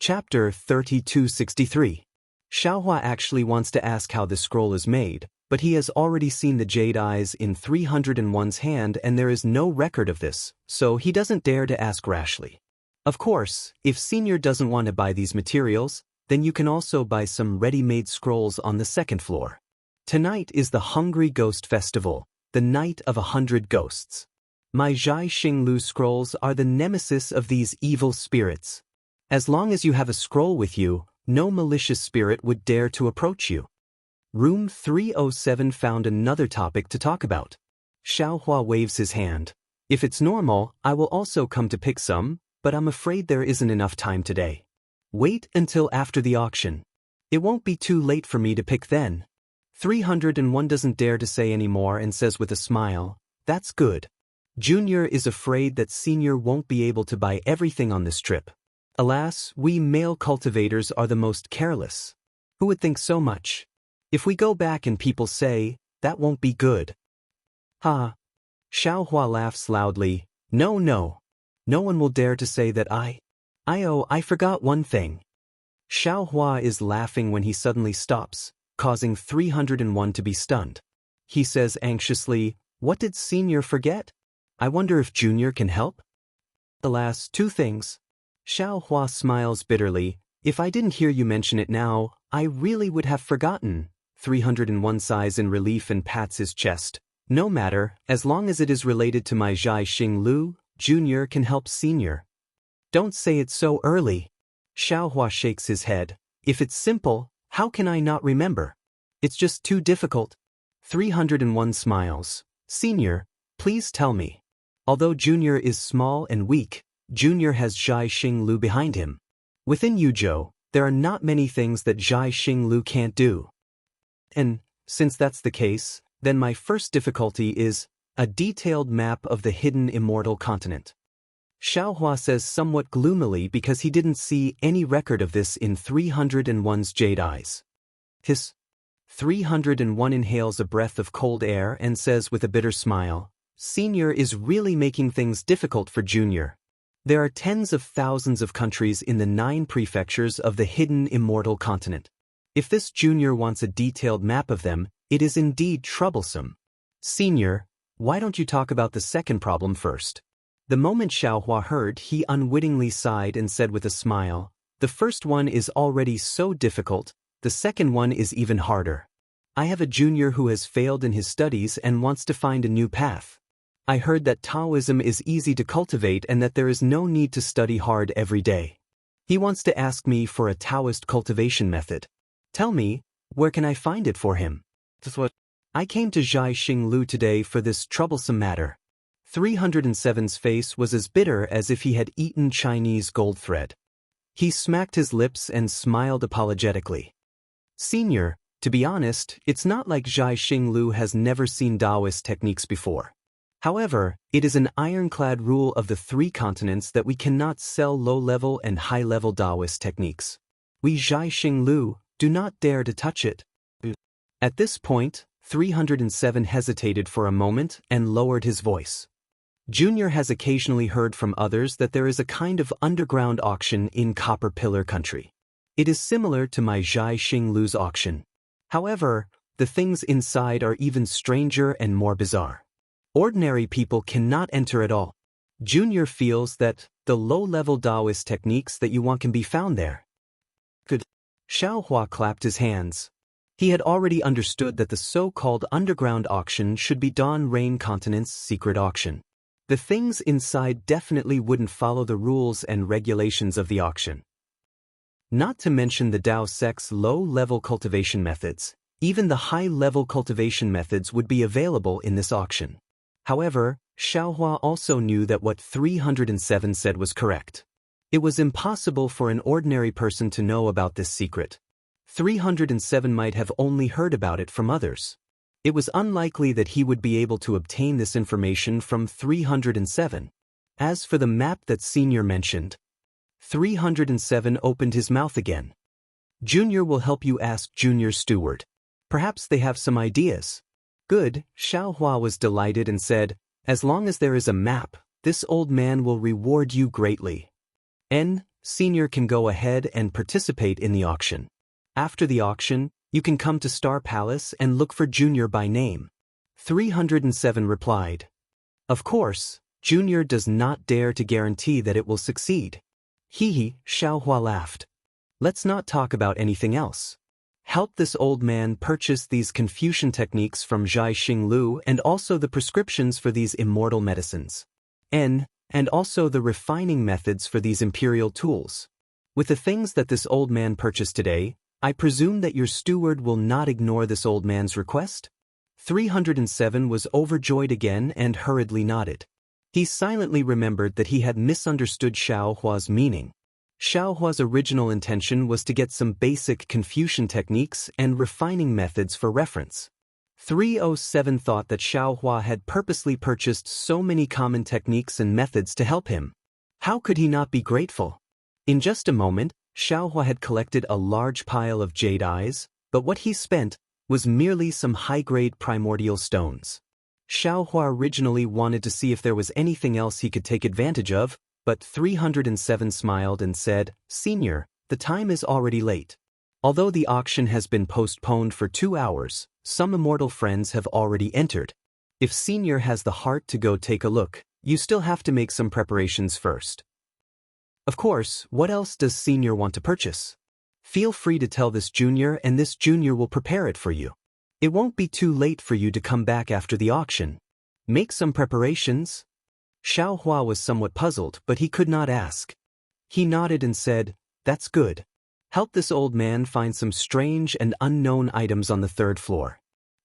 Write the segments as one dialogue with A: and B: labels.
A: Chapter 3263. Xiaohua actually wants to ask how this scroll is made, but he has already seen the jade eyes in 301's hand and there is no record of this, so he doesn't dare to ask rashly. Of course, if Senior doesn't want to buy these materials, then you can also buy some ready-made scrolls on the second floor. Tonight is the Hungry Ghost Festival, the night of 100 ghosts. My Zhai Xinglu scrolls are the nemesis of these evil spirits. As long as you have a scroll with you, no malicious spirit would dare to approach you. Room 307 found another topic to talk about. Xiaohua waves his hand. If it's normal, I will also come to pick some, but I'm afraid there isn't enough time today. Wait until after the auction. It won't be too late for me to pick then. 301 doesn't dare to say any more and says with a smile, "That's good." Junior is afraid that Senior won't be able to buy everything on this trip. Alas, we male cultivators are the most careless. Who would think so much? If we go back and people say, that won't be good. Ha! Xiaohua laughs loudly. No. No one will dare to say that I forgot one thing. Xiaohua is laughing when he suddenly stops, causing 301 to be stunned. He says anxiously, "What did Senior forget? I wonder if Junior can help?" Alas, two things. Xiaohua smiles bitterly. If I didn't hear you mention it now, I really would have forgotten. 301 sighs in relief and pats his chest. No matter, as long as it is related to my Zhai Xinglu, Junior can help Senior. Don't say it so early. Xiaohua shakes his head. If it's simple, how can I not remember? It's just too difficult. 301 smiles. Senior, please tell me. Although Junior is small and weak, Junior has Zhai Xinglu behind him. Within Yuzhou, there are not many things that Zhai Xinglu can't do. And, since that's the case, then my first difficulty is a detailed map of the hidden immortal continent. Xiaohua says somewhat gloomily because he didn't see any record of this in 301's jade eyes. His 301 inhales a breath of cold air and says with a bitter smile, Senior is really making things difficult for Junior. There are tens of thousands of countries in the 9 prefectures of the hidden immortal continent. If this Junior wants a detailed map of them, it is indeed troublesome. Senior, why don't you talk about the second problem first? The moment Xiaohua heard, he unwittingly sighed and said with a smile, the first one is already so difficult, the second one is even harder. I have a Junior who has failed in his studies and wants to find a new path. I heard that Taoism is easy to cultivate and that there is no need to study hard every day. He wants to ask me for a Taoist cultivation method. Tell me, where can I find it for him? I came to Zhai Xinglu today for this troublesome matter. 307's face was as bitter as if he had eaten Chinese gold thread. He smacked his lips and smiled apologetically. Senior, to be honest, it's not like Zhai Xinglu has never seen Taoist techniques before. However, it is an ironclad rule of the 3 continents that we cannot sell low-level and high-level Taoist techniques. We Zhai Xinglu do not dare to touch it. At this point, 307 hesitated for a moment and lowered his voice. Junior has occasionally heard from others that there is a kind of underground auction in Copper Pillar Country. It is similar to my Zhai Xinglu's auction. However, the things inside are even stranger and more bizarre. Ordinary people cannot enter at all. Junior feels that the low-level Taoist techniques that you want can be found there. Good. Xiaohua clapped his hands. He had already understood that the so-called underground auction should be Dawn Rain Continent's secret auction. The things inside definitely wouldn't follow the rules and regulations of the auction. Not to mention the Dao sect's low-level cultivation methods, even the high-level cultivation methods would be available in this auction. However, Xiaohua also knew that what 307 said was correct. It was impossible for an ordinary person to know about this secret. 307 might have only heard about it from others. It was unlikely that he would be able to obtain this information from 307. As for the map that Senior mentioned, 307 opened his mouth again. Junior will help you ask Junior's steward. Perhaps they have some ideas. Good, Xiaohua was delighted and said, as long as there is a map, this old man will reward you greatly. Senior can go ahead and participate in the auction. After the auction, you can come to Star Palace and look for Junior by name. 307 replied. Of course, Junior does not dare to guarantee that it will succeed. Hee, Xiaohua laughed. Let's not talk about anything else. Help this old man purchase these Confucian techniques from Zhai Xinglu and also the prescriptions for these immortal medicines. And also the refining methods for these imperial tools. With the things that this old man purchased today, I presume that your steward will not ignore this old man's request? 307 was overjoyed again and hurriedly nodded. He silently remembered that he had misunderstood Xiaohua's meaning. Xiaohua's original intention was to get some basic Confucian techniques and refining methods for reference. 307 thought that Xiaohua had purposely purchased so many common techniques and methods to help him. How could he not be grateful? In just a moment, Xiaohua had collected a large pile of jade eyes, but what he spent was merely some high-grade primordial stones. Xiaohua originally wanted to see if there was anything else he could take advantage of, but 307 smiled and said, Senior, the time is already late. Although the auction has been postponed for 2 hours, some immortal friends have already entered. If Senior has the heart to go take a look, you still have to make some preparations first. Of course, what else does Senior want to purchase? Feel free to tell this Junior and this Junior will prepare it for you. It won't be too late for you to come back after the auction. Make some preparations. Xiaohua was somewhat puzzled, but he could not ask. He nodded and said, That's good. Help this old man find some strange and unknown items on the 3rd floor.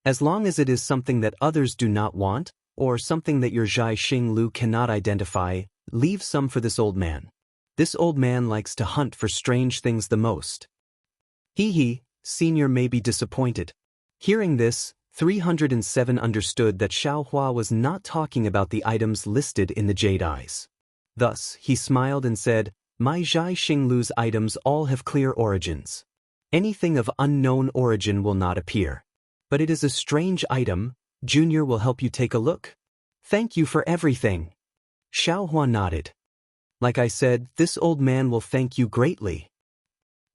A: As long as it is something that others do not want, or something that your Zhai Xinglu cannot identify, leave some for this old man. This old man likes to hunt for strange things the most. Hee, Senior may be disappointed. Hearing this, 307 understood that Xiaohua was not talking about the items listed in the jade eyes. Thus, he smiled and said, My Zhai Xinglu's items all have clear origins. Anything of unknown origin will not appear. But it is a strange item. Junior will help you take a look. Thank you for everything. Xiaohua nodded. Like I said, this old man will thank you greatly.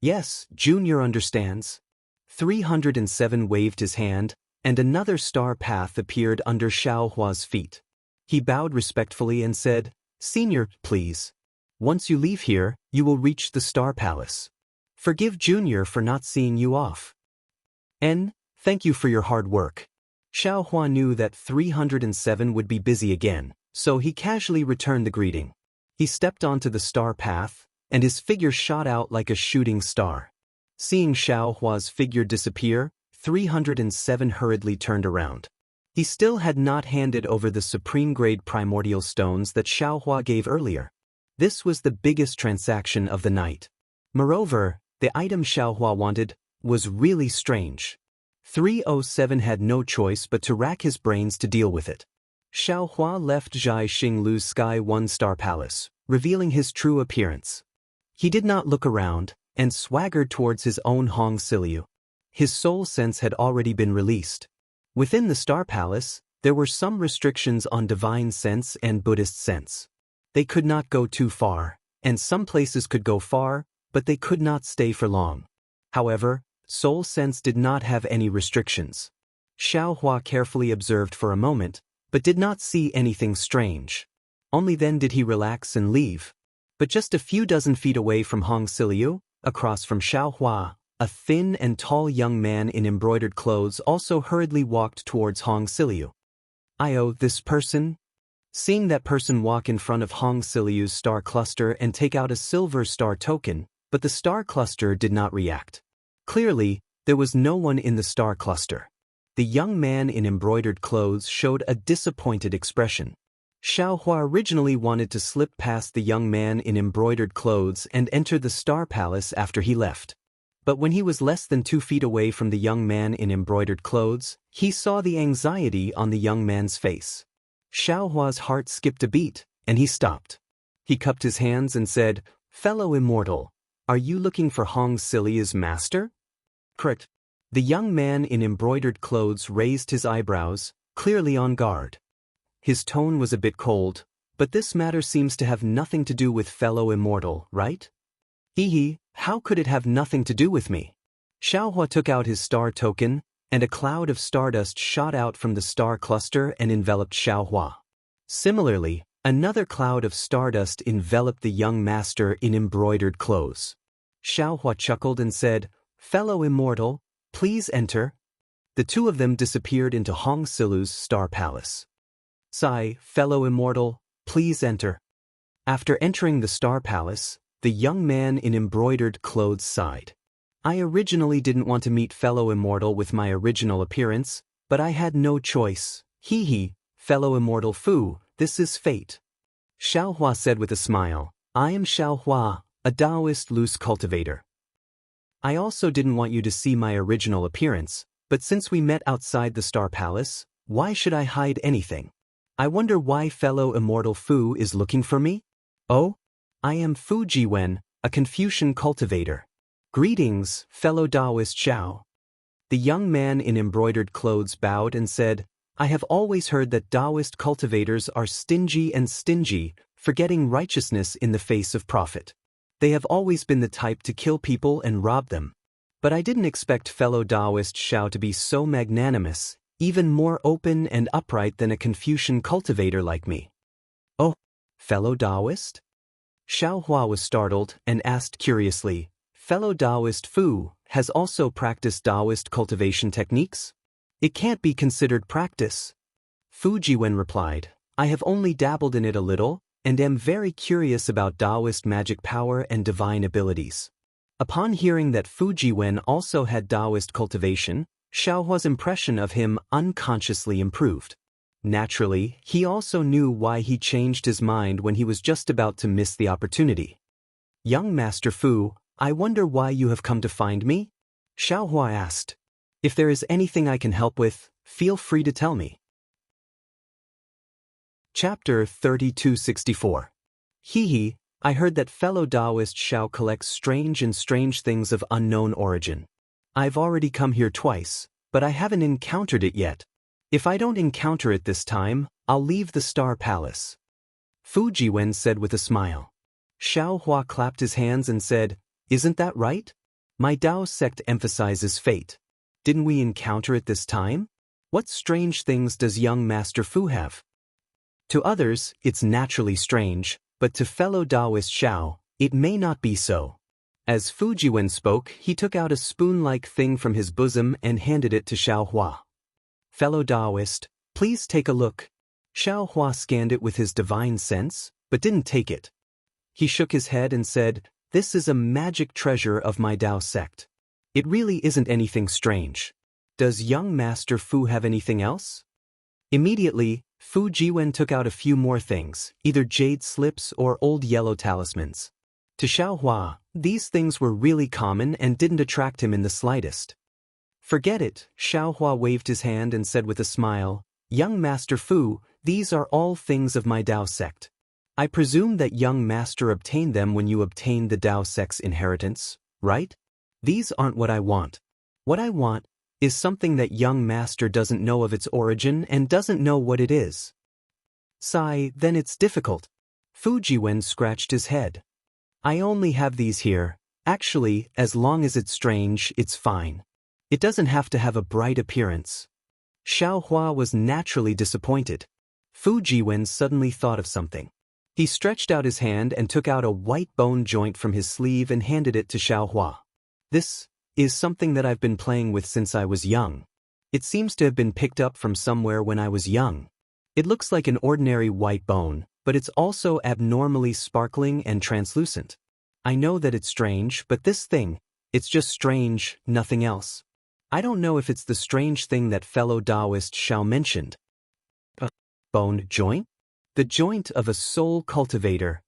A: Yes, Junior understands. 307 waved his hand, and another star path appeared under Xiaohua's feet. He bowed respectfully and said, Senior, please. Once you leave here, you will reach the Star Palace. Forgive Junior for not seeing you off. Thank you for your hard work. Xiaohua knew that 307 would be busy again, so he casually returned the greeting. He stepped onto the star path, and his figure shot out like a shooting star. Seeing Xiaohua's figure disappear, 307 hurriedly turned around. He still had not handed over the supreme-grade primordial stones that Xiaohua gave earlier. This was the biggest transaction of the night. Moreover, the item Xiaohua wanted was really strange. 307 had no choice but to rack his brains to deal with it. Xiaohua left Zhai Xinglu's Sky 1-star palace, revealing his true appearance. He did not look around, and swaggered towards his own Hong Siliu. His soul sense had already been released. Within the Star Palace, there were some restrictions on divine sense and Buddhist sense. They could not go too far, and some places could go far, but they could not stay for long. However, soul sense did not have any restrictions. Xiaohua carefully observed for a moment, but did not see anything strange. Only then did he relax and leave. But just a few dozen feet away from Hong Siliu, across from Xiaohua, a thin and tall young man in embroidered clothes also hurriedly walked towards Hong Siliu. This person? Seeing that person walk in front of Hong Siliu's star cluster and take out a silver star token, but the star cluster did not react. Clearly, there was no one in the star cluster. The young man in embroidered clothes showed a disappointed expression. Xiaohua originally wanted to slip past the young man in embroidered clothes and enter the Star Palace after he left. But when he was less than 2 feet away from the young man in embroidered clothes, he saw the anxiety on the young man's face. Xiaohua's heart skipped a beat, and he stopped. He cupped his hands and said, Fellow immortal, are you looking for Hong Siliu's master? Correct. The young man in embroidered clothes raised his eyebrows, clearly on guard. His tone was a bit cold, but this matter seems to have nothing to do with fellow immortal, right? Hee, how could it have nothing to do with me? Xiaohua took out his star token, and a cloud of stardust shot out from the star cluster and enveloped Xiaohua. Similarly, another cloud of stardust enveloped the young master in embroidered clothes. Xiaohua chuckled and said, "Fellow immortal, please enter." The two of them disappeared into Hong Silu's star palace. "Sai, fellow immortal, please enter." After entering the star palace, the young man in embroidered clothes sighed. "I originally didn't want to meet fellow immortal with my original appearance, but I had no choice. Hee, fellow immortal Fu, this is fate." Xiaohua said with a smile, "I am Xiaohua, a Taoist loose cultivator. I also didn't want you to see my original appearance, but since we met outside the Star Palace, why should I hide anything? I wonder why fellow immortal Fu is looking for me? Oh, I am Fu Jiwen, a Confucian cultivator. Greetings, fellow Taoist Xiao." The young man in embroidered clothes bowed and said, "I have always heard that Taoist cultivators are stingy, forgetting righteousness in the face of profit. They have always been the type to kill people and rob them. But I didn't expect fellow Taoist Xiao to be so magnanimous, even more open and upright than a Confucian cultivator like me." "Oh, fellow Taoist?" Xiaohua was startled and asked curiously, "Fellow Taoist Fu has also practiced Taoist cultivation techniques? It can't be considered practice." Fu Jiwen replied, "I have only dabbled in it a little, and am very curious about Taoist magic power and divine abilities." Upon hearing that Fu Jiwen also had Taoist cultivation, Xiaohua's impression of him unconsciously improved. Naturally, he also knew why he changed his mind when he was just about to miss the opportunity. "Young Master Fu, I wonder why you have come to find me?" Xiaohua asked. "If there is anything I can help with, feel free to tell me." Chapter 3264. Hee, I heard that fellow Taoist Xiao collects strange things of unknown origin. I've already come here twice, but I haven't encountered it yet. If I don't encounter it this time, I'll leave the Star Palace." Fu Jiwen said with a smile. Xiaohua clapped his hands and said, "Isn't that right? My Tao sect emphasizes fate. Didn't we encounter it this time? What strange things does young Master Fu have?" To others, it's naturally strange, but to fellow Taoist Xiao, it may not be so. As Fu Jiwen spoke, he took out a spoon-like thing from his bosom and handed it to Xiaohua. "Fellow Taoist, please take a look." Xiaohua scanned it with his divine sense, but didn't take it. He shook his head and said, "This is a magic treasure of my Tao sect. It really isn't anything strange. Does young Master Fu have anything else?" Immediately, Fu Jiwen took out a few more things, either jade slips or old yellow talismans. To Xiaohua, these things were really common and didn't attract him in the slightest. "Forget it," Xiaohua waved his hand and said with a smile, "Young Master Fu, these are all things of my Tao sect. I presume that young Master obtained them when you obtained the Tao sect's inheritance, right? These aren't what I want. What I want is something that young Master doesn't know of its origin and doesn't know what it is." "Sai, then it's difficult." Fu Jiwen scratched his head. "I only have these here. Actually, as long as it's strange, it's fine. It doesn't have to have a bright appearance." Xiaohua was naturally disappointed. Fu Jiwen suddenly thought of something. He stretched out his hand and took out a white bone joint from his sleeve and handed it to Xiaohua. "This is something that I've been playing with since I was young. It seems to have been picked up from somewhere when I was young. It looks like an ordinary white bone, but it's also abnormally sparkling and translucent. I know that it's strange, but this thing, it's just strange, nothing else. I don't know if it's the strange thing that fellow Taoist Xiao mentioned." "A bone joint? The joint of a soul cultivator."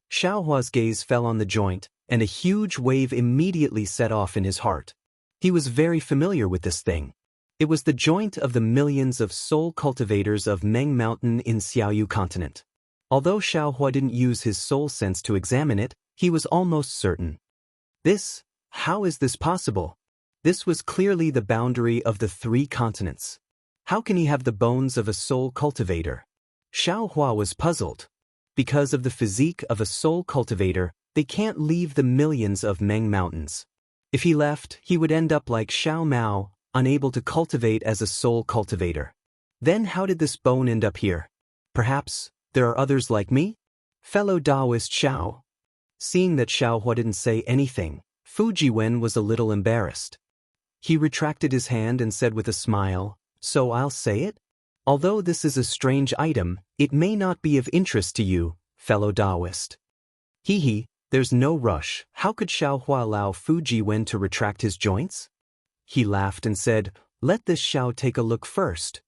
A: Xiaohua's gaze fell on the joint, and a huge wave immediately set off in his heart. He was very familiar with this thing. It was the joint of the millions of soul cultivators of Meng Mountain in Xiaoyu continent. Although Xiaohua didn't use his soul sense to examine it, he was almost certain. How is this possible? This was clearly the boundary of the 3 continents. How can he have the bones of a soul cultivator? Xiaohua was puzzled. Because of the physique of a soul cultivator, they can't leave the millions of Meng Mountains. If he left, he would end up like Xiao Mao, unable to cultivate as a soul cultivator. Then how did this bone end up here? Perhaps there are others like me? Fellow Taoist Xiao. Seeing that Xiao Hua didn't say anything, Fu Jiwen was a little embarrassed. He retracted his hand and said with a smile, "So I'll say it? Although this is a strange item, it may not be of interest to you, fellow Taoist." Hee, there's no rush. How could Xiao Hua allow Fu Jiwen to retract his joints? He laughed and said, "Let this Xiao take a look first."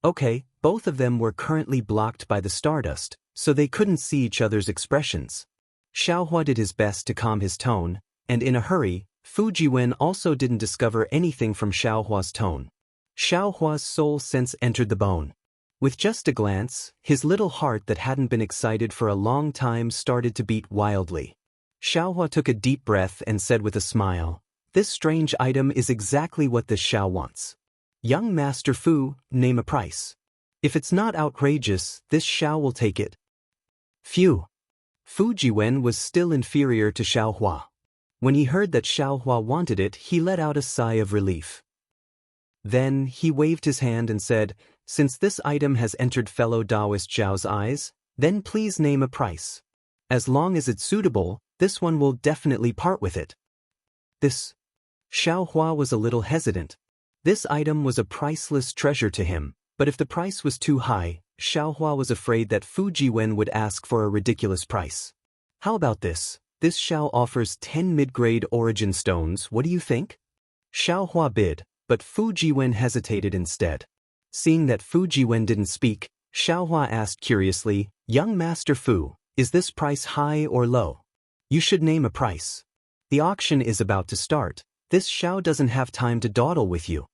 A: Okay, both of them were currently blocked by the stardust, so they couldn't see each other's expressions. Xiao Hua did his best to calm his tone, and in a hurry, Fu Jiwen also didn't discover anything from Xiao Hua's tone. Xiao Hua's soul sense entered the bone. With just a glance, his little heart that hadn't been excited for a long time started to beat wildly. Xiao Hua took a deep breath and said with a smile, "This strange item is exactly what this Xiao wants. Young Master Fu, name a price. If it's not outrageous, this Xiao will take it." Phew. Fu Jiwen was still inferior to Xiao Hua. When he heard that Xiao Hua wanted it, he let out a sigh of relief. Then he waved his hand and said, "Since this item has entered fellow Taoist Xiao's eyes, then please name a price. As long as it's suitable, this one will definitely part with it." This. Xiao Hua was a little hesitant. This item was a priceless treasure to him, but if the price was too high, Xiao Hua was afraid that Fu Jiwen would ask for a ridiculous price. "How about this? This Xiao offers 10 mid-grade origin stones, what do you think?" Xiao Hua bid, but Fu Jiwen hesitated instead. Seeing that Fu Jiwen didn't speak, Xiao Hua asked curiously, "Young Master Fu, is this price high or low? You should name a price. The auction is about to start. This Xiao doesn't have time to dawdle with you."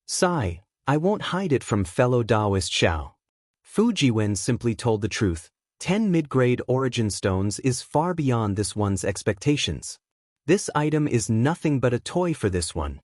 A: Sigh, I won't hide it from fellow Taoist Xiao. Fu Jiwen simply told the truth. 10 mid-grade origin stones is far beyond this one's expectations. This item is nothing but a toy for this one.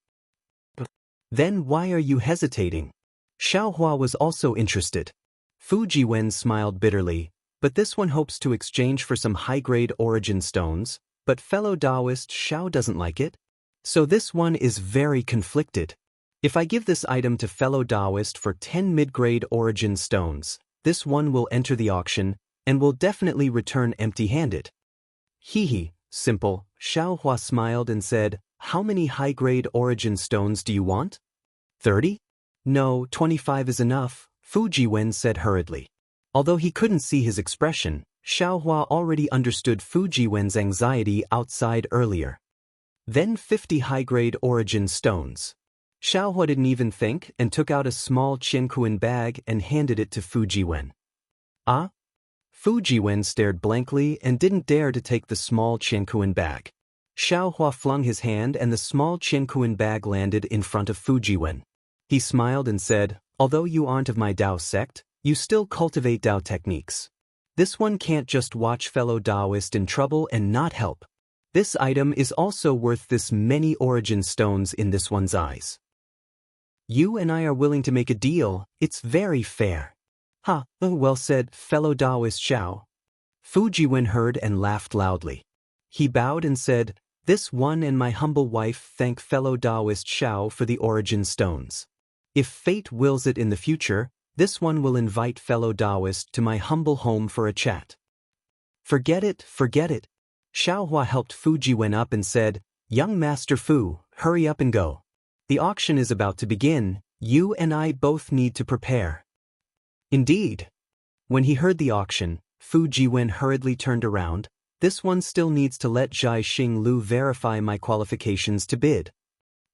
A: Then why are you hesitating? Xiao Hua was also interested. Fu Jiwen smiled bitterly, but this one hopes to exchange for some high-grade origin stones, but fellow Taoist Xiao doesn't like it. So this one is very conflicted. If I give this item to fellow Taoist for 10 mid-grade origin stones, this one will enter the auction, and will definitely return empty-handed. Hee, simple, Xiao Hua smiled and said, "How many high-grade origin stones do you want? 30? No, 25 is enough," Fu Jiwen said hurriedly. Although he couldn't see his expression, Xiao Hua already understood Fu Jiwen's anxiety outside earlier. Then 50 high-grade origin stones. Xiao Hua didn't even think and took out a small Qiankuan bag and handed it to Fu Jiwen. Ah? Fu Jiwen stared blankly and didn't dare to take the small Qiankuan bag. Xiao Hua flung his hand and the small Qiankuan bag landed in front of Fu Jiwen. He smiled and said, "Although you aren't of my Dao sect, you still cultivate Dao techniques. This one can't just watch fellow Taoist in trouble and not help. This item is also worth this many origin stones in this one's eyes. You and I are willing to make a deal, it's very fair." "Ha, well said, fellow Taoist Xiao." Fu Jiwen heard and laughed loudly. He bowed and said, "This one and my humble wife thank fellow Taoist Xiao for the origin stones. If fate wills it in the future, this one will invite fellow Taoist to my humble home for a chat." Forget it. Xiao Hua helped Fu Jiwen up and said, "Young Master Fu, hurry up and go. The auction is about to begin, you and I both need to prepare." Indeed. When he heard the auction, Fu Jiwen hurriedly turned around. "This one still needs to let Zhai Xing Lu verify my qualifications to bid."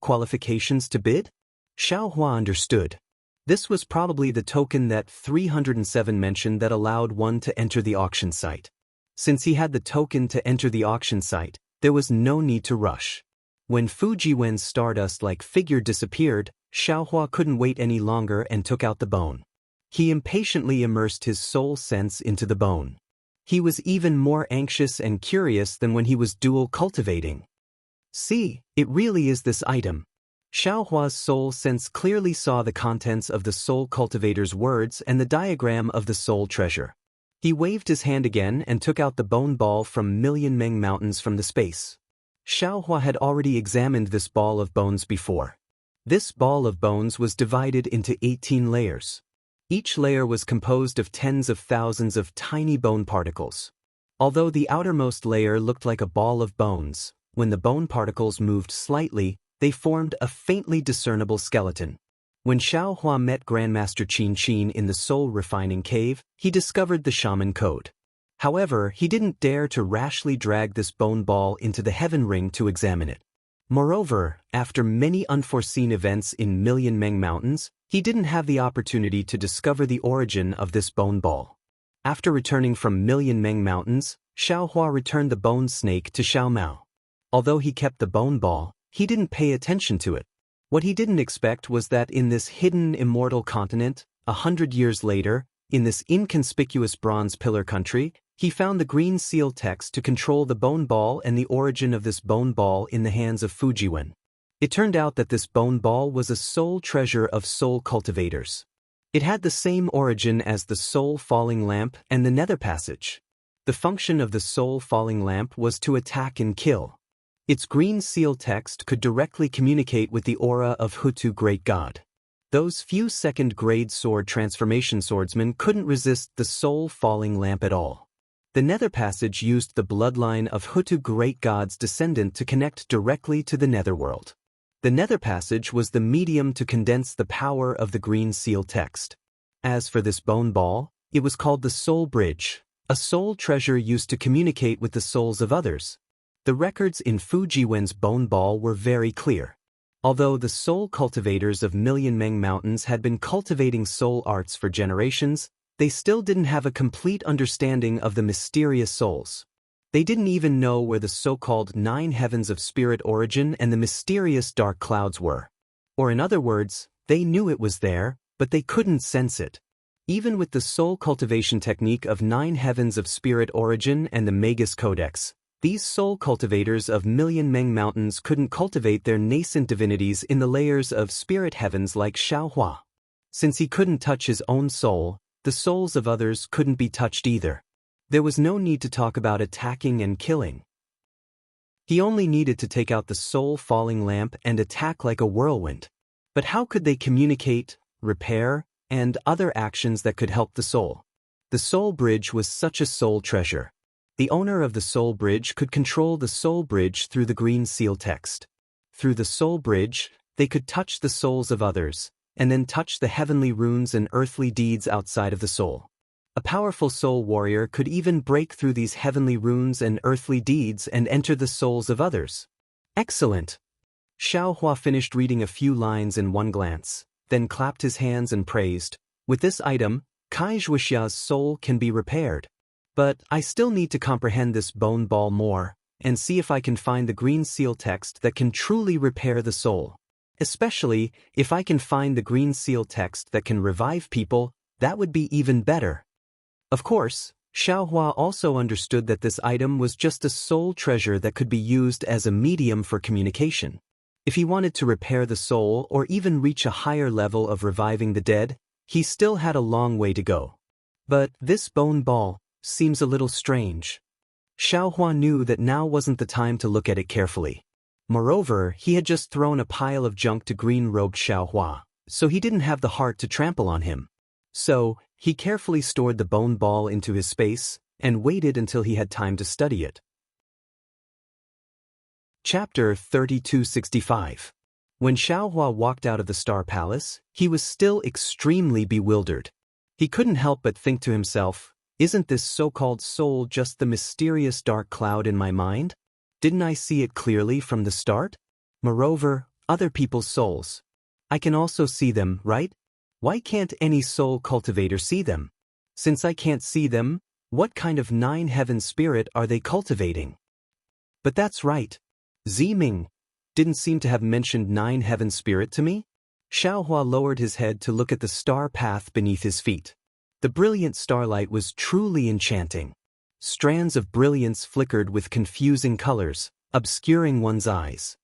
A: Qualifications to bid? Xiao Hua understood. This was probably the token that 307 mentioned that allowed one to enter the auction site. Since he had the token to enter the auction site, there was no need to rush. When Fu Jiwen's stardust-like figure disappeared, Xiao Hua couldn't wait any longer and took out the bone. He impatiently immersed his soul sense into the bone. He was even more anxious and curious than when he was dual cultivating. See, it really is this item. Xiao Hua's soul sense clearly saw the contents of the soul cultivator's words and the diagram of the soul treasure. He waved his hand again and took out the bone ball from Million Meng Mountains from the space. Xiaohua had already examined this ball of bones before. This ball of bones was divided into 18 layers. Each layer was composed of tens of thousands of tiny bone particles. Although the outermost layer looked like a ball of bones, when the bone particles moved slightly, they formed a faintly discernible skeleton. When Xiaohua met Grandmaster Qin Qin in the soul refining cave, he discovered the shaman code. However, he didn't dare to rashly drag this bone ball into the heaven ring to examine it. Moreover, after many unforeseen events in Million Meng Mountains, he didn't have the opportunity to discover the origin of this bone ball. After returning from Million Meng Mountains, Xiaohua returned the bone snake to Xiao Mao. Although he kept the bone ball, he didn't pay attention to it. What he didn't expect was that in this hidden immortal continent, 100 years later, in this inconspicuous bronze pillar country, he found the green seal text to control the bone ball and the origin of this bone ball in the hands of Fujiwen. It turned out that this bone ball was a soul treasure of soul cultivators. It had the same origin as the soul falling lamp and the nether passage. The function of the soul falling lamp was to attack and kill. Its green seal text could directly communicate with the aura of Hutu Great God. Those few second-grade sword transformation swordsmen couldn't resist the soul falling lamp at all. The nether passage used the bloodline of Hutu Great God's descendant to connect directly to the netherworld. The nether passage was the medium to condense the power of the green seal text. As for this bone ball, it was called the soul bridge, a soul treasure used to communicate with the souls of others. The records in Fujiwen's bone ball were very clear. Although the soul cultivators of Million Meng Mountains had been cultivating soul arts for generations, they still didn't have a complete understanding of the mysterious souls. They didn't even know where the so-called 9 heavens of spirit origin and the mysterious dark clouds were. Or in other words, they knew it was there, but they couldn't sense it. Even with the soul cultivation technique of 9 heavens of spirit origin and the Magus Codex, these soul cultivators of Million Meng Mountains couldn't cultivate their nascent divinities in the layers of spirit heavens like Xiaohua. Since he couldn't touch his own soul, the souls of others couldn't be touched either. There was no need to talk about attacking and killing. He only needed to take out the soul falling lamp and attack like a whirlwind. But how could they communicate, repair, and other actions that could help the soul? The soul bridge was such a soul treasure. The owner of the soul bridge could control the soul bridge through the green seal text. Through the soul bridge, they could touch the souls of others, and then touch the heavenly runes and earthly deeds outside of the soul. A powerful soul warrior could even break through these heavenly runes and earthly deeds and enter the souls of others. Excellent! Xiaohua finished reading a few lines in one glance, then clapped his hands and praised, "With this item, Kai Zhuoxia's soul can be repaired. But I still need to comprehend this bone ball more, and see if I can find the green seal text that can truly repair the soul. Especially, if I can find the green seal text that can revive people, that would be even better." Of course, Xiaohua also understood that this item was just a soul treasure that could be used as a medium for communication. If he wanted to repair the soul or even reach a higher level of reviving the dead, he still had a long way to go. But this bone ball seems a little strange. Xiaohua knew that now wasn't the time to look at it carefully. Moreover, he had just thrown a pile of junk to green-robed Xiaohua, so he didn't have the heart to trample on him. So, he carefully stored the bone ball into his space and waited until he had time to study it. Chapter 3265. When Xiaohua walked out of the Star Palace, he was still extremely bewildered. He couldn't help but think to himself, "Isn't this so-called soul just the mysterious dark cloud in my mind? Didn't I see it clearly from the start? Moreover, other people's souls. I can also see them, right? Why can't any soul cultivator see them? Since I can't see them, what kind of 9 heaven spirit are they cultivating? But that's right. Ziming didn't seem to have mentioned 9 heaven spirit to me." Xiaohua lowered his head to look at the star path beneath his feet. The brilliant starlight was truly enchanting. Strands of brilliance flickered with confusing colors, obscuring one's eyes.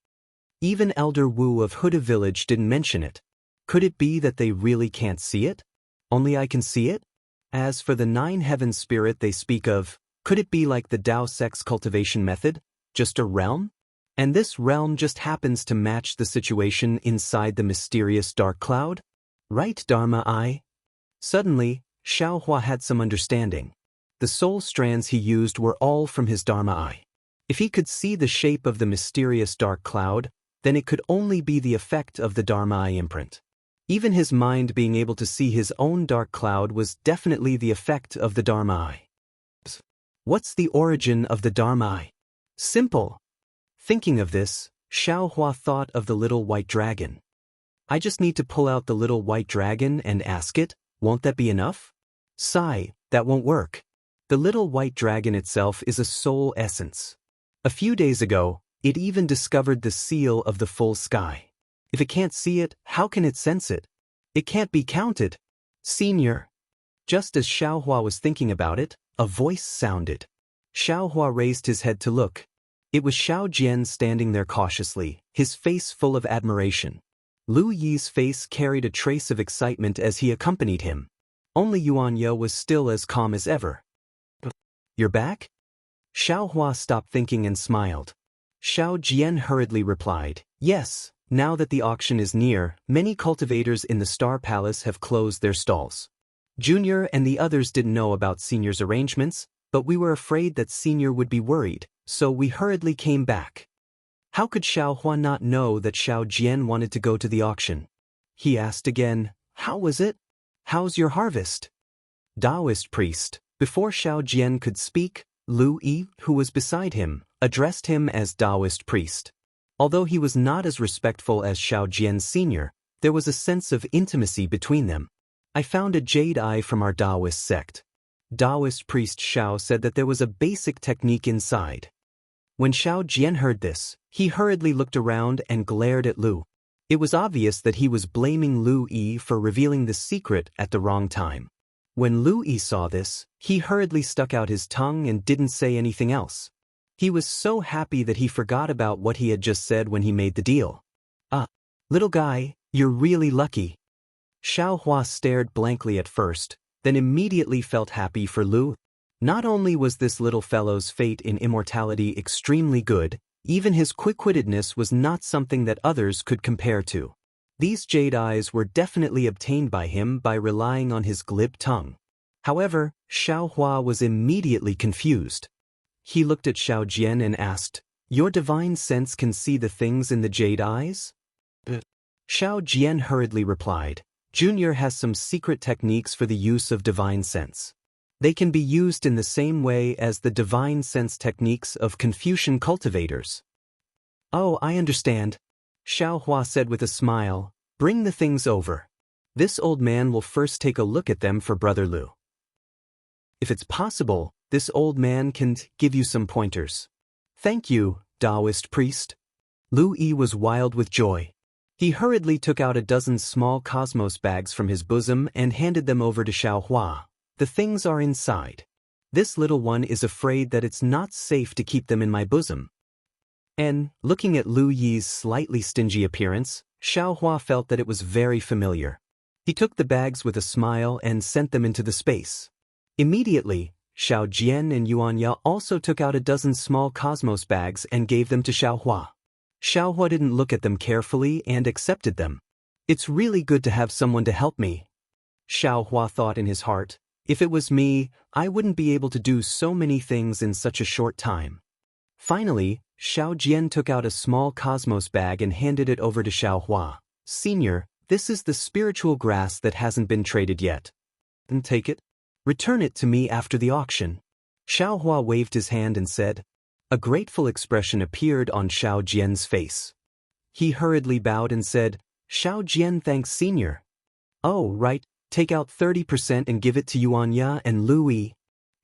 A: Even Elder Wu of Huda Village didn't mention it. Could it be that they really can't see it? Only I can see it? As for the 9 heaven spirit they speak of, could it be like the Tao sex cultivation method, just a realm? And this realm just happens to match the situation inside the mysterious dark cloud? Right, Dharma I? Suddenly, Xiaohua had some understanding. The soul strands he used were all from his Dharma eye. If he could see the shape of the mysterious dark cloud, then it could only be the effect of the Dharma eye imprint. Even his mind being able to see his own dark cloud was definitely the effect of the Dharma eye. What's the origin of the Dharma eye? Simple. Thinking of this, Xiaohua thought of the little white dragon. I just need to pull out the little white dragon and ask it, won't that be enough? Sigh, that won't work. The little white dragon itself is a soul essence. A few days ago, it even discovered the seal of the full sky. If it can't see it, how can it sense it? It can't be counted. Senior. Just as Xiaohua was thinking about it, a voice sounded. Xiaohua raised his head to look. It was Xiao Jian standing there cautiously, his face full of admiration. Lu Yi's face carried a trace of excitement as he accompanied him. Only Yuan Ye was still as calm as ever. You're back? Xiaohua stopped thinking and smiled. Xiao Jian hurriedly replied, yes, now that the auction is near, many cultivators in the Star Palace have closed their stalls. Junior and the others didn't know about Senior's arrangements, but we were afraid that Senior would be worried, so we hurriedly came back. How could Xiaohua not know that Xiao Jian wanted to go to the auction? He asked again, how was it? How's your harvest? Taoist priest. Before Xiao Jian could speak, Lu Yi, who was beside him, addressed him as Taoist priest. Although he was not as respectful as Xiao Jian Sr., there was a sense of intimacy between them. I found a jade eye from our Taoist sect. Taoist priest Xiao said that there was a basic technique inside. When Xiao Jian heard this, he hurriedly looked around and glared at Lu. It was obvious that he was blaming Lu Yi for revealing the secret at the wrong time. When Lu Yi saw this, he hurriedly stuck out his tongue and didn't say anything else. He was so happy that he forgot about what he had just said when he made the deal. Little guy, you're really lucky. Xiaohua stared blankly at first, then immediately felt happy for Lu. Not only was this little fellow's fate in immortality extremely good, even his quick-wittedness was not something that others could compare to. These jade eyes were definitely obtained by him by relying on his glib tongue. However, Xiaohua was immediately confused. He looked at Xiao Jian and asked, your divine sense can see the things in the jade eyes? Xiao Jian hurriedly replied, Junior has some secret techniques for the use of divine sense. They can be used in the same way as the divine sense techniques of Confucian cultivators. Oh, I understand. Xiaohua said with a smile, bring the things over. This old man will first take a look at them for Brother Lu. If it's possible, this old man can give you some pointers. Thank you, Taoist priest. Lu Yi was wild with joy. He hurriedly took out a dozen small cosmos bags from his bosom and handed them over to Xiaohua. The things are inside. This little one is afraid that it's not safe to keep them in my bosom. And, looking at Lu Yi's slightly stingy appearance, Xiaohua felt that it was very familiar. He took the bags with a smile and sent them into the space. Immediately, Xiao Jian and Yuan Ya also took out a dozen small cosmos bags and gave them to Xiaohua. Xiaohua didn't look at them carefully and accepted them. It's really good to have someone to help me. Xiaohua thought in his heart, if it was me, I wouldn't be able to do so many things in such a short time. Finally, Xiao Jian took out a small cosmos bag and handed it over to Xiaohua. Senior, this is the spiritual grass that hasn't been traded yet. Then take it. Return it to me after the auction. Xiaohua waved his hand and said. A grateful expression appeared on Xiao Jian's face. He hurriedly bowed and said, Xiao Jian thanks Senior. Oh, right, take out 30% and give it to Yuan Ya and Lu Yi.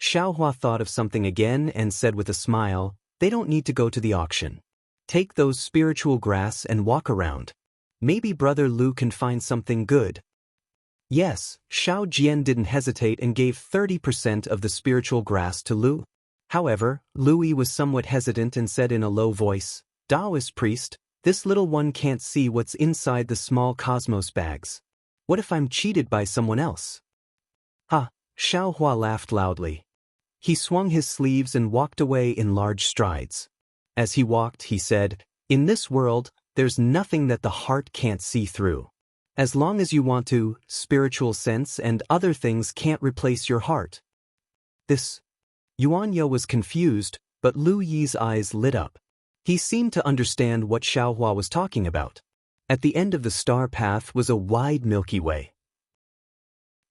A: Xiaohua thought of something again and said with a smile, they don't need to go to the auction. Take those spiritual grass and walk around. Maybe Brother Lu can find something good. Yes, Xiao Jian didn't hesitate and gave 30% of the spiritual grass to Lu. However, Lu Yi was somewhat hesitant and said in a low voice, Taoist priest, this little one can't see what's inside the small cosmos bags. What if I'm cheated by someone else? Xiaohua laughed loudly. He swung his sleeves and walked away in large strides. As he walked, he said, "In this world, there's nothing that the heart can't see through. As long as you want to, spiritual sense and other things can't replace your heart." This. Yuan Ye was confused, but Lu Yi's eyes lit up. He seemed to understand what Xiaohua was talking about. At the end of the star path was a wide Milky Way.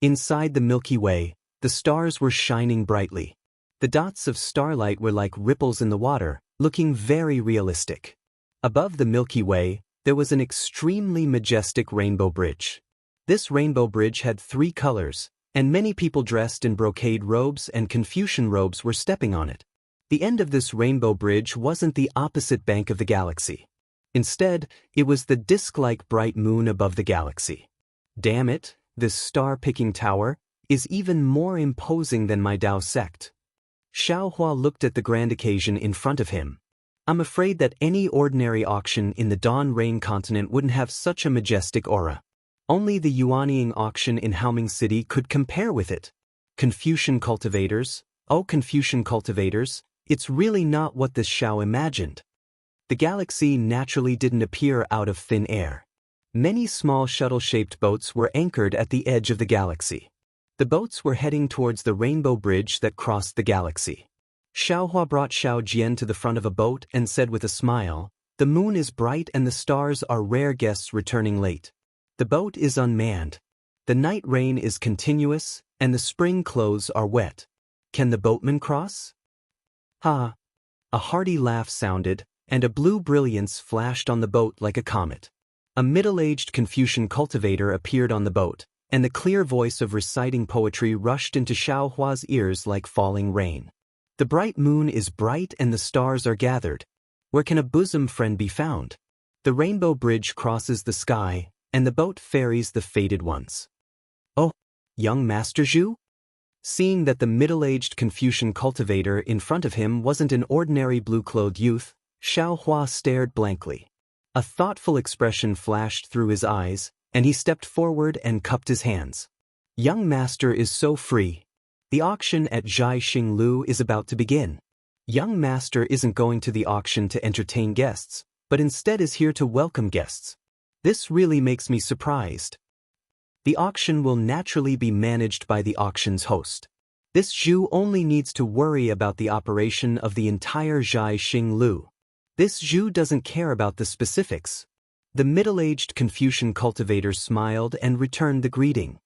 A: Inside the Milky Way, the stars were shining brightly. The dots of starlight were like ripples in the water, looking very realistic. Above the Milky Way, there was an extremely majestic rainbow bridge. This rainbow bridge had 3 colors, and many people dressed in brocade robes and Confucian robes were stepping on it. The end of this rainbow bridge wasn't the opposite bank of the galaxy. Instead, it was the disk-like bright moon above the galaxy. Damn it, this star-picking tower is even more imposing than my Dao sect. Xiaohua looked at the grand occasion in front of him. I'm afraid that any ordinary auction in the Dawn Rain continent wouldn't have such a majestic aura. Only the Yuanying auction in Haoming City could compare with it. Confucian cultivators, oh Confucian cultivators, it's really not what this Xiao imagined. The galaxy naturally didn't appear out of thin air. Many small shuttle-shaped boats were anchored at the edge of the galaxy. The boats were heading towards the rainbow bridge that crossed the galaxy. Xiaohua brought Xiao Jian to the front of a boat and said with a smile, "The moon is bright and the stars are rare guests returning late. The boat is unmanned. The night rain is continuous, and the spring clothes are wet. Can the boatman cross?" Ha! A hearty laugh sounded, and a blue brilliance flashed on the boat like a comet. A middle-aged Confucian cultivator appeared on the boat, and the clear voice of reciting poetry rushed into Xiaohua's ears like falling rain. "The bright moon is bright and the stars are gathered. Where can a bosom friend be found? The rainbow bridge crosses the sky, and the boat ferries the fated ones." "Oh, young Master Zhu?" Seeing that the middle-aged Confucian cultivator in front of him wasn't an ordinary blue-clothed youth, Xiaohua stared blankly. A thoughtful expression flashed through his eyes, and he stepped forward and cupped his hands. "Young Master is so free. The auction at Zhai Xinglu is about to begin. Young Master isn't going to the auction to entertain guests, but instead is here to welcome guests. This really makes me surprised. The auction will naturally be managed by the auction's host. This Zhu only needs to worry about the operation of the entire Zhai Xinglu. This Zhu doesn't care about the specifics." The middle-aged Confucian cultivator smiled and returned the greeting.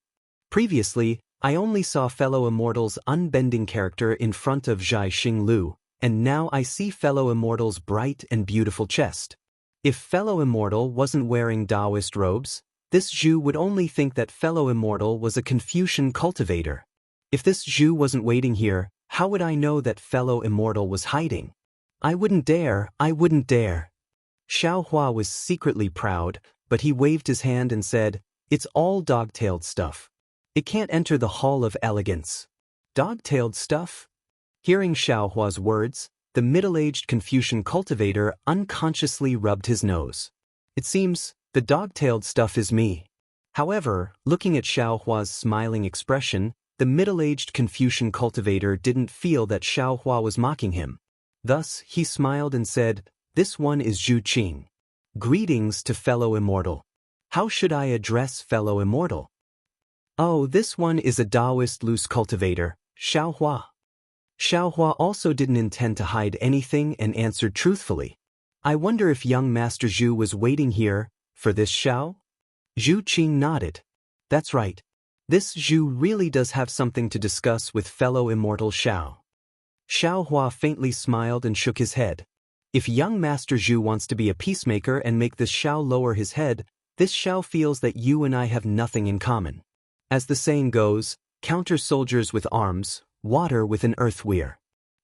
A: "Previously, I only saw fellow immortals' unbending character in front of Zhai Xinglu, and now I see fellow immortals' bright and beautiful chest. If fellow immortal wasn't wearing Taoist robes, this Zhu would only think that fellow immortal was a Confucian cultivator. If this Zhu wasn't waiting here, how would I know that fellow immortal was hiding? I wouldn't dare, I wouldn't dare." Xiaohua was secretly proud, but he waved his hand and said, "It's all dog-tailed stuff. It can't enter the Hall of Elegance." "Dog-tailed stuff?" Hearing Xiaohua's words, the middle-aged Confucian cultivator unconsciously rubbed his nose. "It seems the dog-tailed stuff is me." However, looking at Xiaohua's smiling expression, the middle-aged Confucian cultivator didn't feel that Xiaohua was mocking him. Thus, he smiled and said, "This one is Zhu Qing. Greetings to fellow immortal. How should I address fellow immortal?" "Oh, this one is a Taoist loose cultivator, Xiaohua." Xiaohua also didn't intend to hide anything and answered truthfully. "I wonder if young Master Zhu was waiting here for this Xiao?" Zhu Qing nodded. "That's right. This Zhu really does have something to discuss with fellow immortal Xiao." Xiaohua faintly smiled and shook his head. "If young Master Zhu wants to be a peacemaker and make this Xiao lower his head, this Xiao feels that you and I have nothing in common. As the saying goes, counter soldiers with arms, water with an earthweir.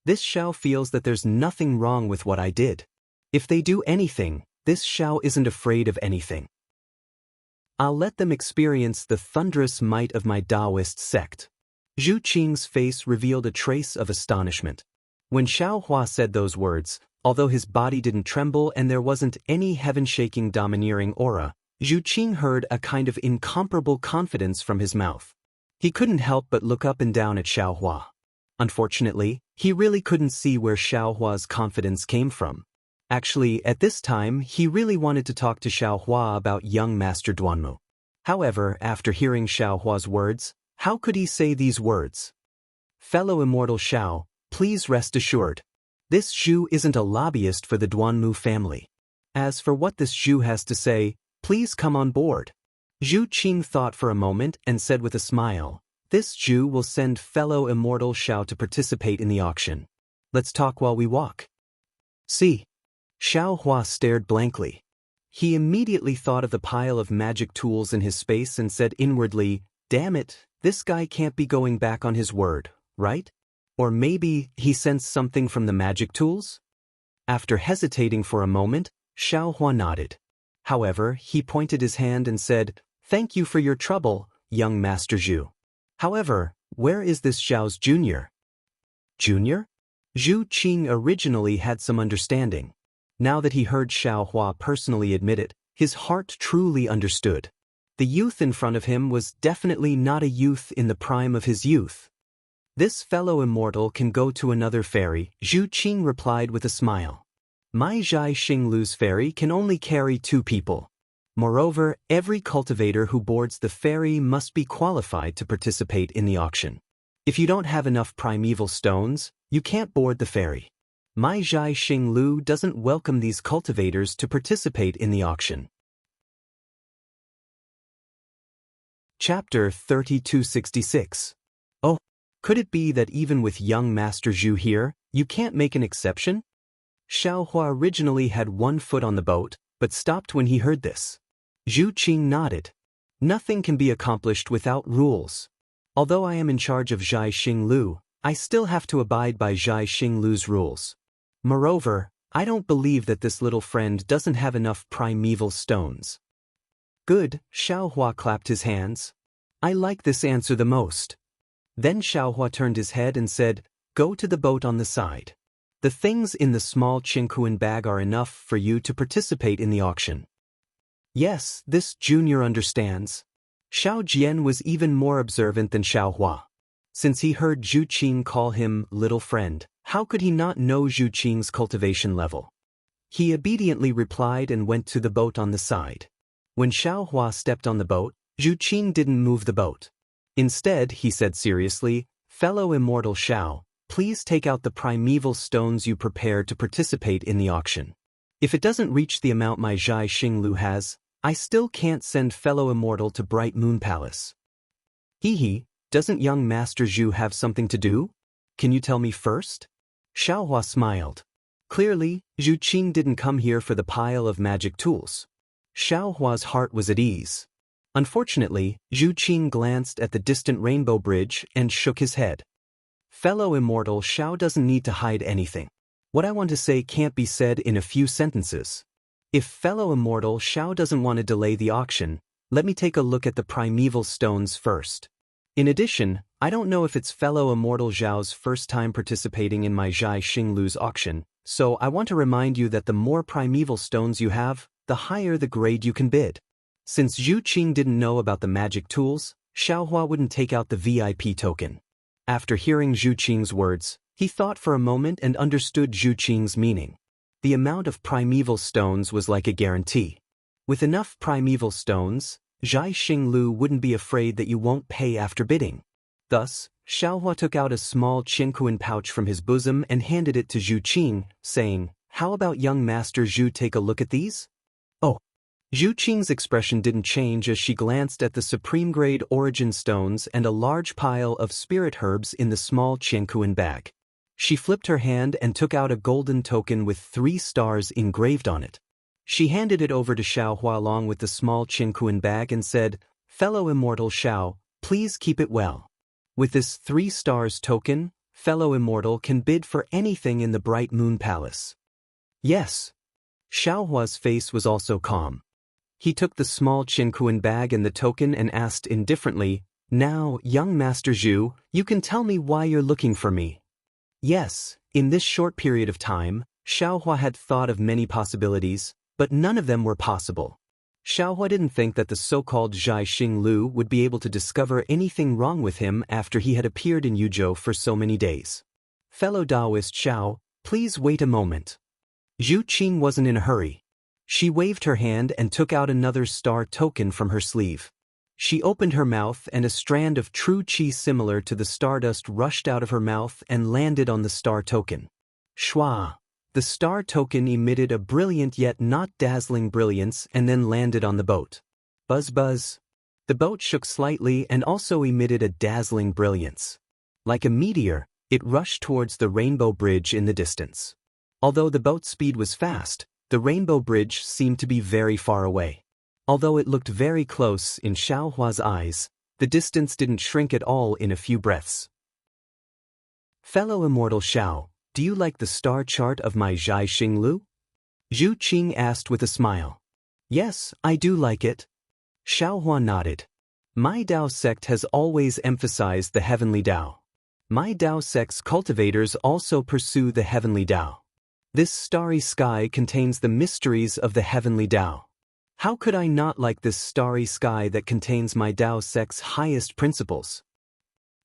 A: This Xiao feels that there's nothing wrong with what I did. If they do anything, this Xiao isn't afraid of anything. I'll let them experience the thunderous might of my Taoist sect." Zhu Qing's face revealed a trace of astonishment. When Xiaohua said those words, although his body didn't tremble and there wasn't any heaven-shaking domineering aura, Zhu Qing heard a kind of incomparable confidence from his mouth. He couldn't help but look up and down at Xiaohua. Unfortunately, he really couldn't see where Xiaohua's confidence came from. Actually, at this time, he really wanted to talk to Xiaohua about young Master Duanmu. However, after hearing Xiaohua's words, how could he say these words? Fellow immortal Xiao, please rest assured. This Zhu isn't a lobbyist for the Duanmu family. As for what this Zhu has to say, please come on board. Zhu Qing thought for a moment and said with a smile, this Zhu will send fellow immortal Xiao to participate in the auction. Let's talk while we walk. See. Xiaohua stared blankly. He immediately thought of the pile of magic tools in his space and said inwardly, damn it, this guy can't be going back on his word, right? Or maybe he sensed something from the magic tools? After hesitating for a moment, Xiaohua nodded. However, he pointed his hand and said, thank you for your trouble, young Master Zhu. However, where is this Xiao's junior? Junior? Zhu Qing originally had some understanding. Now that he heard Xiaohua personally admit it, his heart truly understood. The youth in front of him was definitely not a youth in the prime of his youth. This fellow immortal can go to another ferry, Zhu Qing replied with a smile. My Zhai Xinglu's ferry can only carry 2 people. Moreover, every cultivator who boards the ferry must be qualified to participate in the auction. If you don't have enough primeval stones, you can't board the ferry. My Zhai Xinglu doesn't welcome these cultivators to participate in the auction. Chapter 3266. Oh, could it be that even with young Master Zhu here, you can't make an exception? Xiaohua originally had 1 foot on the boat, but stopped when he heard this. Zhu Qing nodded. Nothing can be accomplished without rules. Although I am in charge of Zhai Xinglu, I still have to abide by Zhai Xinglu's rules. Moreover, I don't believe that this little friend doesn't have enough primeval stones. Good, Xiaohua clapped his hands. I like this answer the most. Then Xiaohua turned his head and said, go to the boat on the side. The things in the small Qingkuan bag are enough for you to participate in the auction. Yes, this junior understands. Xiao Jian was even more observant than Xiaohua. Since he heard Zhu Qing call him little friend, how could he not know Zhu Qing's cultivation level? He obediently replied and went to the boat on the side. When Xiaohua stepped on the boat, Zhu Qing didn't move the boat. Instead, he said seriously, fellow immortal Xiao, please take out the primeval stones you prepared to participate in the auction. If it doesn't reach the amount my Zhai Xinglu has, I still can't send fellow immortal to Bright Moon Palace. Hee, doesn't young Master Zhu have something to do? Can you tell me first? Xiaohua smiled. Clearly, Zhu Qing didn't come here for the pile of magic tools. Xiaohua's heart was at ease. Unfortunately, Zhu Qing glanced at the distant rainbow bridge and shook his head. Fellow immortal Xiao doesn't need to hide anything. What I want to say can't be said in a few sentences. If fellow immortal Xiao doesn't want to delay the auction, let me take a look at the primeval stones first. In addition, I don't know if it's fellow immortal Zhao's first time participating in my Zhai Xinglu's auction, so I want to remind you that the more primeval stones you have, the higher the grade you can bid. Since Zhu Qing didn't know about the magic tools, Xiaohua wouldn't take out the VIP token. After hearing Zhu Qing's words, he thought for a moment and understood Zhu Qing's meaning. The amount of primeval stones was like a guarantee. With enough primeval stones, Zhai Xinglu wouldn't be afraid that you won't pay after bidding. Thus, Xiaohua took out a small Qingkuan pouch from his bosom and handed it to Zhu Qing, saying, how about young Master Zhu take a look at these? Oh. Zhu Qing's expression didn't change as she glanced at the supreme-grade origin stones and a large pile of spirit herbs in the small Qingkuan bag. She flipped her hand and took out a golden token with 3 stars engraved on it. She handed it over to Xiaohua along with the small Qingkuan bag and said, fellow immortal Xiao, please keep it well. With this 3 stars token, fellow immortal can bid for anything in the Bright Moon Palace. Yes. Xiaohua's face was also calm. He took the small Qingkuan bag and the token and asked indifferently, now, young Master Zhu, you can tell me why you're looking for me. Yes, in this short period of time, Xiaohua had thought of many possibilities, but none of them were possible. Xiaohua didn't think that the so-called Zhai Xinglu would be able to discover anything wrong with him after he had appeared in Yuzhou for so many days. Fellow Taoist Xiao, please wait a moment. Zhu Qing wasn't in a hurry. She waved her hand and took out another star token from her sleeve. She opened her mouth and a strand of true qi similar to the stardust rushed out of her mouth and landed on the star token. Shwa! The star token emitted a brilliant yet not dazzling brilliance and then landed on the boat. Buzz buzz. The boat shook slightly and also emitted a dazzling brilliance. Like a meteor, it rushed towards the Rainbow Bridge in the distance. Although the boat's speed was fast, the Rainbow Bridge seemed to be very far away. Although it looked very close in Xiaohua's eyes, the distance didn't shrink at all in a few breaths. Fellow immortal Xiao, do you like the star chart of my Zhai Xinglu? Zhu Qing asked with a smile. Yes, I do like it. Xiaohua nodded. My Dao sect has always emphasized the heavenly Dao. My Dao sect's cultivators also pursue the heavenly Dao. This starry sky contains the mysteries of the heavenly Dao. How could I not like this starry sky that contains my Dao sect's highest principles?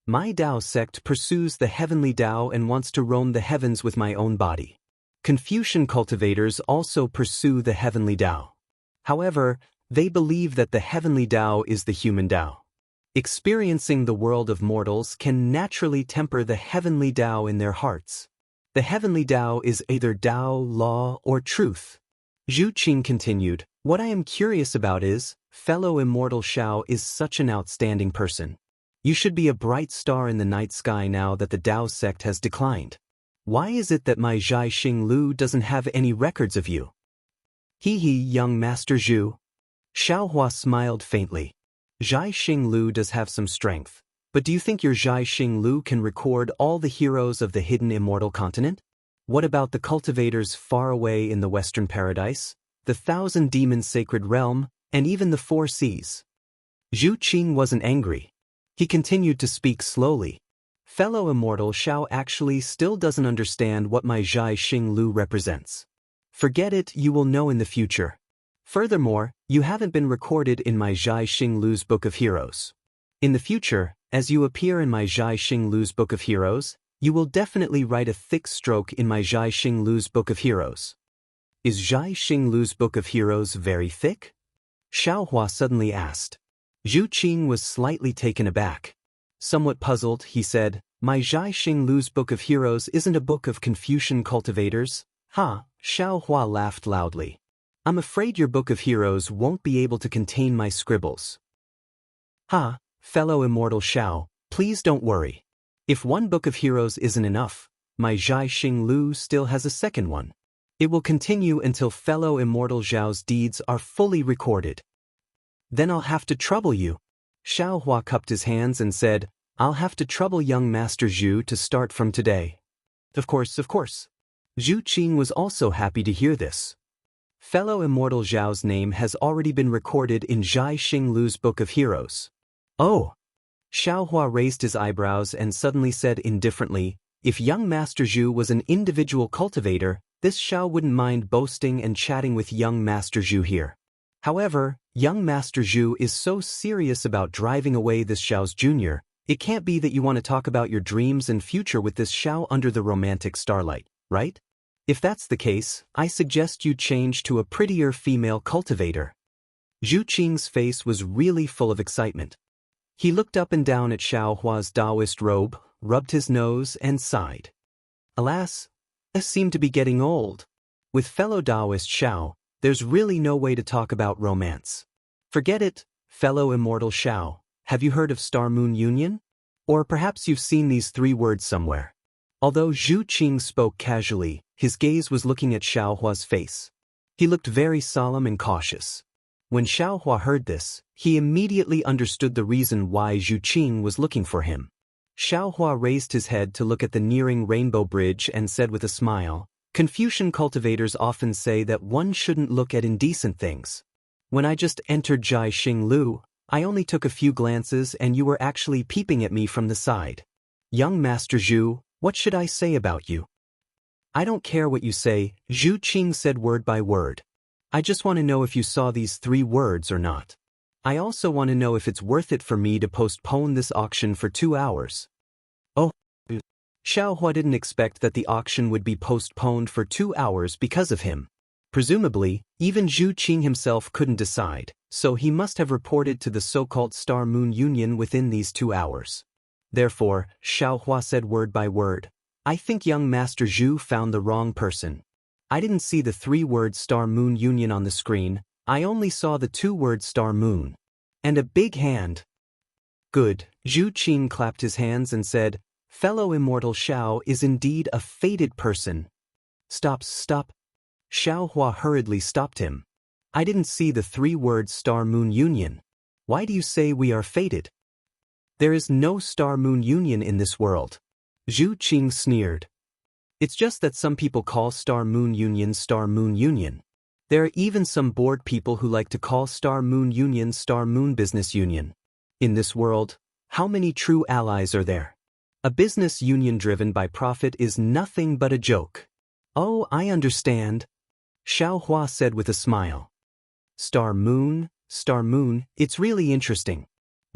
A: My Dao sect pursues the heavenly Dao and wants to roam the heavens with my own body. Confucian cultivators also pursue the heavenly Dao. However, they believe that the heavenly Dao is the human Dao. Experiencing the world of mortals can naturally temper the heavenly Dao in their hearts. The heavenly Dao is either Dao, law, or truth. Zhu Qing continued, what I am curious about is, fellow immortal Xiao is such an outstanding person. You should be a bright star in the night sky now that the Dao sect has declined. Why is it that my Zhai Xinglu doesn't have any records of you? Hee hee, young Master Zhu. Xiaohua smiled faintly. Zhai Xinglu does have some strength, but do you think your Zhai Xinglu can record all the heroes of the hidden immortal continent? What about the cultivators far away in the Western Paradise, the 1,000 demons sacred realm, and even the 4 seas? Zhu Qing wasn't angry. He continued to speak slowly. Fellow immortal Xiao actually still doesn't understand what my Zhai Xinglu represents. Forget it, you will know in the future. Furthermore, you haven't been recorded in my Zhai Xinglu's Book of Heroes. In the future, as you appear in my Zhai Xinglu's Book of Heroes, you will definitely write a thick stroke in my Zhai Xinglu's Book of Heroes. Is Zhai Xinglu's Book of Heroes very thick? Xiaohua suddenly asked. Zhu Qing was slightly taken aback. Somewhat puzzled, he said, my Zhai Xinglu's Book of Heroes isn't a book of Confucian cultivators. Ha, Xiaohua laughed loudly. I'm afraid your Book of Heroes won't be able to contain my scribbles. Ha, fellow immortal Xiao, please don't worry. If one Book of Heroes isn't enough, my Zhai Xinglu still has a second one. It will continue until fellow immortal Zhao's deeds are fully recorded. Then I'll have to trouble you. Xiaohua cupped his hands and said, I'll have to trouble young Master Zhu to start from today. Of course, of course. Zhu Qing was also happy to hear this. Fellow immortal Zhao's name has already been recorded in Zhai Xinglu's Book of Heroes. Oh! Xiaohua raised his eyebrows and suddenly said indifferently, if young Master Zhu was an individual cultivator, this Xiao wouldn't mind boasting and chatting with young Master Zhu here. However, young Master Zhu is so serious about driving away this Xiao's junior, it can't be that you want to talk about your dreams and future with this Xiao under the romantic starlight, right? If that's the case, I suggest you change to a prettier female cultivator. Zhu Qing's face was really full of excitement. He looked up and down at Xiaohua's Taoist robe, rubbed his nose, and sighed. Alas, I seem to be getting old. With fellow Taoist Xiao, there's really no way to talk about romance. Forget it, fellow immortal Xiao. Have you heard of Star-Moon Union? Or perhaps you've seen these 3 words somewhere. Although Zhu Qing spoke casually, his gaze was looking at Xiaohua's face. He looked very solemn and cautious. When Xiaohua heard this, he immediately understood the reason why Zhu Qing was looking for him. Xiaohua raised his head to look at the nearing Rainbow Bridge and said with a smile, Confucian cultivators often say that one shouldn't look at indecent things. When I just entered Zhai Xinglu, I only took a few glances and you were actually peeping at me from the side. Young Master Zhu, what should I say about you? I don't care what you say, Zhu Qing said word by word. I just want to know if you saw these 3 words or not. I also want to know if it's worth it for me to postpone this auction for 2 hours. Oh. Xiaohua didn't expect that the auction would be postponed for 2 hours because of him. Presumably, even Zhu Qing himself couldn't decide, so he must have reported to the so-called Star Moon Union within these 2 hours. Therefore, Xiaohua said word by word, I think young Master Zhu found the wrong person. I didn't see the 3-word Star Moon Union on the screen, I only saw the 2-word Star Moon. And a big hand. Good, Zhu Qing clapped his hands and said, Fellow Immortal Xiao is indeed a fated person. Stop. Xiaohua hurriedly stopped him. I didn't see the 3-word Star Moon Union. Why do you say we are fated? There is no Star Moon Union in this world. Zhu Qing sneered. It's just that some people call Star Moon Union Star Moon Union. There are even some bored people who like to call Star Moon Union Star Moon Business Union. In this world, how many true allies are there? A business union driven by profit is nothing but a joke. Oh, I understand. Xiaohua said with a smile. Star Moon, it's really interesting.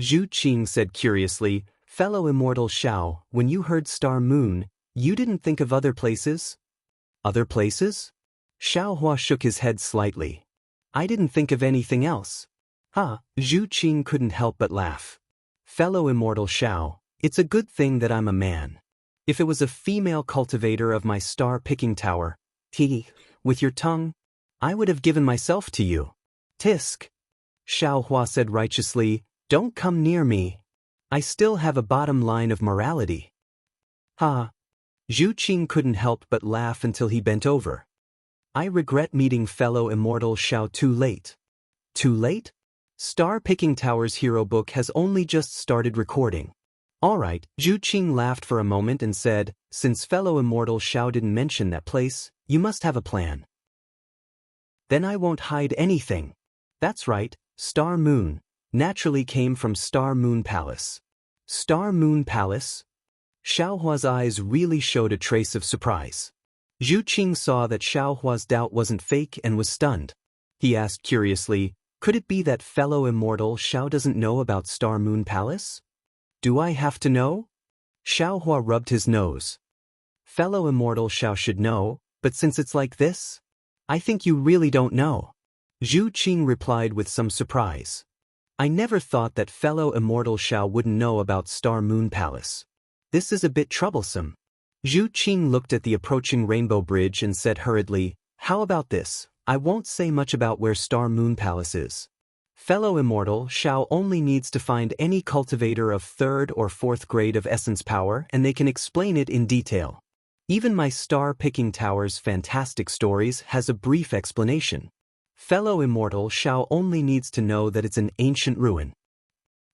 A: Zhu Qing said curiously, Fellow Immortal Xiao, when you heard Star Moon, you didn't think of other places? Other places? Xiaohua shook his head slightly. I didn't think of anything else. Zhu Qing couldn't help but laugh. Fellow Immortal Xiao, it's a good thing that I'm a man. If it was a female cultivator of my star-picking tower, with your tongue, I would have given myself to you. Tisk. Xiaohua said righteously, don't come near me. I still have a bottom line of morality. Zhu Qing couldn't help but laugh until he bent over. I regret meeting fellow Immortal Xiao too late. Too late? Star Picking Tower's hero book has only just started recording. Alright, Zhu Qing laughed for a moment and said, since fellow Immortal Xiao didn't mention that place, you must have a plan. Then I won't hide anything. That's right, Star Moon, naturally came from Star Moon Palace. Star Moon Palace? Xiaohua's eyes really showed a trace of surprise. Zhu Qing saw that Xiaohua's doubt wasn't fake and was stunned. He asked curiously, could it be that fellow Immortal Xiao doesn't know about Star Moon Palace? Do I have to know? Xiaohua rubbed his nose. Fellow Immortal Xiao should know, but since it's like this, I think you really don't know. Zhu Qing replied with some surprise. I never thought that fellow Immortal Xiao wouldn't know about Star Moon Palace. This is a bit troublesome. Zhu Qing looked at the approaching Rainbow Bridge and said hurriedly, how about this? I won't say much about where Star Moon Palace is. Fellow Immortal Xiao only needs to find any cultivator of 3rd or 4th grade of essence power and they can explain it in detail. Even my Star Picking Tower's fantastic stories has a brief explanation. Fellow Immortal Xiao only needs to know that it's an ancient ruin.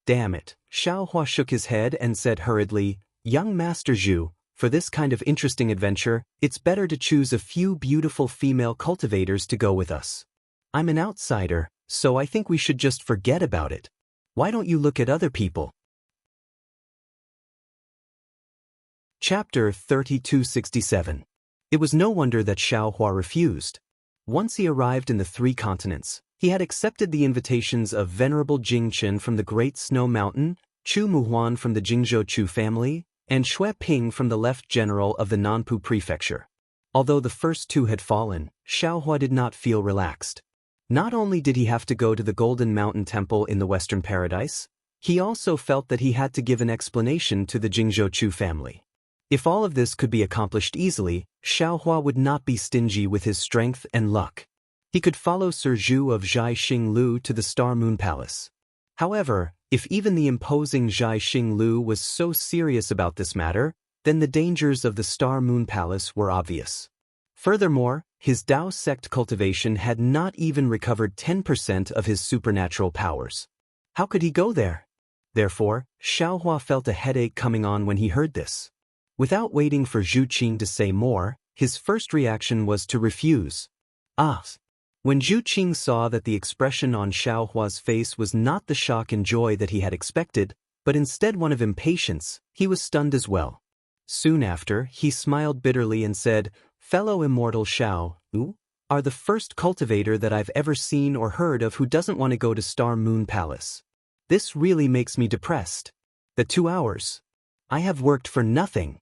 A: Damn it, Xiaohua shook his head and said hurriedly, young Master Zhu, for this kind of interesting adventure, it's better to choose a few beautiful female cultivators to go with us. I'm an outsider, so I think we should just forget about it. Why don't you look at other people? Chapter 3267. It was no wonder that Xiaohua refused. Once he arrived in the 3 continents, he had accepted the invitations of Venerable Jingchen from the Great Snow Mountain, Chu Muhuan from the Jingzhou Chu family, and Xue Ping from the Left General of the Nanpu Prefecture. Although the first 2 had fallen, Xiaohua did not feel relaxed. Not only did he have to go to the Golden Mountain Temple in the Western Paradise, he also felt that he had to give an explanation to the Jingzhou Chu family. If all of this could be accomplished easily, Xiaohua would not be stingy with his strength and luck. He could follow Sir Zhu of Zhai Xinglu to the Star Moon Palace. However, if even the imposing Zhai Xinglu was so serious about this matter, then the dangers of the Star Moon Palace were obvious. Furthermore, his Dao sect cultivation had not even recovered 10% of his supernatural powers. How could he go there? Therefore, Xiaohua felt a headache coming on when he heard this. Without waiting for Zhu Qing to say more, his first reaction was to refuse. When Zhu Qing saw that the expression on Xiaohua's face was not the shock and joy that he had expected, but instead one of impatience, he was stunned as well. Soon after, he smiled bitterly and said, Fellow Immortal Xiao, are the first cultivator that I've ever seen or heard of who doesn't want to go to Star Moon Palace. This really makes me depressed. The 2 hours. I have worked for nothing.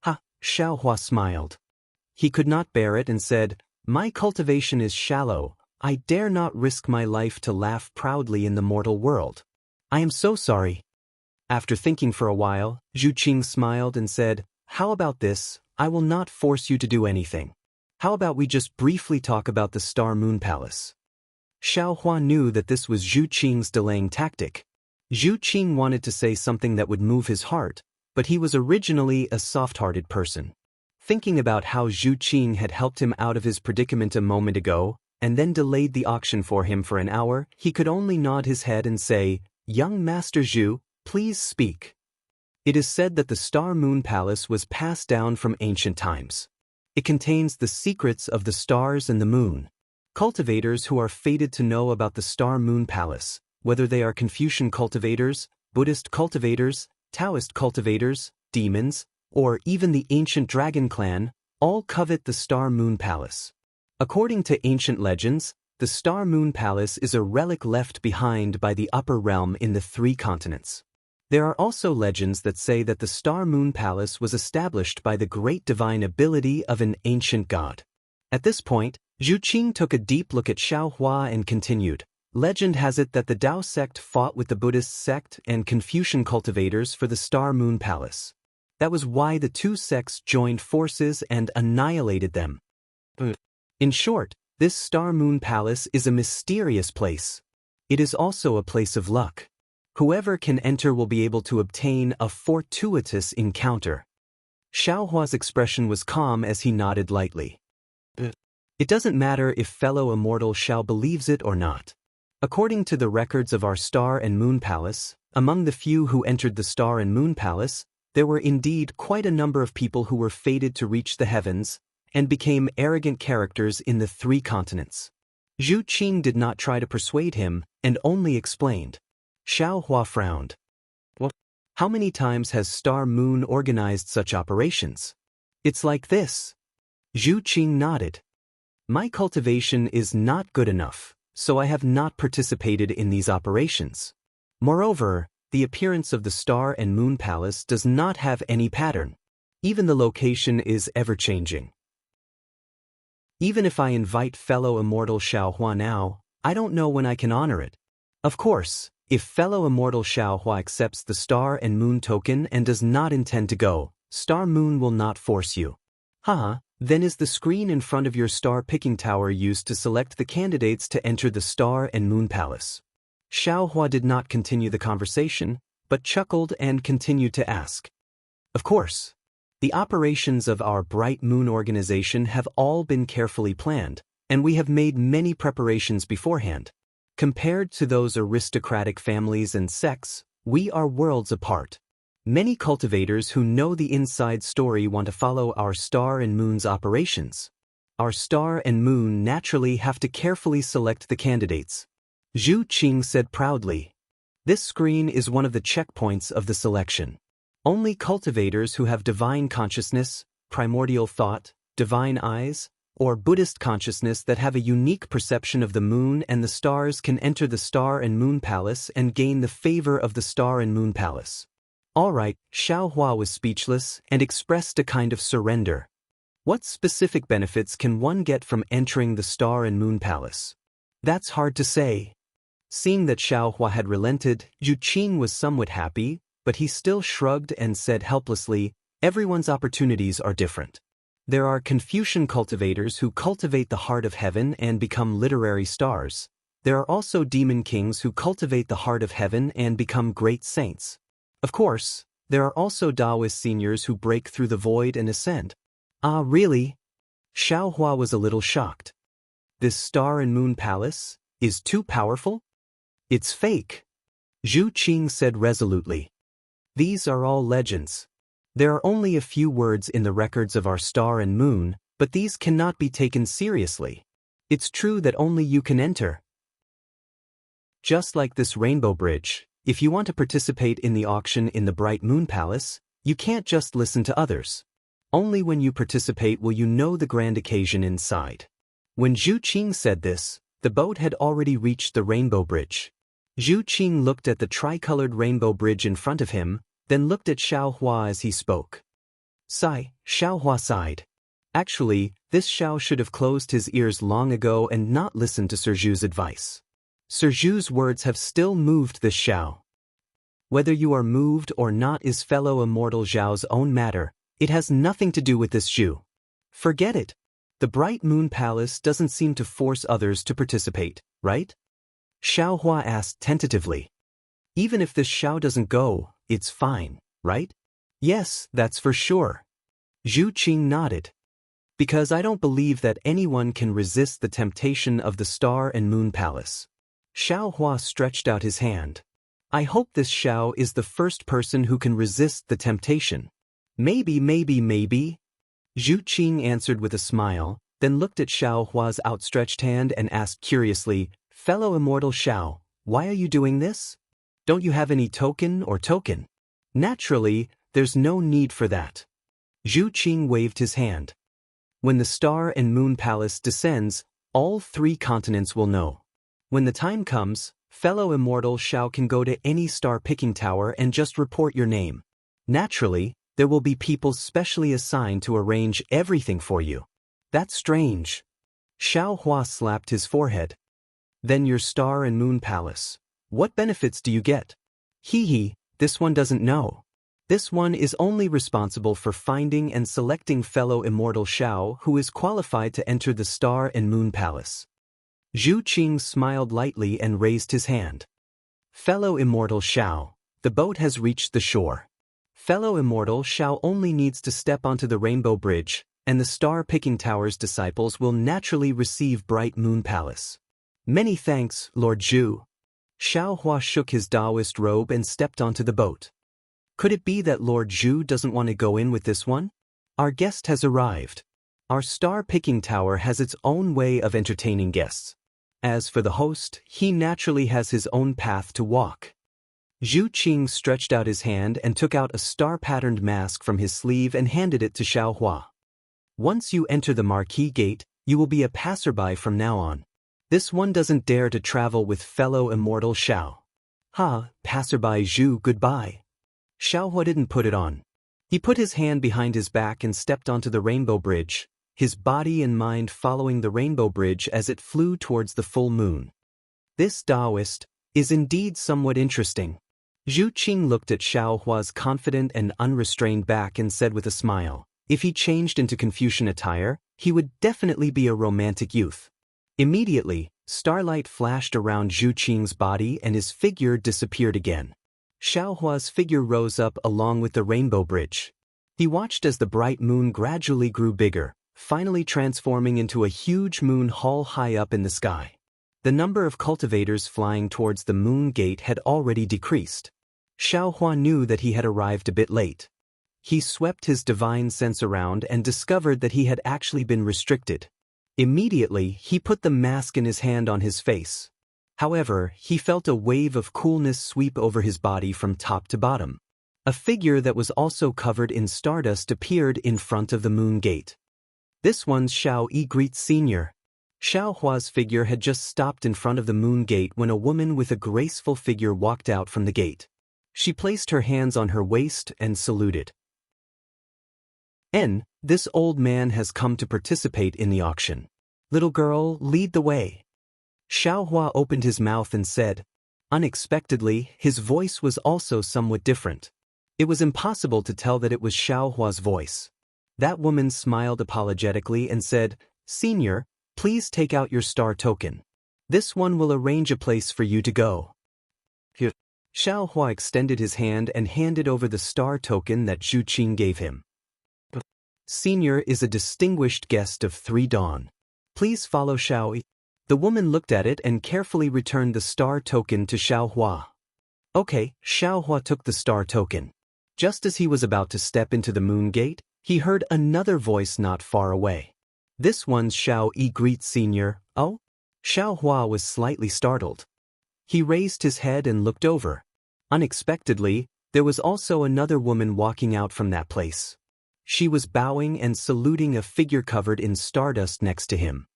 A: Ha, Xiaohua smiled. He could not bear it and said, "My cultivation is shallow. I dare not risk my life to laugh proudly in the mortal world. I am so sorry." After thinking for a while, Zhu Qing smiled and said, "How about this? I will not force you to do anything. How about we just briefly talk about the Star Moon Palace?" Xiaohua knew that this was Zhu Qing's delaying tactic. Zhu Qing wanted to say something that would move his heart, but he was originally a soft-hearted person. Thinking about how Zhu Qing had helped him out of his predicament a moment ago, and then delayed the auction for him for an hour, he could only nod his head and say, "Young Master Zhu, please speak." It is said that the Star Moon Palace was passed down from ancient times. It contains the secrets of the stars and the moon. Cultivators who are fated to know about the Star Moon Palace, whether they are Confucian cultivators, Buddhist cultivators, Taoist cultivators, demons, or even the ancient dragon clan, all covet the Star Moon Palace. According to ancient legends, the Star Moon Palace is a relic left behind by the upper realm in the 3 continents. There are also legends that say that the Star Moon Palace was established by the great divine ability of an ancient god. At this point, Zhu Qing took a deep look at Xiaohua and continued, "Legend has it that the Tao sect fought with the Buddhist sect and Confucian cultivators for the Star Moon Palace. That was why the 2 sects joined forces and annihilated them. In short, this Star Moon Palace is a mysterious place. It is also a place of luck. Whoever can enter will be able to obtain a fortuitous encounter." Xiaohua's expression was calm as he nodded lightly. It doesn't matter if fellow immortal Xiao believes it or not. According to the records of our Star and Moon Palace, among the few who entered the Star and Moon Palace, there were indeed quite a number of people who were fated to reach the heavens and became arrogant characters in the 3 continents. Zhu Qing did not try to persuade him and only explained. Xiaohua frowned. "What? How many times has Star Moon organized such operations?" "It's like this." Zhu Qing nodded. "My cultivation is not good enough, so I have not participated in these operations. Moreover, the appearance of the Star and Moon Palace does not have any pattern. Even the location is ever-changing. Even if I invite fellow immortal Xiaohua now, I don't know when I can honor it. Of course, if fellow immortal Xiaohua accepts the Star and Moon token and does not intend to go, Star Moon will not force you. Haha, then is the screen in front of your star picking tower used to select the candidates to enter the Star and Moon Palace?" Xiaohua did not continue the conversation, but chuckled and continued to ask. "Of course. The operations of our Bright Moon organization have all been carefully planned, and we have made many preparations beforehand. Compared to those aristocratic families and sects, we are worlds apart. Many cultivators who know the inside story want to follow our Star and Moon's operations. Our Star and Moon naturally have to carefully select the candidates." Zhu Qing said proudly. "This screen is one of the checkpoints of the selection. Only cultivators who have divine consciousness, primordial thought, divine eyes, or Buddhist consciousness that have a unique perception of the moon and the stars can enter the Star and Moon Palace and gain the favor of the Star and Moon Palace." All right, Xiaohua was speechless and expressed a kind of surrender. What specific benefits can one get from entering the Star and Moon Palace? That's hard to say. Seeing that Xiaohua had relented, Zhu Qing was somewhat happy, but he still shrugged and said helplessly, "Everyone's opportunities are different. There are Confucian cultivators who cultivate the heart of heaven and become literary stars. There are also demon kings who cultivate the heart of heaven and become great saints. Of course, there are also Taoist seniors who break through the void and ascend." "Ah, really?" Xiaohua was a little shocked. "This Star and Moon Palace is too powerful? It's fake," Zhu Qing said resolutely. "These are all legends. There are only a few words in the records of our Star and Moon, but these cannot be taken seriously. It's true that only you can enter. Just like this rainbow bridge, if you want to participate in the auction in the Bright Moon Palace, you can't just listen to others. Only when you participate will you know the grand occasion inside. When Zhu Qing said this, the boat had already reached the rainbow bridge. Zhu Qing looked at the tricolored rainbow bridge in front of him, then looked at Xiao Hua as he spoke. Sigh, Xiao Hua sighed. Actually, this Xiao should have closed his ears long ago and not listened to Sir Zhu's advice. Sir Zhu's words have still moved this Xiao. Whether you are moved or not is fellow immortal Zhao's own matter, it has nothing to do with this Zhu. Forget it. The Bright Moon Palace doesn't seem to force others to participate, right? Xiao Hua asked tentatively. Even if this Xiao doesn't go, it's fine, right? Yes, that's for sure. Zhu Qing nodded. Because I don't believe that anyone can resist the temptation of the Star and Moon Palace. Xiao Hua stretched out his hand. I hope this Xiao is the first person who can resist the temptation. Maybe. Zhu Qing answered with a smile, then looked at Xiao Hua's outstretched hand and asked curiously, Fellow immortal Xiao, why are you doing this? Don't you have any token? Naturally, there's no need for that. Zhu Qing waved his hand. When the Star and Moon Palace descends, all 3 continents will know. When the time comes, fellow immortal Xiao can go to any star-picking tower and just report your name. Naturally, there will be people specially assigned to arrange everything for you. That's strange. Xiao Hua slapped his forehead. Then your Star and Moon Palace. What benefits do you get? This one doesn't know. This one is only responsible for finding and selecting fellow immortal Xiao who is qualified to enter the Star and Moon Palace. Zhu Qing smiled lightly and raised his hand. Fellow immortal Xiao, the boat has reached the shore. Fellow immortal Xiao only needs to step onto the Rainbow Bridge, and the Star-Picking Tower's disciples will naturally receive Bright Moon Palace. Many thanks, Lord Zhu. Xiao Hua shook his Taoist robe and stepped onto the boat. Could it be that Lord Zhu doesn't want to go in with this one? Our guest has arrived. Our Star-Picking Tower has its own way of entertaining guests. As for the host, he naturally has his own path to walk. Zhu Qing stretched out his hand and took out a star-patterned mask from his sleeve and handed it to Xiao Hua. Once you enter the Marquee Gate, you will be a passerby from now on. This one doesn't dare to travel with fellow immortal Xiao. Passerby Zhu, goodbye. Xiao Hua didn't put it on. He put his hand behind his back and stepped onto the Rainbow Bridge, his body and mind following the Rainbow Bridge as it flew towards the full moon. This Taoist is indeed somewhat interesting. Zhu Qing looked at Xiao Hua's confident and unrestrained back and said with a smile, if he changed into Confucian attire, he would definitely be a romantic youth. Immediately, starlight flashed around Zhu Qing's body and his figure disappeared again. Xiao Hua's figure rose up along with the Rainbow Bridge. He watched as the bright moon gradually grew bigger, finally transforming into a huge moon hall high up in the sky. The number of cultivators flying towards the moon gate had already decreased. Xiao Hua knew that he had arrived a bit late. He swept his divine sense around and discovered that he had actually been restricted. Immediately, he put the mask in his hand on his face. However, he felt a wave of coolness sweep over his body from top to bottom. A figure that was also covered in stardust appeared in front of the moon gate. This one's Xiao Yi greets Senior. Xiao Hua's figure had just stopped in front of the moon gate when a woman with a graceful figure walked out from the gate. She placed her hands on her waist and saluted. This old man has come to participate in the auction. Little girl, lead the way. Xiao Hua opened his mouth and said. Unexpectedly, his voice was also somewhat different. It was impossible to tell that it was Xiao Hua's voice. That woman smiled apologetically and said, Senior, please take out your star token. This one will arrange a place for you to go. Here. Xiao Hua extended his hand and handed over the star token that Zhu Qing gave him. Senior is a distinguished guest of 3 Dawn. Please follow Xiao Yi. The woman looked at it and carefully returned the star token to Xiao Hua. Okay, Xiao Hua took the star token. Just as he was about to step into the moon gate, he heard another voice not far away. This one's Xiao Yi greets Senior. Oh? Xiao Hua was slightly startled. He raised his head and looked over. Unexpectedly, there was also another woman walking out from that place. She was bowing and saluting a figure covered in stardust next to him.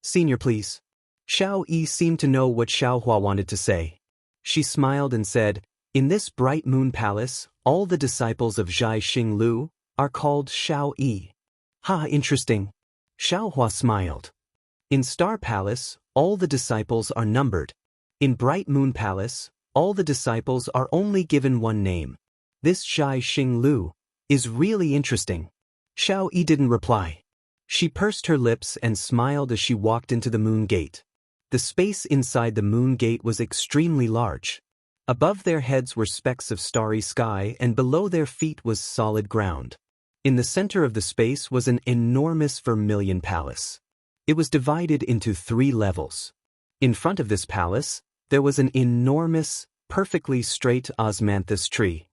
A: Senior, please. Xiao Yi seemed to know what Xiaohua wanted to say. She smiled and said, in this bright moon palace, all the disciples of Zhai Xinglu are called Xiao Yi. Ha, interesting. Xiaohua smiled. In Star Palace, all the disciples are numbered. In Bright Moon Palace, all the disciples are only given one name. This Zhai Xinglu is really interesting. Xiao Yi didn't reply. She pursed her lips and smiled as she walked into the moon gate. The space inside the moon gate was extremely large. Above their heads were specks of starry sky and below their feet was solid ground. In the center of the space was an enormous vermilion palace. It was divided into 3 levels. In front of this palace, there was an enormous, perfectly straight osmanthus tree.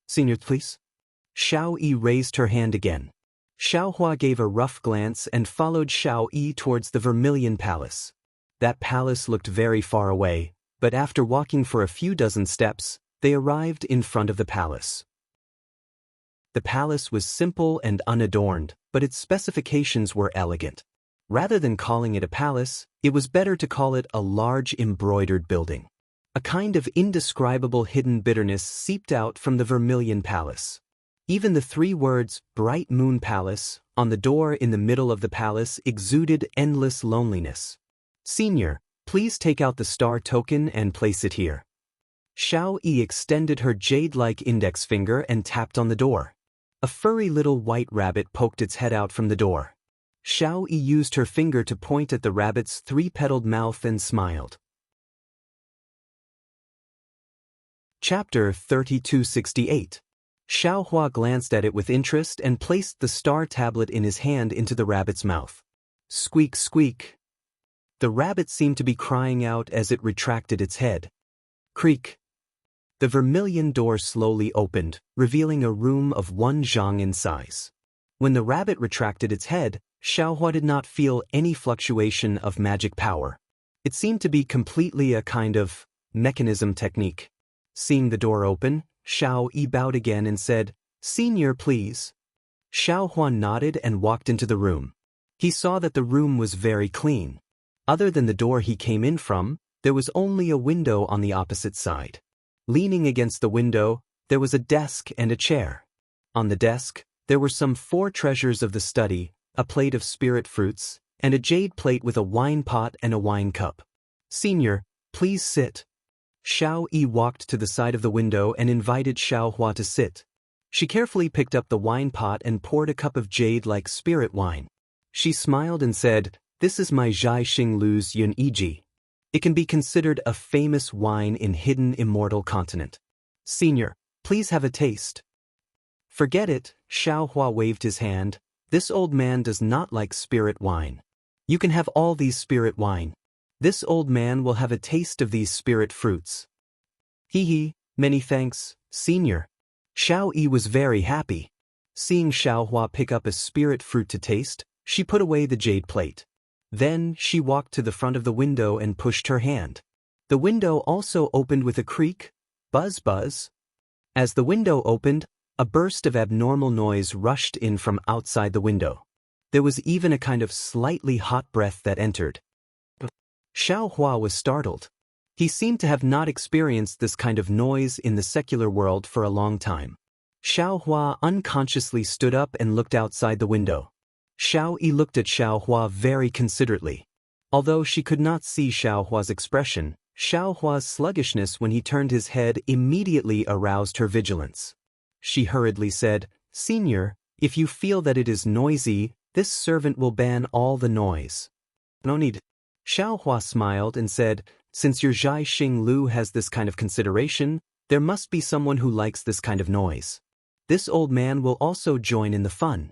A: Senior, please. Xiao Yi raised her hand again. Xiaohua gave a rough glance and followed Xiao Yi towards the vermilion palace. That palace looked very far away, but after walking for a few dozen steps, they arrived in front of the palace. The palace was simple and unadorned, but its specifications were elegant. Rather than calling it a palace, it was better to call it a large embroidered building. A kind of indescribable hidden bitterness seeped out from the vermilion palace. Even the 3 words, Bright Moon Palace, on the door in the middle of the palace exuded endless loneliness. Senior, please take out the star token and place it here. Xiao Yi extended her jade-like index finger and tapped on the door. A furry little white rabbit poked its head out from the door. Xiao Yi used her finger to point at the rabbit's 3-petaled mouth and smiled. Chapter 3268. Xiaohua glanced at it with interest and placed the star tablet in his hand into the rabbit's mouth. Squeak, squeak. The rabbit seemed to be crying out as it retracted its head. Creak. The vermilion door slowly opened, revealing a room of 1 zhang in size. When the rabbit retracted its head, Xiaohua did not feel any fluctuation of magic power. It seemed to be completely a kind of mechanism technique. Seeing the door open, Xiao Yi bowed again and said, Senior, please. Xiaohua nodded and walked into the room. He saw that the room was very clean. Other than the door he came in from, there was only a window on the opposite side. Leaning against the window, there was a desk and a chair. On the desk, there were some 4 treasures of the study, a plate of spirit fruits, and a jade plate with a wine pot and a wine cup. Senior, please sit. Xiao Yi walked to the side of the window and invited Xiaohua to sit. She carefully picked up the wine pot and poured a cup of jade-like spirit wine. She smiled and said, This is my Zhai Xinglu's Yun Yiji. It can be considered a famous wine in hidden immortal continent. Senior, please have a taste. Forget it, Xiaohua waved his hand. This old man does not like spirit wine. You can have all these spirit wine. This old man will have a taste of these spirit fruits. Hee, many thanks, Senior. Xiao Yi was very happy. Seeing Xiaohua pick up a spirit fruit to taste, she put away the jade plate. Then she walked to the front of the window and pushed her hand. The window also opened with a creak, buzz buzz. As the window opened, a burst of abnormal noise rushed in from outside the window. There was even a kind of slightly hot breath that entered. Xiaohua was startled. He seemed to have not experienced this kind of noise in the secular world for a long time. Xiaohua unconsciously stood up and looked outside the window. Xiao Yi looked at Xiaohua very considerately. Although she could not see Xiaohua's expression, Xiaohua's sluggishness when he turned his head immediately aroused her vigilance. She hurriedly said, Senior, if you feel that it is noisy, this servant will ban all the noise. No need. Xiaohua smiled and said, Since your Zhai Xinglu has this kind of consideration, there must be someone who likes this kind of noise. This old man will also join in the fun.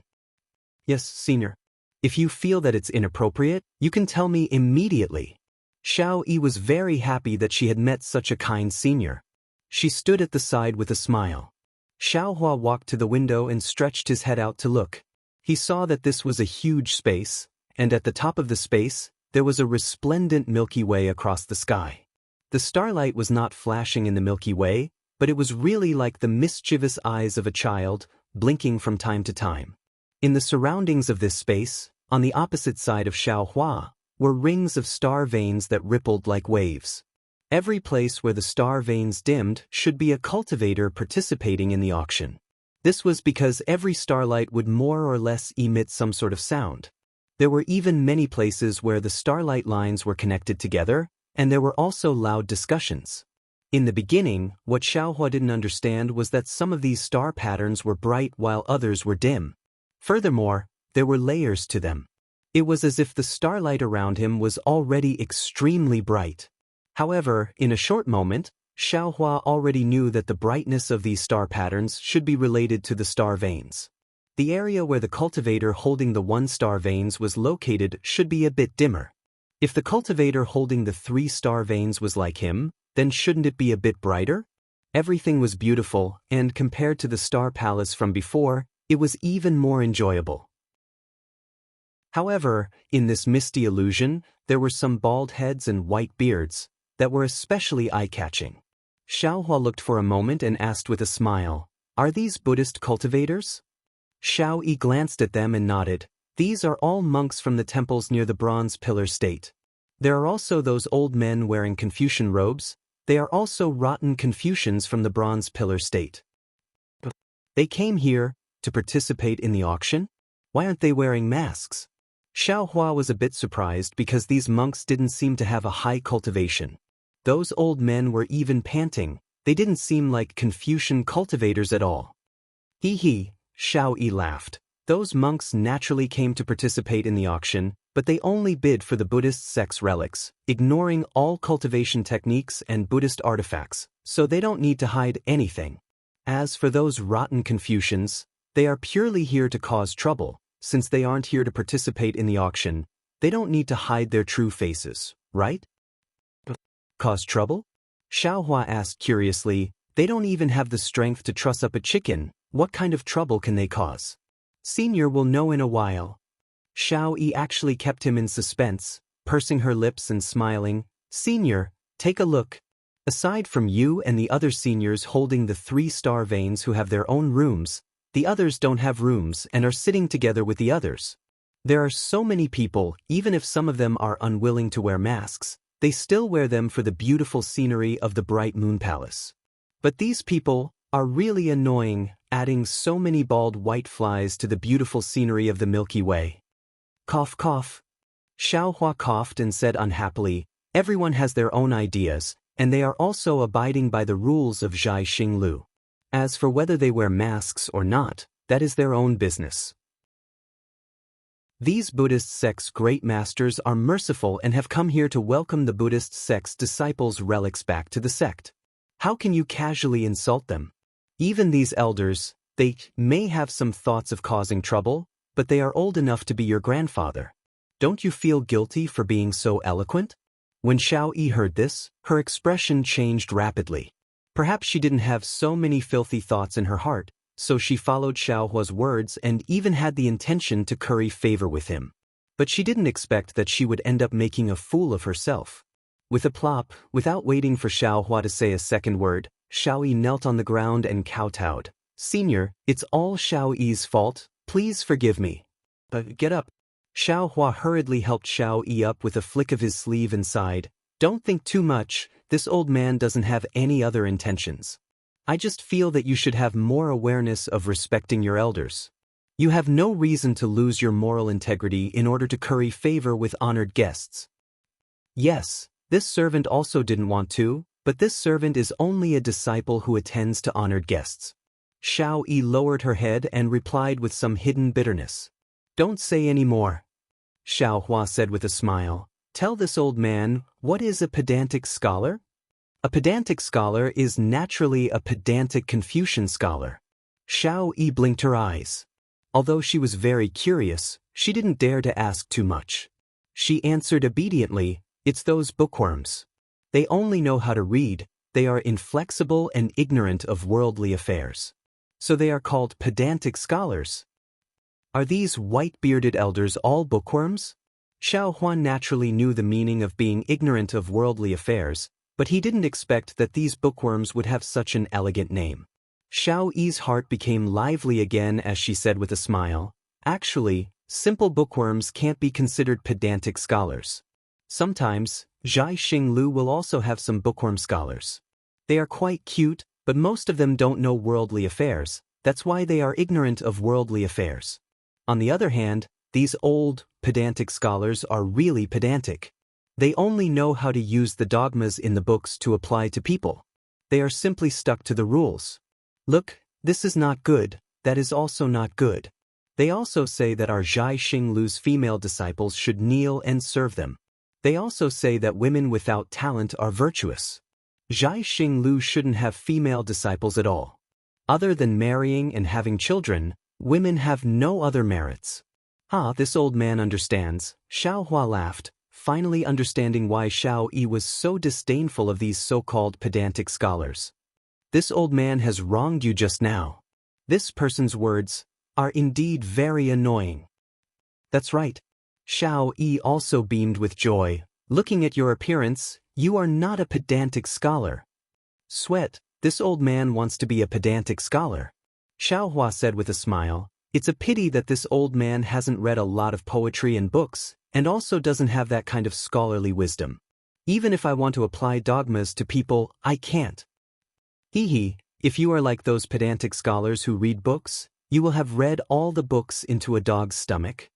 A: Yes, Senior. If you feel that it's inappropriate, you can tell me immediately. Xiao Yi was very happy that she had met such a kind senior. She stood at the side with a smile. Xiaohua walked to the window and stretched his head out to look. He saw that this was a huge space, and at the top of the space, there was a resplendent Milky Way across the sky. The starlight was not flashing in the Milky Way, but it was really like the mischievous eyes of a child, blinking from time to time. In the surroundings of this space, on the opposite side of Xiaohua, were rings of star veins that rippled like waves. Every place where the star veins dimmed should be a cultivator participating in the auction. This was because every starlight would more or less emit some sort of sound. There were even many places where the starlight lines were connected together, and there were also loud discussions. In the beginning, what Xiaohua didn't understand was that some of these star patterns were bright while others were dim. Furthermore, there were layers to them. It was as if the starlight around him was already extremely bright. However, in a short moment, Xiaohua already knew that the brightness of these star patterns should be related to the star veins. The area where the cultivator holding the 1-star veins was located should be a bit dimmer. If the cultivator holding the 3-star veins was like him, then shouldn't it be a bit brighter? Everything was beautiful, and compared to the star palace from before, it was even more enjoyable. However, in this misty illusion, there were some bald heads and white beards that were especially eye-catching. Xiaohua looked for a moment and asked with a smile, "Are these Buddhist cultivators?" Xiao Yi glanced at them and nodded. "These are all monks from the temples near the Bronze Pillar State. There are also those old men wearing Confucian robes. They are also rotten Confucians from the Bronze Pillar State. They came here to participate in the auction? Why aren't they wearing masks?" Xiaohua was a bit surprised because these monks didn't seem to have a high cultivation. Those old men were even panting. They didn't seem like Confucian cultivators at all. Hee, Xiao Yi laughed. Those monks naturally came to participate in the auction, but they only bid for the Buddhist sect's relics, ignoring all cultivation techniques and Buddhist artifacts, so they don't need to hide anything. As for those rotten Confucians, they are purely here to cause trouble. Since they aren't here to participate in the auction, they don't need to hide their true faces, right? Cause trouble? Xiaohua asked curiously. They don't even have the strength to truss up a chicken. What kind of trouble can they cause? Senior will know in a while. Xiao Yi actually kept him in suspense, pursing her lips and smiling. Senior, take a look. Aside from you and the other seniors holding the 3-star veins who have their own rooms, the others don't have rooms and are sitting together with the others. There are so many people, even if some of them are unwilling to wear masks, they still wear them for the beautiful scenery of the bright moon palace. But these people are really annoying, adding so many bald white flies to the beautiful scenery of the Milky Way. Cough, cough. Xiaohua coughed and said unhappily, everyone has their own ideas, and they are also abiding by the rules of Zhai Xinglu. As for whether they wear masks or not, that is their own business. These Buddhist sect's great masters are merciful and have come here to welcome the Buddhist sect's disciples' relics back to the sect. How can you casually insult them? Even these elders, they may have some thoughts of causing trouble, but they are old enough to be your grandfather. Don't you feel guilty for being so eloquent? When Xiao Yi heard this, her expression changed rapidly. Perhaps she didn't have so many filthy thoughts in her heart, so she followed Xiaohua's words and even had the intention to curry favor with him. But she didn't expect that she would end up making a fool of herself. With a plop, without waiting for Xiaohua to say a second word, Xiao Yi knelt on the ground and kowtowed. Senior, it's all Xiao Yi's fault, please forgive me. But get up. Xiaohua hurriedly helped Xiao Yi up with a flick of his sleeve and sighed. Don't think too much. This old man doesn't have any other intentions. I just feel that you should have more awareness of respecting your elders. You have no reason to lose your moral integrity in order to curry favor with honored guests. Yes, this servant also didn't want to, but this servant is only a disciple who attends to honored guests. Xiao Yi lowered her head and replied with some hidden bitterness. Don't say any more. Xiaohua said with a smile. Tell this old man, what is a pedantic scholar? A pedantic scholar is naturally a pedantic Confucian scholar. Xiao Yi blinked her eyes. Although she was very curious, she didn't dare to ask too much. She answered obediently, it's those bookworms. They only know how to read, they are inflexible and ignorant of worldly affairs. So they are called pedantic scholars. Are these white-bearded elders all bookworms? Xiaohua naturally knew the meaning of being ignorant of worldly affairs, but he didn't expect that these bookworms would have such an elegant name. Xiao Yi's heart became lively again as she said with a smile, actually, simple bookworms can't be considered pedantic scholars. Sometimes, Zhai Xing Lu will also have some bookworm scholars. They are quite cute, but most of them don't know worldly affairs, that's why they are ignorant of worldly affairs. On the other hand, these old, pedantic scholars are really pedantic. They only know how to use the dogmas in the books to apply to people. They are simply stuck to the rules. Look, this is not good, that is also not good. They also say that our Zhai Xing Lu's female disciples should kneel and serve them. They also say that women without talent are virtuous. Zhai Xing Lu shouldn't have female disciples at all. Other than marrying and having children, women have no other merits. Ah, this old man understands, Xiao Hua laughed, finally understanding why Xiao Yi was so disdainful of these so-called pedantic scholars. This old man has wronged you just now. This person's words are indeed very annoying. That's right. Xiao Yi also beamed with joy. Looking at your appearance, you are not a pedantic scholar. Sweat, this old man wants to be a pedantic scholar. Xiao Hua said with a smile, it's a pity that this old man hasn't read a lot of poetry and books, and also doesn't have that kind of scholarly wisdom. Even if I want to apply dogmas to people, I can't. Hee, if you are like those pedantic scholars who read books, you will have read all the books into a dog's stomach.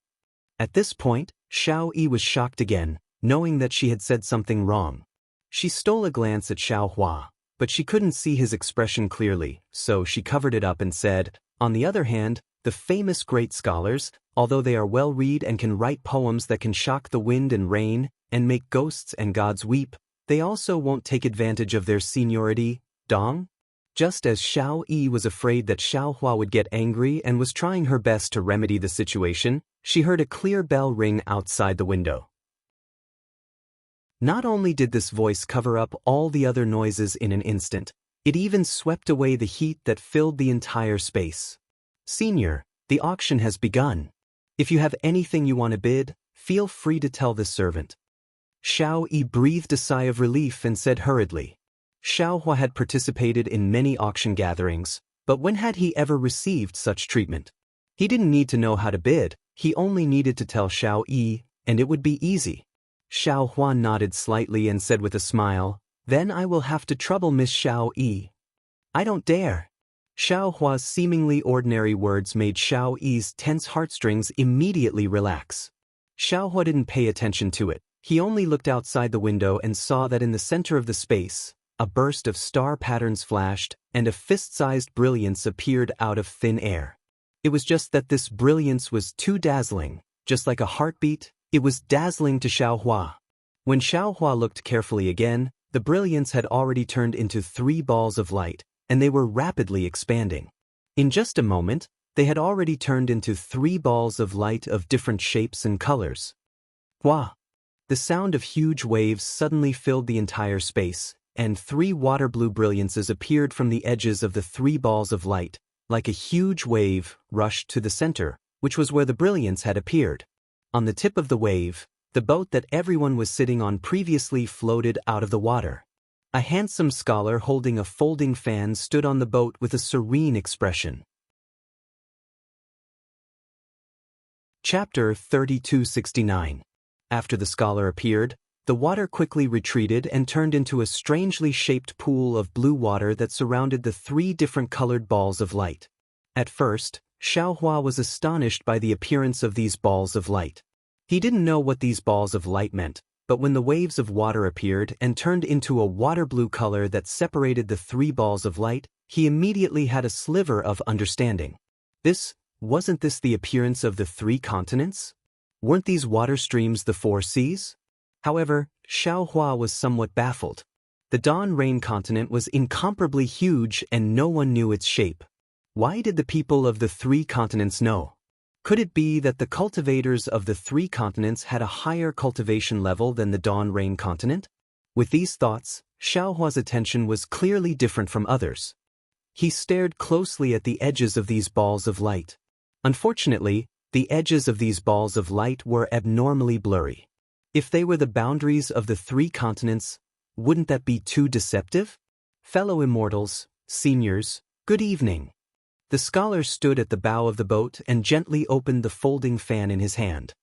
A: At this point, Xiao Yi was shocked again, knowing that she had said something wrong. She stole a glance at Xiao Hua, but she couldn't see his expression clearly, so she covered it up and said, on the other hand, the famous great scholars, although they are well-read and can write poems that can shock the wind and rain, and make ghosts and gods weep, they also won't take advantage of their seniority, Dong? Just as Xiao Yi was afraid that Xiao Hua would get angry and was trying her best to remedy the situation, she heard a clear bell ring outside the window. Not only did this voice cover up all the other noises in an instant, it even swept away the heat that filled the entire space. Senior, the auction has begun. If you have anything you want to bid, feel free to tell this servant. Xiao Yi breathed a sigh of relief and said hurriedly. Xiao Hua had participated in many auction gatherings, but when had he ever received such treatment? He didn't need to know how to bid, he only needed to tell Xiao Yi, and it would be easy. Xiao Hua nodded slightly and said with a smile, then I will have to trouble Miss Xiao Yi. I don't dare. Xiao Hua's seemingly ordinary words made Xiao Yi's tense heartstrings immediately relax. Xiao Hua didn't pay attention to it, he only looked outside the window and saw that in the center of the space, a burst of star patterns flashed, and a fist-sized brilliance appeared out of thin air. It was just that this brilliance was too dazzling, just like a heartbeat, it was dazzling to Xiao Hua. When Xiao Hua looked carefully again, the brilliance had already turned into 3 balls of light, and they were rapidly expanding. In just a moment, they had already turned into 3 balls of light of different shapes and colors. Hua! The sound of huge waves suddenly filled the entire space, and 3 water blue brilliances appeared from the edges of the 3 balls of light, like a huge wave rushed to the center, which was where the brilliance had appeared. On the tip of the wave, the boat that everyone was sitting on previously floated out of the water. A handsome scholar holding a folding fan stood on the boat with a serene expression. Chapter 3269. After the scholar appeared, the water quickly retreated and turned into a strangely shaped pool of blue water that surrounded the 3 different colored balls of light. At first, Xiao Hua was astonished by the appearance of these balls of light. He didn't know what these balls of light meant, but when the waves of water appeared and turned into a water blue color that separated the 3 balls of light, he immediately had a sliver of understanding. Wasn't this the appearance of the 3 continents? Weren't these water streams the 4 seas? However, Xiao Hua was somewhat baffled. The Dawn Rain continent was incomparably huge and no one knew its shape. Why did the people of the 3 continents know? Could it be that the cultivators of the 3 continents had a higher cultivation level than the Dawn Rain continent? With these thoughts, Xiao Hua's attention was clearly different from others. He stared closely at the edges of these balls of light. Unfortunately, the edges of these balls of light were abnormally blurry. If they were the boundaries of the 3 continents, wouldn't that be too deceptive? Fellow immortals, seniors, good evening. The scholar stood at the bow of the boat and gently opened the folding fan in his hand.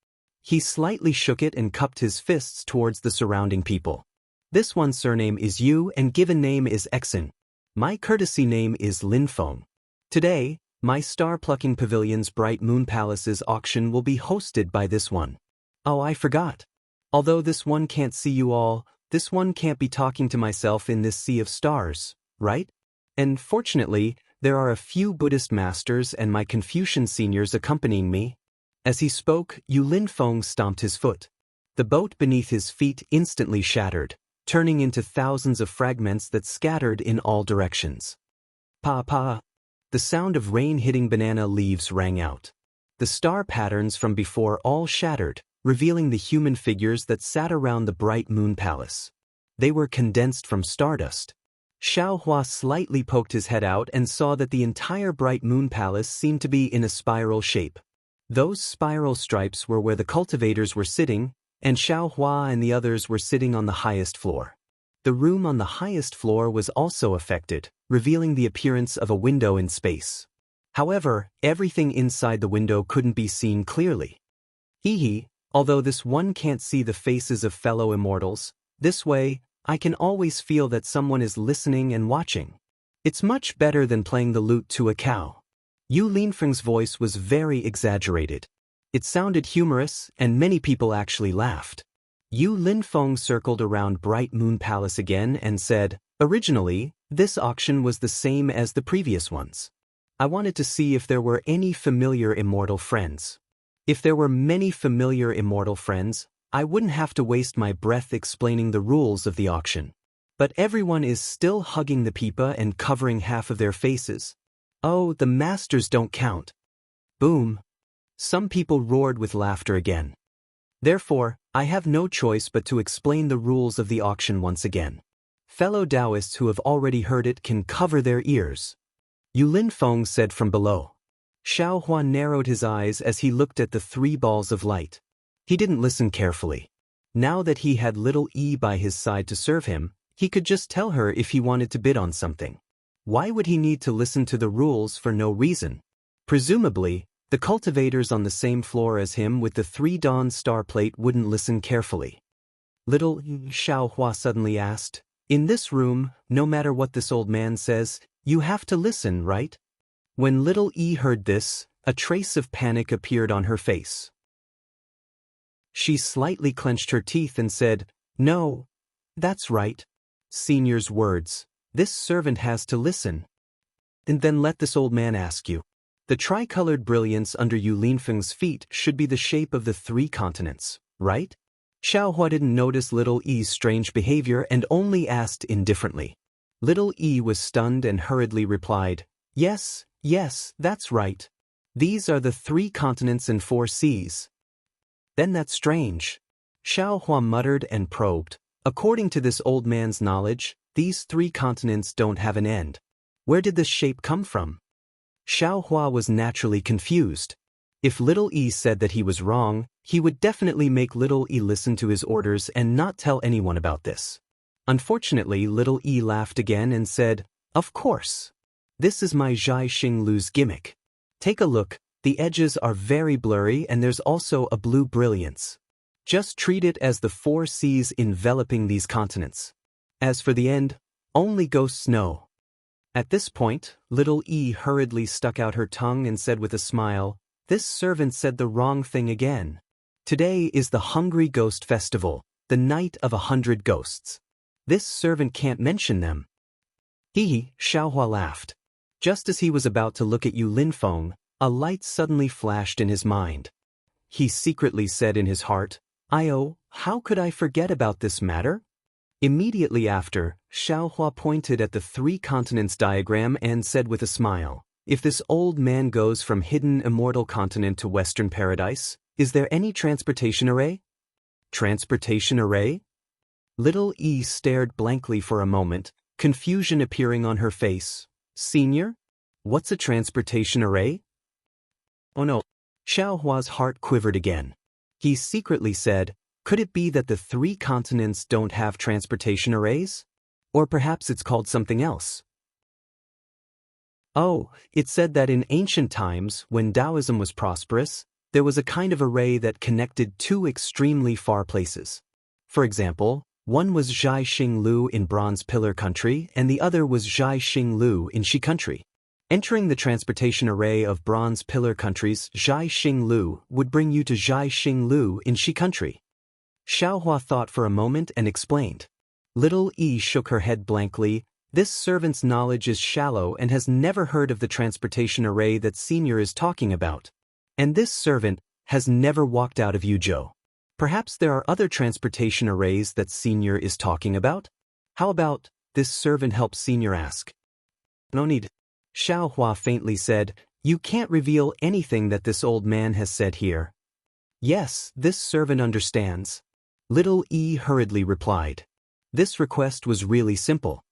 A: He slightly shook it and cupped his fists towards the surrounding people. This one's surname is Yu and given name is Exin. My courtesy name is Lin Feng. Today, my star-plucking pavilion's Bright Moon Palace's auction will be hosted by this one. Oh, I forgot. Although this one can't see you all, this one can't be talking to myself in this sea of stars, right? And fortunately, there are a few Buddhist masters and my Confucian seniors accompanying me. As he spoke, Yu Lin Feng stomped his foot. The boat beneath his feet instantly shattered, turning into thousands of fragments that scattered in all directions. Pa pa. The sound of rain hitting banana leaves rang out. The star patterns from before all shattered, revealing the human figures that sat around the Bright Moon Palace. They were condensed from stardust. Xiao Hua slightly poked his head out and saw that the entire Bright Moon Palace seemed to be in a spiral shape. Those spiral stripes were where the cultivators were sitting, and Xiao Hua and the others were sitting on the highest floor. The room on the highest floor was also affected, revealing the appearance of a window in space. However, everything inside the window couldn't be seen clearly. Hee, although this one can't see the faces of fellow immortals, this way, I can always feel that someone is listening and watching. It's much better than playing the lute to a cow. Yu Linfeng's voice was very exaggerated. It sounded humorous, and many people actually laughed. Yu Linfeng circled around Bright Moon Palace again and said, "Originally, this auction was the same as the previous ones. I wanted to see if there were any familiar immortal friends. If there were many familiar immortal friends, I wouldn't have to waste my breath explaining the rules of the auction. But everyone is still hugging the pipa and covering half of their faces. Oh, the masters don't count." Boom. Some people roared with laughter again. Therefore, I have no choice but to explain the rules of the auction once again. Fellow Taoists who have already heard it can cover their ears. Yu Linfeng said from below. Xiao Hua narrowed his eyes as he looked at the 3 balls of light. He didn't listen carefully. Now that he had little E by his side to serve him, he could just tell her if he wanted to bid on something. Why would he need to listen to the rules for no reason? Presumably, the cultivators on the same floor as him with the 3 dawn star plate wouldn't listen carefully. Little Xiao Hua suddenly asked, "In this room, no matter what this old man says, you have to listen, right?" When little E heard this, a trace of panic appeared on her face. She slightly clenched her teeth and said, "No, that's right. Senior's words. This servant has to listen. And then let this old man ask you. The tricolored brilliance under Yu Linfeng's feet should be the shape of the 3 continents, right?" Xiao Hua didn't notice little E's strange behavior and only asked indifferently. Little E was stunned and hurriedly replied, Yes, that's right. These are the 3 continents and 4 seas." "Then that's strange." Xiao Hua muttered and probed. According to this old man's knowledge, these 3 continents don't have an end. Where did this shape come from? Xiao Hua was naturally confused. If little E said that he was wrong, he would definitely make little E listen to his orders and not tell anyone about this. Unfortunately, little E laughed again and said, "Of course. This is my Zhai Xing Lu's gimmick. Take a look, the edges are very blurry and there's also a blue brilliance. Just treat it as the 4 seas enveloping these continents. As for the end, only ghosts know." At this point, little E hurriedly stuck out her tongue and said with a smile, "This servant said the wrong thing again. Today is the Hungry Ghost Festival, the night of 100 ghosts. This servant can't mention them." Xiao Hua laughed. Just as he was about to look at Yu Linfeng, a light suddenly flashed in his mind. He secretly said in his heart, how could I forget about this matter?" Immediately after, Xiao Hua pointed at the 3 continents diagram and said with a smile, "If this old man goes from hidden immortal continent to Western paradise, is there any transportation array?" "Transportation array?" Little E stared blankly for a moment, confusion appearing on her face. "Senior? What's a transportation array?" "Oh no." Xiao Hua's heart quivered again. He secretly said, "Could it be that the 3 continents don't have transportation arrays? Or perhaps it's called something else." "Oh, it said that in ancient times, when Taoism was prosperous, there was a kind of array that connected two extremely far places. For example, one was Zhai Xing Lu in Bronze Pillar Country and the other was Zhai Xing Lu in Shi Country. Entering the transportation array of Bronze Pillar Country's Zhai Xing Lu would bring you to Zhai Xing Lu in Shi Country. Xiaohua thought for a moment and explained. Little E shook her head blankly. This servant's knowledge is shallow and has never heard of the transportation array that Senior is talking about. And this servant has never walked out of Yuzhou. Perhaps there are other transportation arrays that Senior is talking about? How about this servant helps Senior ask? No need. Xiaohua faintly said, you can't reveal anything that this old man has said here. Yes, this servant understands. Little E hurriedly replied. This request was really simple.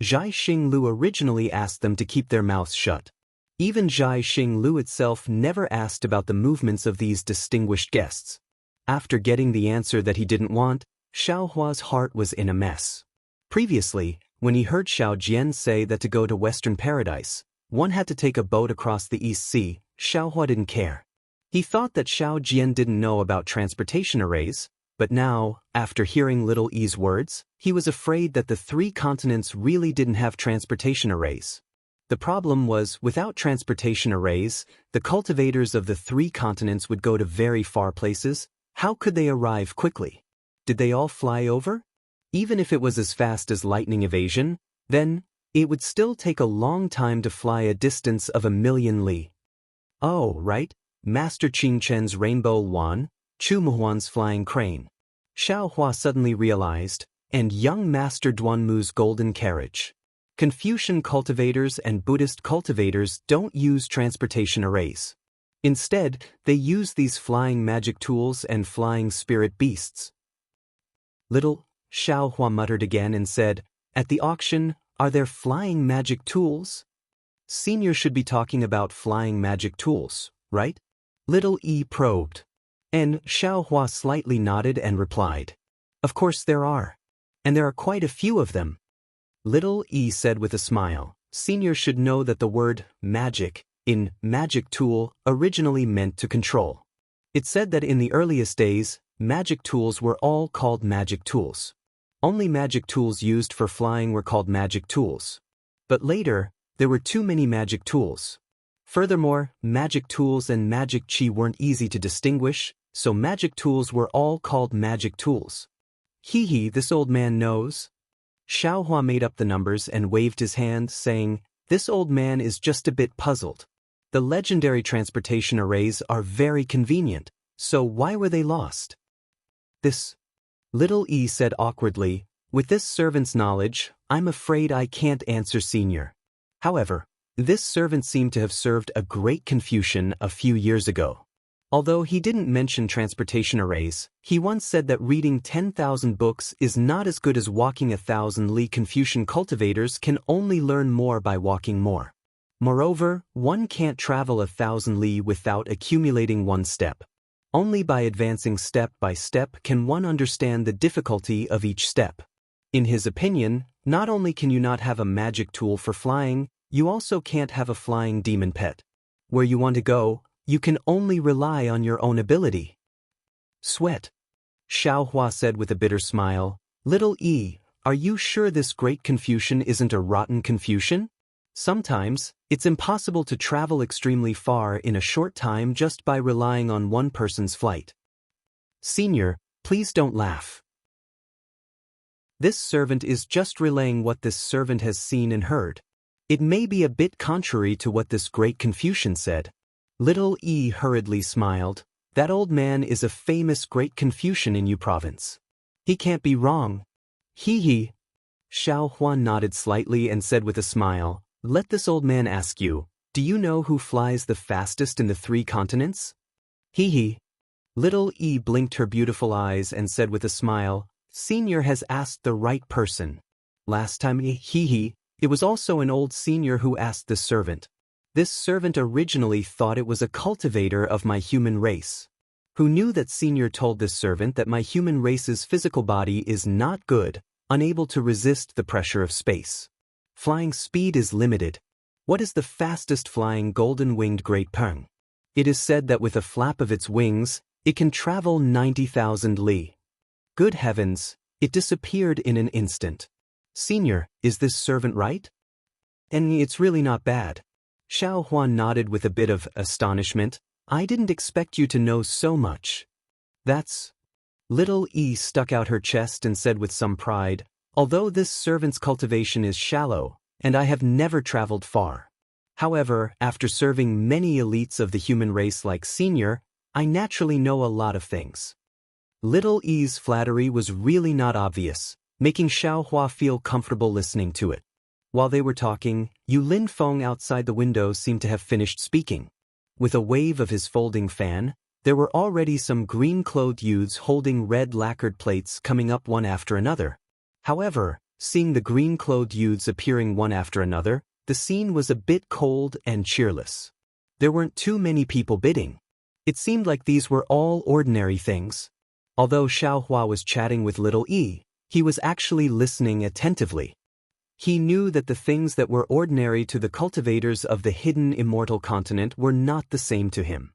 A: Zhai Xing Lu originally asked them to keep their mouths shut. Even Zhai Xing Lu itself never asked about the movements of these distinguished guests. After getting the answer that he didn't want, Xiaohua's heart was in a mess. Previously, when he heard Xiao Jian say that to go to Western Paradise, one had to take a boat across the East Sea, Xiaohua didn't care. He thought that Xiao Jian didn't know about transportation arrays, but now, after hearing Little E's words, he was afraid that the three continents really didn't have transportation arrays. The problem was, without transportation arrays, the cultivators of the three continents would go to very far places. How could they arrive quickly? Did they all fly over? Even if it was as fast as lightning evasion, then it would still take a long time to fly a distance of 1,000,000 li. Oh, right, Master Qing Chen's rainbow wand, Chu Muhuan's flying crane. Xiaohua suddenly realized, and young Master Duanmu's golden carriage. Confucian cultivators and Buddhist cultivators don't use transportation arrays. Instead, they use these flying magic tools and flying spirit beasts. Little, Xiaohua muttered again and said, at the auction, are there flying magic tools? Senior should be talking about flying magic tools, right? Little E probed. And Xiaohua slightly nodded and replied, of course there are. And there are quite a few of them. Little E said with a smile, Senior should know that the word magic in magic tool originally meant to control. It said that in the earliest days, magic tools were all called magic tools. Only magic tools used for flying were called magic tools. But later, there were too many magic tools. Furthermore, magic tools and magic chi weren't easy to distinguish, so magic tools were all called magic tools. Hee, this old man knows. Xiaohua made up the numbers and waved his hand, saying, this old man is just a bit puzzled. The legendary transportation arrays are very convenient, so why were they lost? This, Little E said awkwardly, with this servant's knowledge, I'm afraid I can't answer Senior. However, this servant seemed to have served a great Confucian a few years ago. Although he didn't mention transportation arrays, he once said that reading 10,000 books is not as good as walking 1,000 li. Confucian cultivators can only learn more by walking more. Moreover, one can't travel 1,000 li without accumulating one step. Only by advancing step by step can one understand the difficulty of each step. In his opinion, not only can you not have a magic tool for flying, you also can't have a flying demon pet. Where you want to go, you can only rely on your own ability. Sweat. Xiaohua said with a bitter smile, Little E, are you sure this great Confucian isn't a rotten Confucian? Sometimes, it's impossible to travel extremely far in a short time just by relying on one person's flight. Senior, please don't laugh. This servant is just relaying what this servant has seen and heard. It may be a bit contrary to what this great Confucian said. Little E hurriedly smiled. That old man is a famous great Confucian in Yu province. He can't be wrong. Hee. Xiaohua nodded slightly and said with a smile, let this old man ask you, do you know who flies the fastest in the three continents? Hee. Little E blinked her beautiful eyes and said with a smile, Senior has asked the right person. Last time it was also an old senior who asked this servant. This servant originally thought it was a cultivator of my human race. Who knew that Senior told this servant that my human race's physical body is not good, unable to resist the pressure of space. Flying speed is limited. What is the fastest flying golden-winged great peng? It is said that with a flap of its wings, it can travel 90,000 li. Good heavens, it disappeared in an instant. Senior, is this servant right? And it's really not bad. Xiao Huan nodded with a bit of astonishment. I didn't expect you to know so much. That's... Little E stuck out her chest and said with some pride, although this servant's cultivation is shallow, and I have never traveled far. However, after serving many elites of the human race like Senior, I naturally know a lot of things. Little E's flattery was really not obvious, making Xiao Hua feel comfortable listening to it. While they were talking, Yu Linfeng outside the window seemed to have finished speaking. With a wave of his folding fan, there were already some green-clothed youths holding red lacquered plates coming up one after another. However, seeing the green-clothed youths appearing one after another, the scene was a bit cold and cheerless. There weren't too many people bidding. It seemed like these were all ordinary things. Although Xiao Hua was chatting with Little E, he was actually listening attentively. He knew that the things that were ordinary to the cultivators of the hidden immortal continent were not the same to him.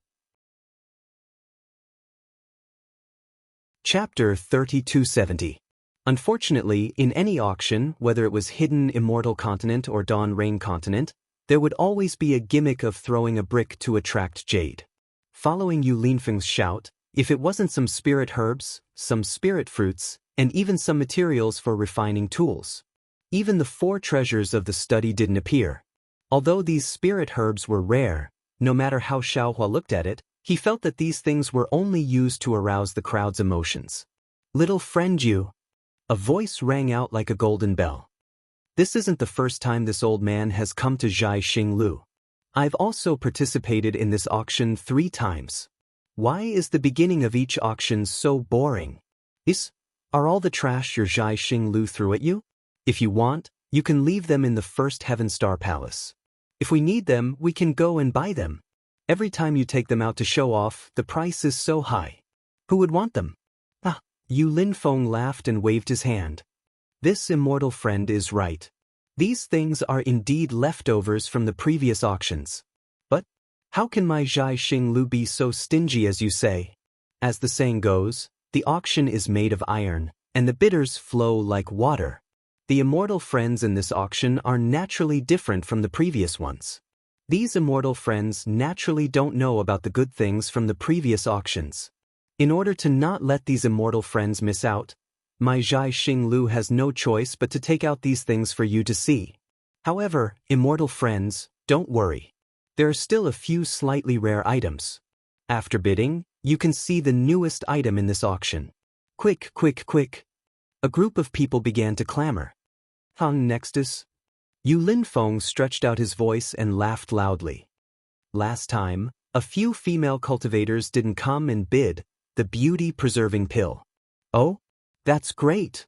A: Chapter 3270. Unfortunately, in any auction, whether it was hidden immortal continent or Dawn Rain continent, there would always be a gimmick of throwing a brick to attract jade. Following Yu Linfeng's shout, if it wasn't some spirit herbs, some spirit fruits, and even some materials for refining tools. Even the 4 treasures of the study didn't appear. Although these spirit herbs were rare, no matter how Xiao Hua looked at it, he felt that these things were only used to arouse the crowd's emotions. Little friend Yu. A voice rang out like a golden bell. This isn't the first time this old man has come to Zhai Xinglu. I've also participated in this auction 3 times. Why is the beginning of each auction so boring? Are all the trash your Zhai Xinglu threw at you? If you want, you can leave them in the first Heaven Star Palace. If we need them, we can go and buy them. Every time you take them out to show off, the price is so high. Who would want them? Yu Linfeng laughed and waved his hand. This immortal friend is right. These things are indeed leftovers from the previous auctions. But how can my Zhai Xinglu be so stingy as you say? As the saying goes, the auction is made of iron, and the bidders flow like water. The immortal friends in this auction are naturally different from the previous ones. These immortal friends naturally don't know about the good things from the previous auctions. In order to not let these immortal friends miss out, my Zhai Xinglu has no choice but to take out these things for you to see. However, immortal friends, don't worry. There are still a few slightly rare items. After bidding, you can see the newest item in this auction. Quick, quick, quick. A group of people began to clamor. Nextus. Yu Linfeng stretched out his voice and laughed loudly. Last time, a few female cultivators didn't come and bid the beauty-preserving pill. Oh, that's great.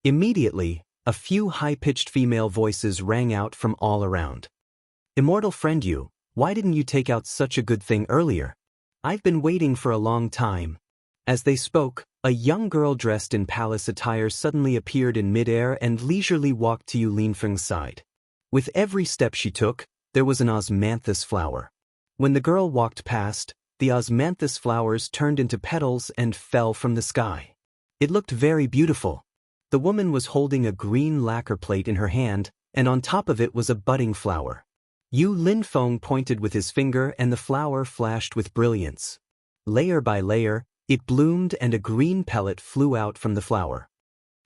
A: Immediately, a few high-pitched female voices rang out from all around. Immortal friend Yu, why didn't you take out such a good thing earlier? I've been waiting for a long time. As they spoke, a young girl dressed in palace attire suddenly appeared in midair and leisurely walked to Yu Linfeng's side. With every step she took, there was an osmanthus flower. When the girl walked past, the osmanthus flowers turned into petals and fell from the sky. It looked very beautiful. The woman was holding a green lacquer plate in her hand, and on top of it was a budding flower. Yu Linfeng pointed with his finger and the flower flashed with brilliance. Layer by layer, it bloomed and a green pellet flew out from the flower.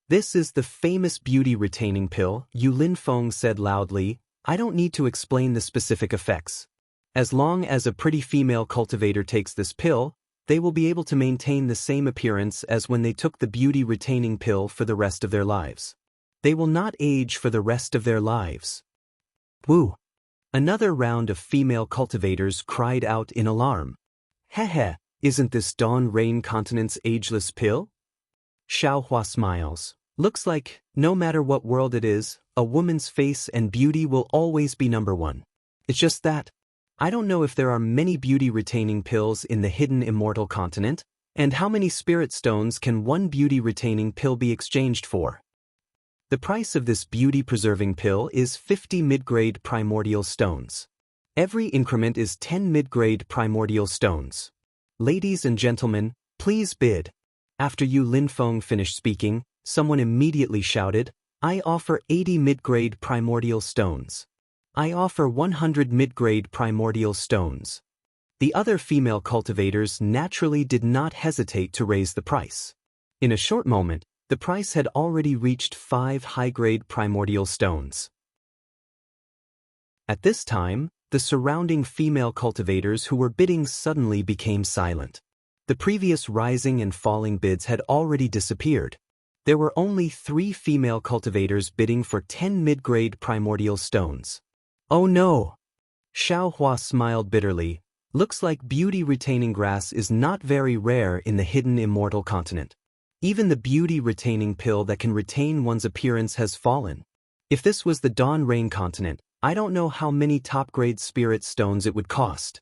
A: This is the famous beauty-retaining pill, Yu Linfeng said loudly. I don't need to explain the specific effects. As long as a pretty female cultivator takes this pill, they will be able to maintain the same appearance as when they took the beauty-retaining pill for the rest of their lives. They will not age for the rest of their lives. Woo! Another round of female cultivators cried out in alarm. Heh, isn't this Dawn Rain Continent's ageless pill? Xiao Hua smiles. Looks like, no matter what world it is, a woman's face and beauty will always be number 1. It's just that. I don't know if there are many beauty-retaining pills in the hidden immortal continent, and how many spirit stones can one beauty-retaining pill be exchanged for. The price of this beauty-preserving pill is 50 mid-grade primordial stones. Every increment is 10 mid-grade primordial stones. Ladies and gentlemen, please bid. After Yu Linfeng finished speaking, someone immediately shouted, I offer 80 mid-grade primordial stones. I offer 100 mid-grade primordial stones. The other female cultivators naturally did not hesitate to raise the price. In a short moment, the price had already reached 5 high-grade primordial stones. At this time, the surrounding female cultivators who were bidding suddenly became silent. The previous rising and falling bids had already disappeared. There were only 3 female cultivators bidding for 10 mid-grade primordial stones. Oh no! Xiao Hua smiled bitterly. Looks like beauty-retaining grass is not very rare in the hidden immortal continent. Even the beauty-retaining pill that can retain one's appearance has fallen. If this was the Dawn Rain continent, I don't know how many top-grade spirit stones it would cost.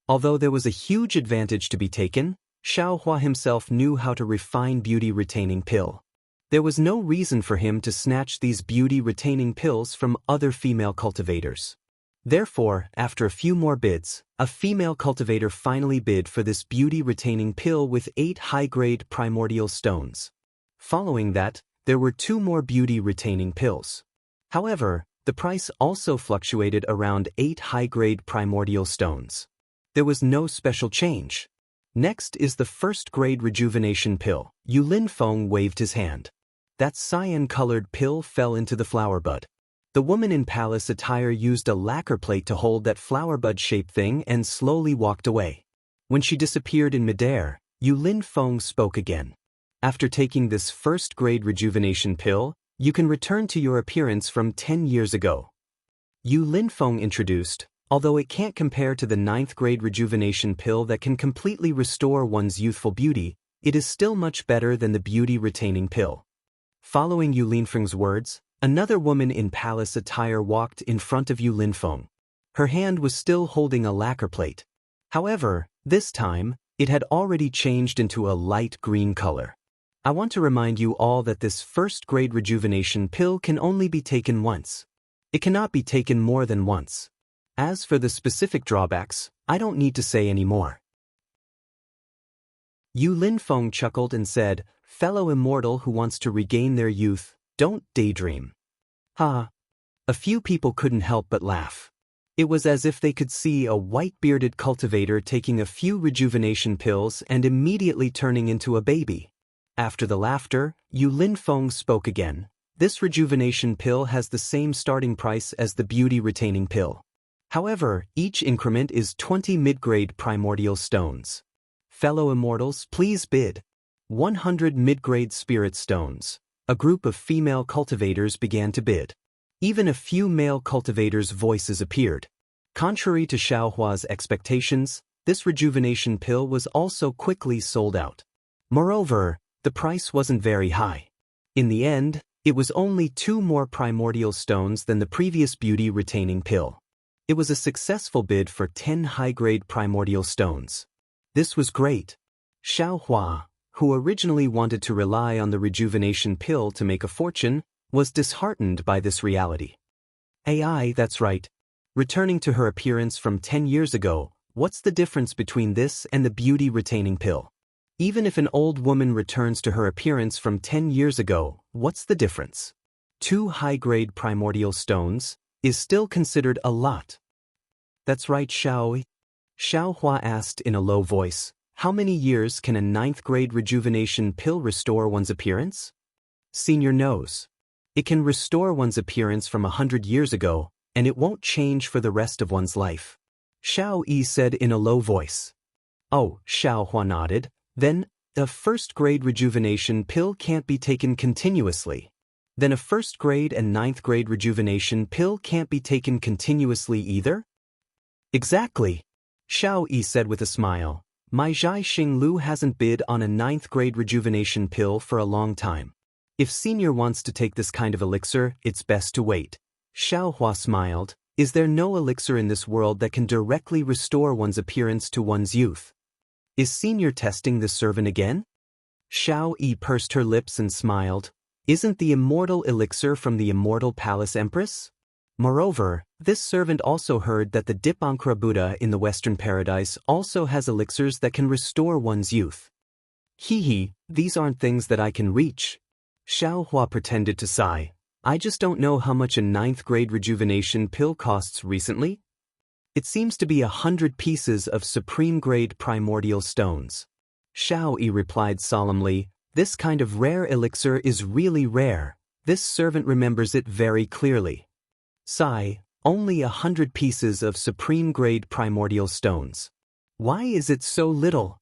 A: Although there was a huge advantage to be taken, Xiao Hua himself knew how to refine beauty-retaining pill. There was no reason for him to snatch these beauty-retaining pills from other female cultivators. Therefore, after a few more bids, a female cultivator finally bid for this beauty-retaining pill with 8 high-grade primordial stones. Following that, there were 2 more beauty-retaining pills. However, the price also fluctuated around 8 high-grade primordial stones. There was no special change. Next is the first-grade rejuvenation pill. Yu Linfeng waved his hand. That cyan-colored pill fell into the flower bud. The woman in palace attire used a lacquer plate to hold that flower bud-shaped thing and slowly walked away. When she disappeared in midair, Yu Linfeng spoke again. After taking this first-grade rejuvenation pill, you can return to your appearance from 10 years ago. Yu Linfeng introduced, although it can't compare to the 9th-grade rejuvenation pill that can completely restore one's youthful beauty, it is still much better than the beauty-retaining pill. Following Yu Linfeng's words, another woman in palace attire walked in front of Yu Linfeng. Her hand was still holding a lacquer plate. However, this time, it had already changed into a light green color. I want to remind you all that this first-grade rejuvenation pill can only be taken once. It cannot be taken more than once. As for the specific drawbacks, I don't need to say any more. Yu Linfeng chuckled and said, Fellow immortal who wants to regain their youth, don't daydream. Ha! A few people couldn't help but laugh. It was as if they could see a white-bearded cultivator taking a few rejuvenation pills and immediately turning into a baby. After the laughter, Yu Linfeng spoke again. This rejuvenation pill has the same starting price as the beauty-retaining pill. However, each increment is 20 mid-grade primordial stones. Fellow immortals, please bid. 100 mid-grade spirit stones. A group of female cultivators began to bid. Even a few male cultivators' voices appeared. Contrary to Xiao Hua's expectations, this rejuvenation pill was also quickly sold out. Moreover, the price wasn't very high. In the end, it was only 2 more primordial stones than the previous beauty-retaining pill. It was a successful bid for 10 high-grade primordial stones. This was great. Xiao Hua, who originally wanted to rely on the rejuvenation pill to make a fortune, was disheartened by this reality. AI, that's right. Returning to her appearance from 10 years ago, what's the difference between this and the beauty-retaining pill? Even if an old woman returns to her appearance from 10 years ago, what's the difference? 2 high-grade primordial stones is still considered a lot. That's right, Xiao. Xiao Hua asked in a low voice, how many years can a 9th-grade rejuvenation pill restore one's appearance? Senior knows. It can restore one's appearance from 100 years ago, and it won't change for the rest of one's life. Xiao Yi said in a low voice. Oh, Xiao Hua nodded. Then, a first-grade rejuvenation pill can't be taken continuously. Then a first-grade and 9th-grade rejuvenation pill can't be taken continuously either? Exactly. Xiao Yi said with a smile. My Zhai Xinglu hasn't bid on a 9th-grade rejuvenation pill for a long time. If Senior wants to take this kind of elixir, it's best to wait. Xiao Hua smiled. Is there no elixir in this world that can directly restore one's appearance to one's youth? Is Senior testing the servant again? Xiao Yi pursed her lips and smiled. Isn't the immortal elixir from the immortal palace empress? Moreover, this servant also heard that the Dipankara Buddha in the Western Paradise also has elixirs that can restore one's youth. Hee, these aren't things that I can reach. Xiao Hua pretended to sigh. I just don't know how much a 9th grade rejuvenation pill costs recently. It seems to be 100 pieces of supreme grade primordial stones. Xiao Yi replied solemnly, this kind of rare elixir is really rare. This servant remembers it very clearly. Sigh, only 100 pieces of supreme grade primordial stones. Why is it so little?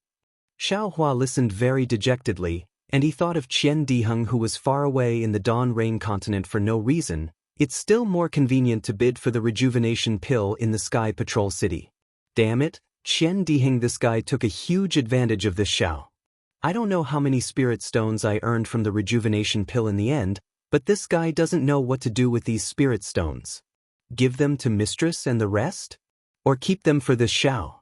A: Xiao Hua listened very dejectedly, and he thought of Qian Diheng who was far away in the Dawn Rain continent for no reason. It's still more convenient to bid for the rejuvenation pill in the Sky Patrol City. Damn it, Qian Diheng, this guy took a huge advantage of this Xiao. I don't know how many spirit stones I earned from the rejuvenation pill in the end, but this guy doesn't know what to do with these spirit stones. Give them to Mistress and the rest? Or keep them for this Xiao?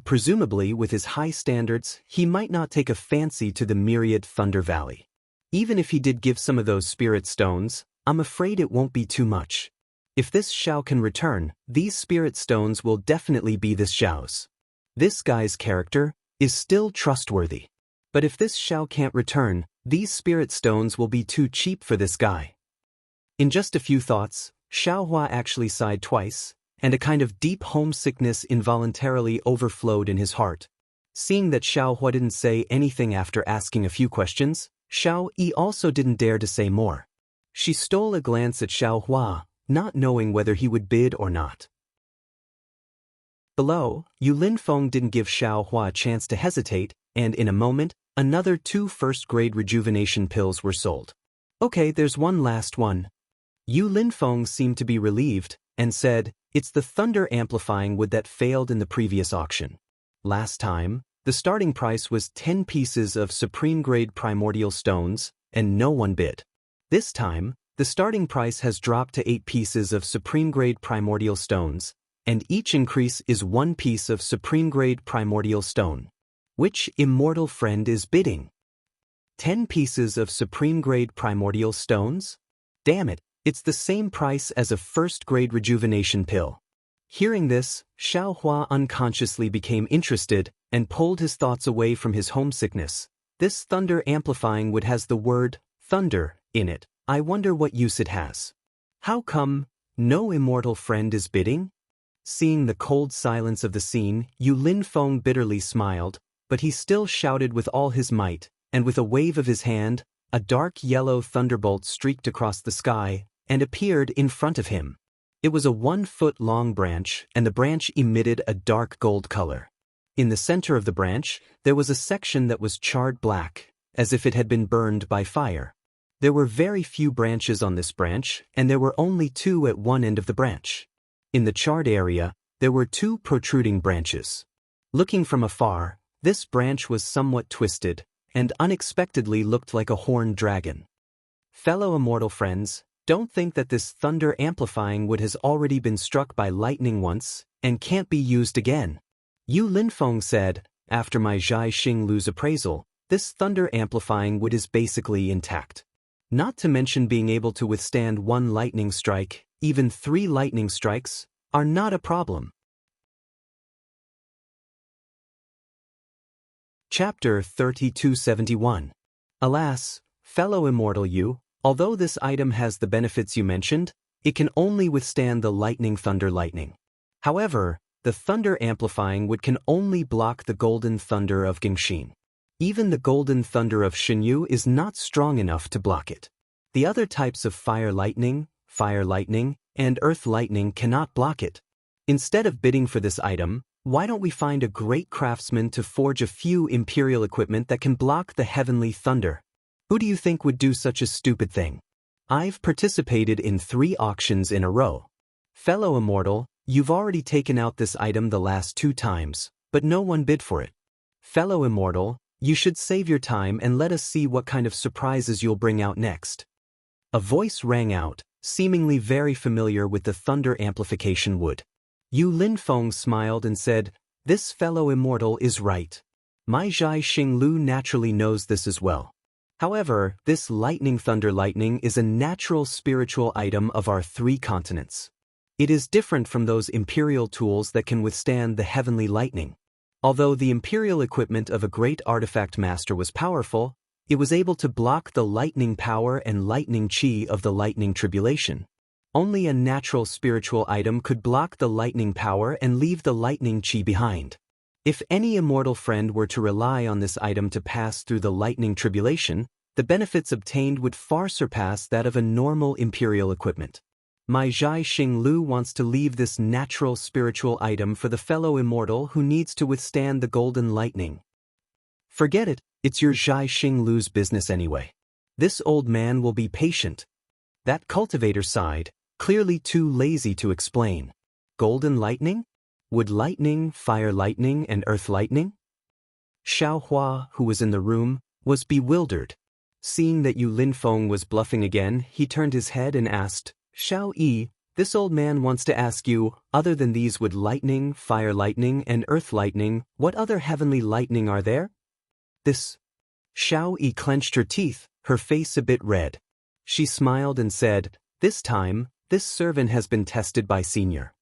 A: Presumably with his high standards, he might not take a fancy to the myriad Thunder Valley. Even if he did give some of those spirit stones, I'm afraid it won't be too much. If this Xiao can return, these spirit stones will definitely be this Xiao's. This guy's character is still trustworthy. But if this Xiao can't return, these spirit stones will be too cheap for this guy. In just a few thoughts, Xiao Hua actually sighed twice, and a kind of deep homesickness involuntarily overflowed in his heart. Seeing that Xiao Hua didn't say anything after asking a few questions, Xiao Yi also didn't dare to say more. She stole a glance at Xiao Hua, not knowing whether he would bid or not. Below, Yu Linfeng didn't give Xiao Hua a chance to hesitate, and in a moment, another 2 first-grade rejuvenation pills were sold. Okay, there's one last one. Yu Linfeng seemed to be relieved, and said, it's the thunder amplifying wood that failed in the previous auction. Last time, the starting price was 10 pieces of supreme-grade primordial stones, and no one bid. This time, the starting price has dropped to 8 pieces of supreme-grade primordial stones, and each increase is 1 piece of supreme-grade primordial stone. Which immortal friend is bidding? 10 pieces of supreme-grade primordial stones? Damn it, it's the same price as a first-grade rejuvenation pill. Hearing this, Xiao Hua unconsciously became interested and pulled his thoughts away from his homesickness. This thunder amplifying wood has the word thunder in it. I wonder what use it has. How come no immortal friend is bidding? Seeing the cold silence of the scene, Yu Linfeng bitterly smiled, but he still shouted with all his might, and with a wave of his hand, a dark yellow thunderbolt streaked across the sky and appeared in front of him. It was a 1-foot-long branch, and the branch emitted a dark gold color. In the center of the branch, there was a section that was charred black, as if it had been burned by fire. There were very few branches on this branch, and there were only 2 at one end of the branch. In the charred area, there were 2 protruding branches. Looking from afar, this branch was somewhat twisted, and unexpectedly looked like a horned dragon. Fellow immortal friends, don't think that this thunder amplifying wood has already been struck by lightning once, and can't be used again. Yu Linfeng said, after my Zhai Xing Lu's appraisal, this thunder amplifying wood is basically intact. Not to mention being able to withstand 1 lightning strike, even 3 lightning strikes, are not a problem. Chapter 3271. Alas, fellow immortal you, although this item has the benefits you mentioned, it can only withstand the lightning. However, the thunder amplifying wood can only block the golden thunder of Gengxin. Even the golden thunder of Xinyu is not strong enough to block it. The other types of fire lightning, and earth lightning cannot block it. Instead of bidding for this item, why don't we find a great craftsman to forge a few imperial equipment that can block the heavenly thunder? Who do you think would do such a stupid thing? I've participated in 3 auctions in a row. Fellow immortal, you've already taken out this item the last 2 times, but no one bid for it. Fellow immortal, you should save your time and let us see what kind of surprises you'll bring out next. A voice rang out, seemingly very familiar with the thunder amplification wood. Yu Linfeng smiled and said, this fellow immortal is right. My Zhai Xing Lu naturally knows this as well. However, this lightning thunder lightning is a natural spiritual item of our three continents. It is different from those imperial tools that can withstand the heavenly lightning. Although the imperial equipment of a great artifact master was powerful, it was able to block the lightning power and lightning chi of the lightning tribulation. Only a natural spiritual item could block the lightning power and leave the lightning chi behind. If any immortal friend were to rely on this item to pass through the lightning tribulation, the benefits obtained would far surpass that of a normal imperial equipment. My Zhai Xing Lu wants to leave this natural spiritual item for the fellow immortal who needs to withstand the golden lightning. Forget it, it's your Zhai Xing Lu's business anyway. This old man will be patient. That cultivator sighed, clearly too lazy to explain. Golden lightning? Wood lightning, fire lightning, and earth lightning? Xiao Hua, who was in the room, was bewildered. Seeing that Yu Linfeng was bluffing again, he turned his head and asked, Xiao Yi, this old man wants to ask you, other than these wood lightning, fire lightning, and earth lightning, what other heavenly lightning are there? This. Xiao Yi clenched her teeth, her face a bit red. She smiled and said, this time, this servant has been tested by Senior.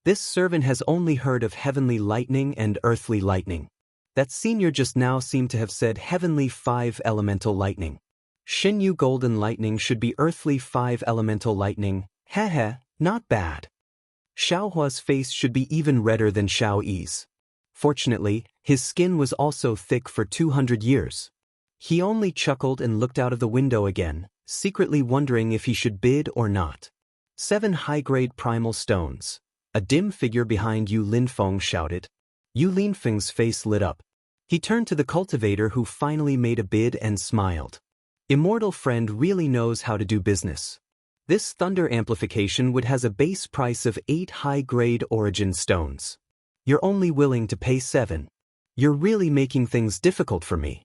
A: This servant has only heard of heavenly lightning and earthly lightning. That Senior just now seemed to have said heavenly 5-elemental lightning. Xinyu golden lightning should be earthly 5-elemental lightning. Heh, not bad. Xiao Hua's face should be even redder than Xiao Yi's. Fortunately, his skin was also thick for 200 years. He only chuckled and looked out of the window again, secretly wondering if he should bid or not. 7 high-grade primal stones. A dim figure behind Yu Linfeng shouted. Yu Linfeng's face lit up. He turned to the cultivator who finally made a bid and smiled. Immortal friend really knows how to do business. This thunder amplification would has a base price of 8 high-grade origin stones. You're only willing to pay 7. You're really making things difficult for me.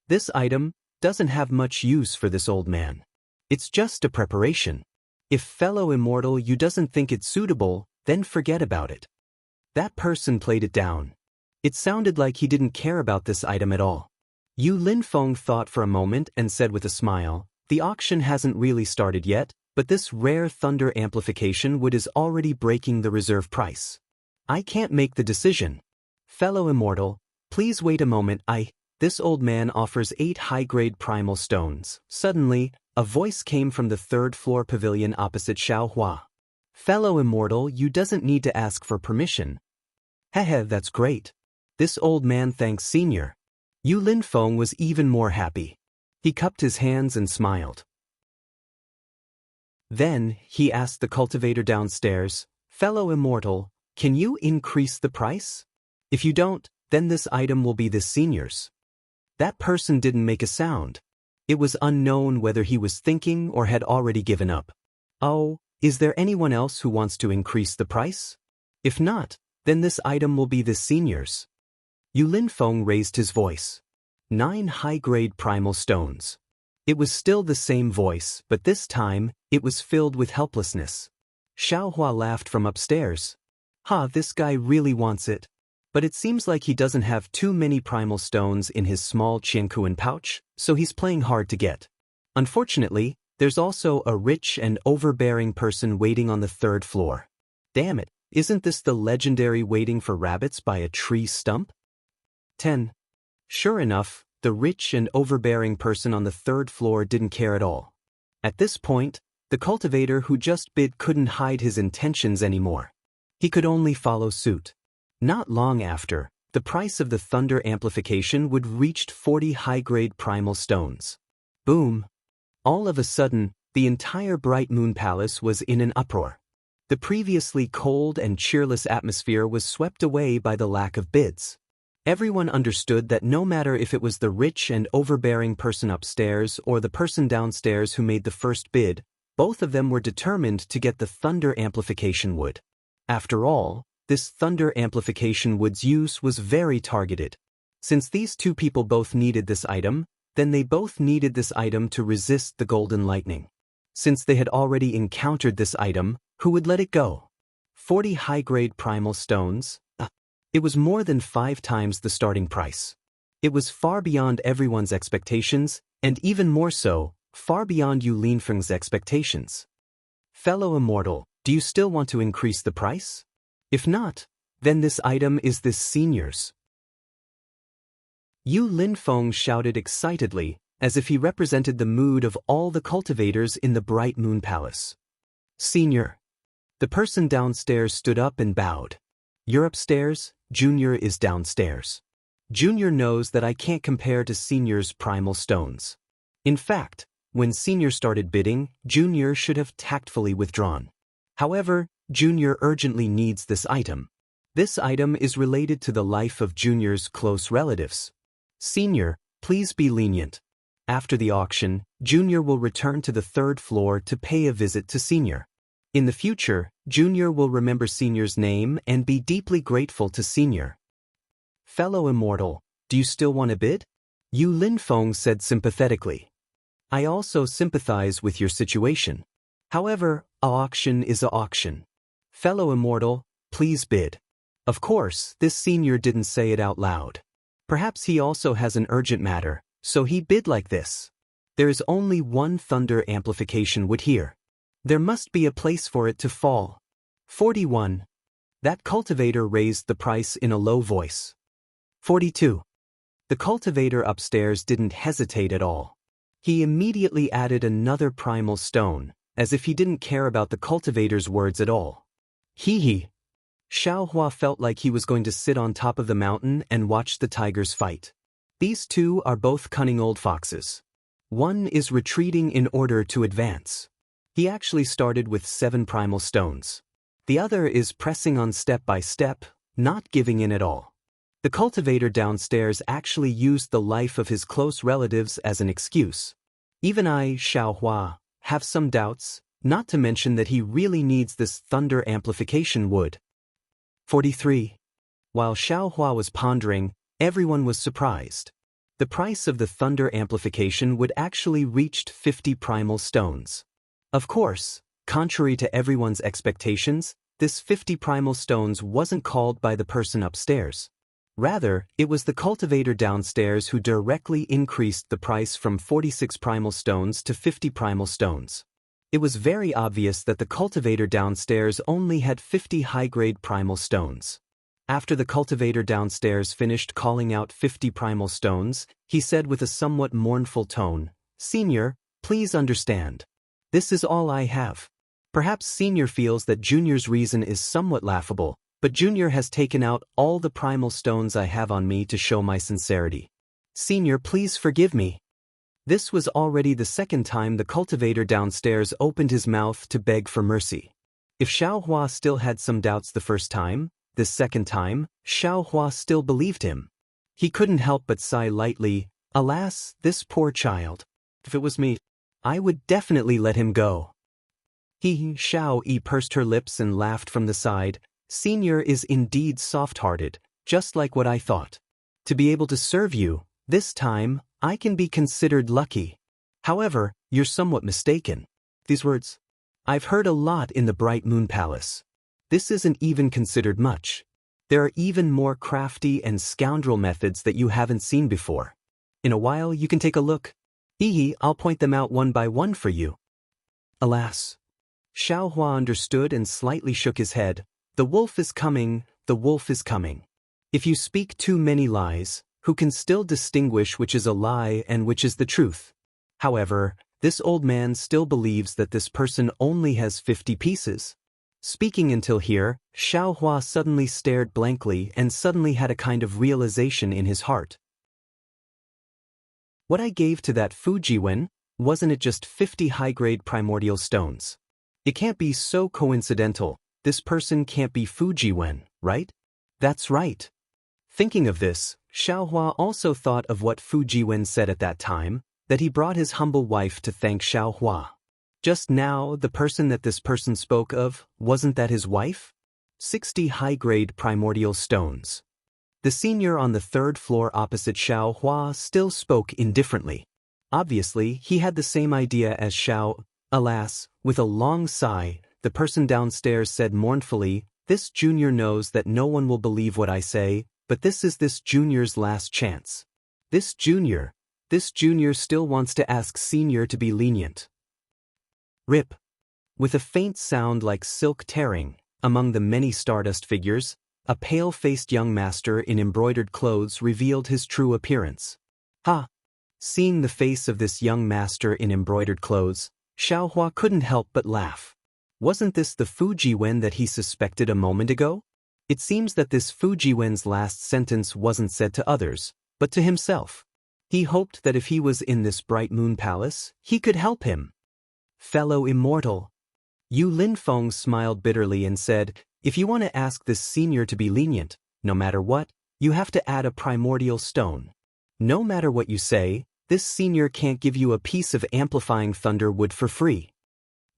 A: This item doesn't have much use for this old man. It's just a preparation. If fellow immortal you doesn't think it's suitable, then forget about it. That person played it down. It sounded like he didn't care about this item at all. Yu Linfeng thought for a moment and said with a smile, the auction hasn't really started yet, but this rare thunder amplification wood is already breaking the reserve price. I can't make the decision. Fellow immortal, please wait a moment. This old man offers 8 high-grade primal stones. Suddenly, a voice came from the 3rd floor pavilion opposite Xiao Hua. Fellow immortal, you doesn't need to ask for permission. Heh, that's great. This old man thanks Senior. Yu Linfeng was even more happy. He cupped his hands and smiled. Then, he asked the cultivator downstairs, fellow immortal, can you increase the price? If you don't, then this item will be this Senior's. That person didn't make a sound. It was unknown whether he was thinking or had already given up. Oh, is there anyone else who wants to increase the price? If not, then this item will be this Senior's. Yu Linfeng raised his voice. 9 high-grade primal stones. It was still the same voice, but this time, it was filled with helplessness. Xiao Hua laughed from upstairs. This guy really wants it. But it seems like he doesn't have too many primal stones in his small Qiankuan pouch, so he's playing hard to get. Unfortunately, there's also a rich and overbearing person waiting on the 3rd floor. Damn it, isn't this the legendary waiting for rabbits by a tree stump? 10. Sure enough, the rich and overbearing person on the 3rd floor didn't care at all. At this point, the cultivator who just bid couldn't hide his intentions anymore. He could only follow suit. Not long after, the price of the thunder amplification would reached 40 high-grade primal stones. Boom! All of a sudden, the entire Bright Moon Palace was in an uproar. The previously cold and cheerless atmosphere was swept away by the lack of bids. Everyone understood that no matter if it was the rich and overbearing person upstairs or the person downstairs who made the first bid, both of them were determined to get the thunder amplification wood. After all, this thunder amplification wood's use was very targeted. Since these two people both needed this item, then they both needed this item to resist the golden lightning. Since they had already encountered this item, who would let it go? 40 high-grade primal stones? It was more than 5 times the starting price. It was far beyond everyone's expectations, And even more so, far beyond Yu Linfeng's expectations. Fellow immortal, do you still want to increase the price? If not, then this item is this senior's. Yu Linfeng shouted excitedly, as if he represented the mood of all the cultivators in the Bright Moon Palace. Senior. The person downstairs stood up and bowed. You're upstairs, Junior is downstairs. Junior knows that I can't compare to Senior's primal stones. In fact, when Senior started bidding, Junior should have tactfully withdrawn. However, Junior urgently needs this item. This item is related to the life of Junior's close relatives. Senior, please be lenient. After the auction, Junior will return to the third floor to pay a visit to Senior. In the future, Junior will remember Senior's name and be deeply grateful to Senior. Fellow immortal, do you still want to bid? Yu Linfeng said sympathetically. I also sympathize with your situation. However, a auction is a auction. Fellow immortal, please bid. Of course, this Senior didn't say it out loud. Perhaps he also has an urgent matter, so he bid like this. There is only one thunder amplification wood here. There must be a place for it to fall. 41. That cultivator raised the price in a low voice. 42. The cultivator upstairs didn't hesitate at all. He immediately added another primal stone, as if he didn't care about the cultivator's words at all. Hee. Xiaohua felt like he was going to sit on top of the mountain and watch the tigers fight. These two are both cunning old foxes. One is retreating in order to advance. He actually started with 7 primal stones. The other is pressing on step by step, not giving in at all. The cultivator downstairs actually used the life of his close relatives as an excuse. Even I, Xiaohua, have some doubts, not to mention that he really needs this thunder amplification wood. 43. While Xiaohua was pondering, everyone was surprised. The price of the thunder amplification would actually reached 50 primal stones. Of course, contrary to everyone's expectations, this 50 primal stones wasn't called by the person upstairs. Rather, it was the cultivator downstairs who directly increased the price from 46 primal stones to 50 primal stones. It was very obvious that the cultivator downstairs only had 50 high-grade primal stones. After the cultivator downstairs finished calling out 50 primal stones, he said with a somewhat mournful tone, Senior, please understand. This is all I have. Perhaps Senior feels that Junior's reason is somewhat laughable, but Junior has taken out all the primal stones I have on me to show my sincerity. Senior, please forgive me. This was already the second time the cultivator downstairs opened his mouth to beg for mercy. If Xiaohua still had some doubts the first time, this second time, Xiaohua still believed him. He couldn't help but sigh lightly, alas, this poor child. If it was me, I would definitely let him go. Xiao-Yi pursed her lips and laughed from the side. Senior is indeed soft-hearted, just like what I thought. To be able to serve you, this time, I can be considered lucky. However, you're somewhat mistaken. These words, I've heard a lot in the Bright Moon Palace. This isn't even considered much. There are even more crafty and scoundrel methods that you haven't seen before. In a while you can take a look. I'll point them out one by one for you. Alas. Xiaohua understood and slightly shook his head. The wolf is coming, the wolf is coming. If you speak too many lies, who can still distinguish which is a lie and which is the truth? However, this old man still believes that this person only has 50 pieces. Speaking until here, Xiaohua suddenly stared blankly and suddenly had a kind of realization in his heart. What I gave to that Fujiwen, wasn't it just 50 high-grade primordial stones? It can't be so coincidental. This person can't be Fujiwen, right? That's right. Thinking of this, Xiaohua also thought of what Fujiwen said at that time, that he brought his humble wife to thank Xiaohua. Just now, the person that this person spoke of, wasn't that his wife? 60 high-grade primordial stones. The senior on the third floor opposite Xiaohua still spoke indifferently. Obviously, he had the same idea as Xiao. Alas, with a long sigh, the person downstairs said mournfully, this junior knows that no one will believe what I say, but this is this junior's last chance. This junior, this junior still wants to ask senior to be lenient. Rip. With a faint sound like silk tearing, among the many stardust figures, a pale-faced young master in embroidered clothes revealed his true appearance. Ha! Seeing the face of this young master in embroidered clothes, Xiaohua couldn't help but laugh. Wasn't this the Fujiwen that he suspected a moment ago? It seems that this Fujiwen's last sentence wasn't said to others, but to himself. He hoped that if he was in this bright moon palace, he could help him. Fellow immortal. Yu Linfeng smiled bitterly and said, if you want to ask this senior to be lenient, no matter what, you have to add a primordial stone. No matter what you say, this senior can't give you a piece of amplifying thunder wood for free.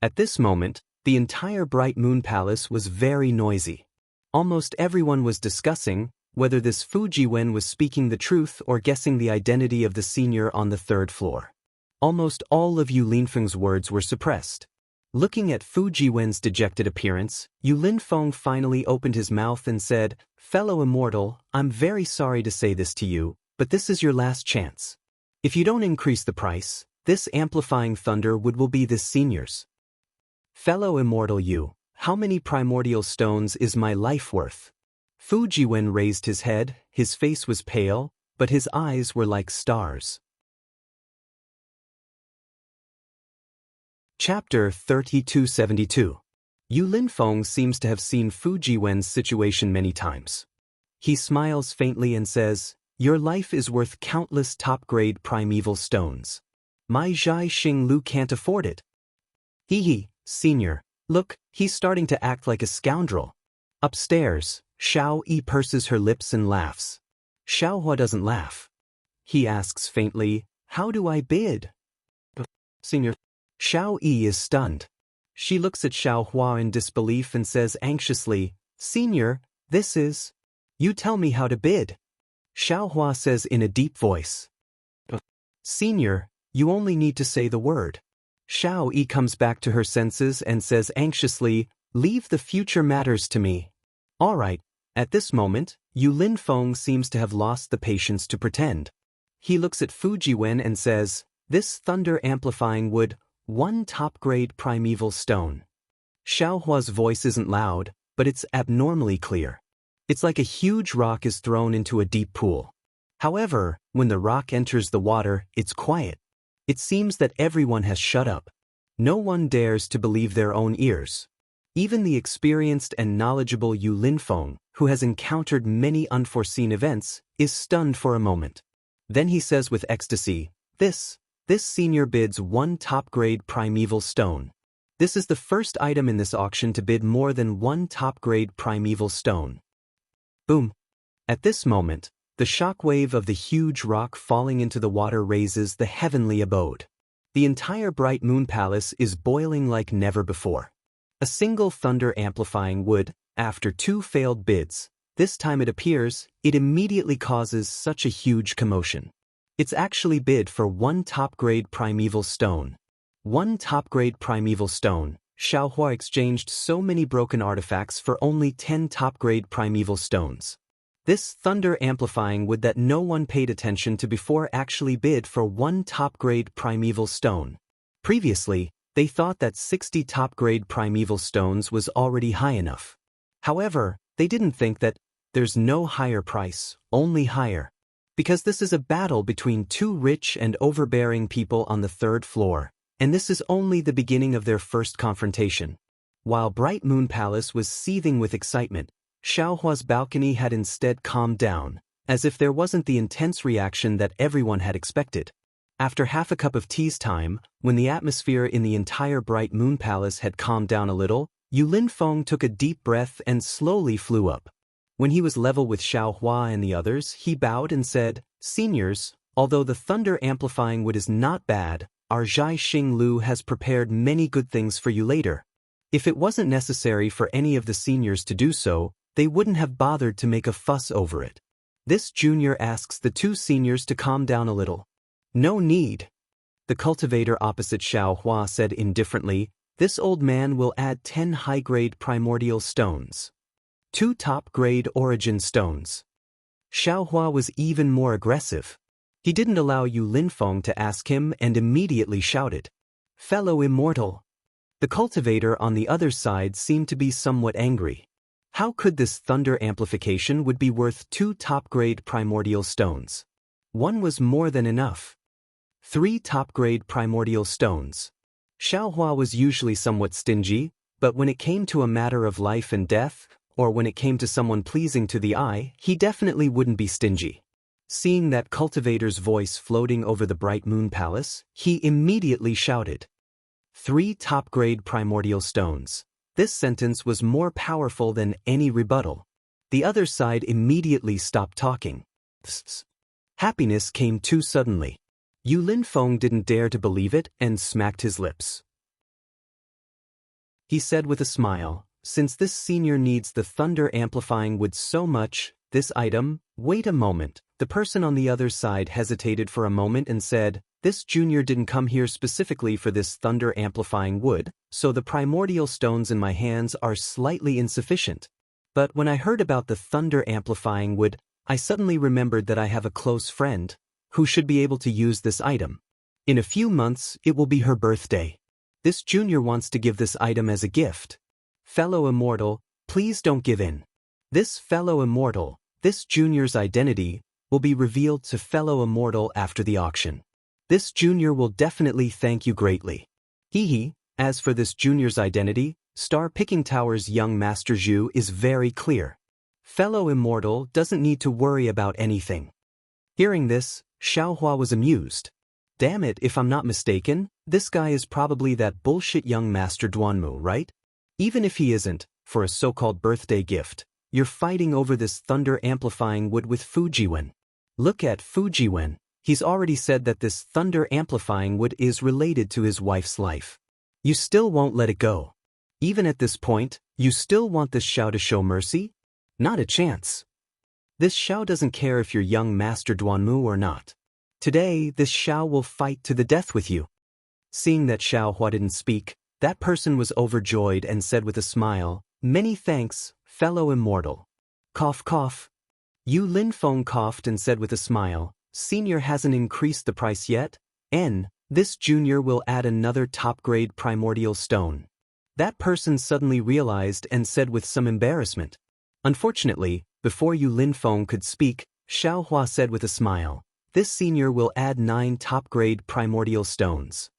A: At this moment, the entire bright moon palace was very noisy. Almost everyone was discussing whether this Fujiwen was speaking the truth or guessing the identity of the senior on the third floor. Almost all of Yu Linfeng's words were suppressed. Looking at Fujiwen's dejected appearance, Yu Linfeng finally opened his mouth and said, fellow immortal, I'm very sorry to say this to you, but this is your last chance. If you don't increase the price, this amplifying thunder wood will be this senior's. Fellow immortal Yu, how many primordial stones is my life worth? Fujiwen raised his head, his face was pale, but his eyes were like stars. Chapter 3272. Yu Linfeng seems to have seen Fujiwen's situation many times. He smiles faintly and says, your life is worth countless top-grade primeval stones. My Zhai Xinglu can't afford it. Hee, senior, look, he's starting to act like a scoundrel. Upstairs, Xiao Yi purses her lips and laughs. Xiaohua doesn't laugh. He asks faintly, how do I bid? Senior. Xiao Yi is stunned. She looks at Xiaohua in disbelief and says anxiously, senior, this is… You tell me how to bid. Xiaohua says in a deep voice. Senior, you only need to say the word. Xiao Yi comes back to her senses and says anxiously, leave the future matters to me. All right, at this moment, Yu Linfeng seems to have lost the patience to pretend. He looks at Fujiwen and says, this thunder-amplifying wood, one top-grade primeval stone. Xiaohua's voice isn't loud, but it's abnormally clear. It's like a huge rock is thrown into a deep pool. However, when the rock enters the water, it's quiet. It seems that everyone has shut up. No one dares to believe their own ears. Even the experienced and knowledgeable Yu Linfeng, who has encountered many unforeseen events, is stunned for a moment. Then he says with ecstasy, this senior bids one top-grade primeval stone. This is the first item in this auction to bid more than one top-grade primeval stone. Boom! At this moment, the shockwave of the huge rock falling into the water raises the heavenly abode. The entire bright moon palace is boiling like never before. A single thunder-amplifying wood, after two failed bids, this time it appears, it immediately causes such a huge commotion. It's actually bid for one top-grade primeval stone. One top-grade primeval stone. Xiaohua exchanged so many broken artifacts for only 10 top-grade primeval stones. This thunder-amplifying wood that no one paid attention to before actually bid for one top-grade primeval stone. Previously, they thought that 60 top-grade primeval stones was already high enough. However, they didn't think that there's no higher price, only higher. Because this is a battle between two rich and overbearing people on the third floor, and this is only the beginning of their first confrontation. While Bright Moon Palace was seething with excitement, Xiaohua's balcony had instead calmed down, as if there wasn't the intense reaction that everyone had expected. After half a cup of tea's time, when the atmosphere in the entire Bright Moon Palace had calmed down a little, Yu Linfeng took a deep breath and slowly flew up. When he was level with Xiaohua and the others, he bowed and said, "Seniors, although the thunder-amplifying wood is not bad, our Zhai Xinglu has prepared many good things for you later. If it wasn't necessary for any of the seniors to do so, they wouldn't have bothered to make a fuss over it." This junior asks the two seniors to calm down a little. "No need." The cultivator opposite Xiaohua said indifferently, "This old man will add 10 high-grade primordial stones. 2 top-grade origin stones." Xiaohua was even more aggressive. He didn't allow Yu Linfeng to ask him and immediately shouted, "Fellow immortal!" The cultivator on the other side seemed to be somewhat angry. How could this thunder amplification would be worth 2 top-grade primordial stones? One was more than enough. 3 top-grade primordial stones. Xiaohua was usually somewhat stingy, but when it came to a matter of life and death, or when it came to someone pleasing to the eye, he definitely wouldn't be stingy. Seeing that cultivator's voice floating over the bright moon palace, he immediately shouted, 3 top-grade primordial stones. This sentence was more powerful than any rebuttal. The other side immediately stopped talking. Happiness came too suddenly. Yu Linfeng didn't dare to believe it and smacked his lips. He said with a smile, "Since this senior needs the thunder amplifying wood so much, this item, wait a moment." The person on the other side hesitated for a moment and said, "This junior didn't come here specifically for this thunder amplifying wood, so the primordial stones in my hands are slightly insufficient. But when I heard about the thunder amplifying wood, I suddenly remembered that I have a close friend who should be able to use this item. In a few months, it will be her birthday. This junior wants to give this item as a gift. Fellow immortal, please don't give in. This fellow immortal, this junior's identity, will be revealed to fellow immortal after the auction. This junior will definitely thank you greatly. Hee. As for this junior's identity, Star Picking Tower's young Master Zhu is very clear. Fellow immortal doesn't need to worry about anything." Hearing this, Xiaohua was amused. Damn it, if I'm not mistaken, this guy is probably that bullshit young Master Duanmu, right? Even if he isn't, for a so-called birthday gift, you're fighting over this thunder amplifying wood with Fujiwen. Look at Fujiwen. He's already said that this thunder amplifying wood is related to his wife's life. You still won't let it go. Even at this point, you still want this Xiao to show mercy? Not a chance. This Xiao doesn't care if you're young Master Duanmu or not. Today, this Xiao will fight to the death with you. Seeing that Xiaohua didn't speak, that person was overjoyed and said with a smile, "Many thanks, fellow immortal." Cough cough. Yu Linfeng coughed and said with a smile, "Senior hasn't increased the price yet, this junior will add another top-grade primordial stone." That person suddenly realized and said with some embarrassment. Unfortunately, before Yu Linfeng could speak, Xiaohua said with a smile, "This senior will add 9 top-grade primordial stones."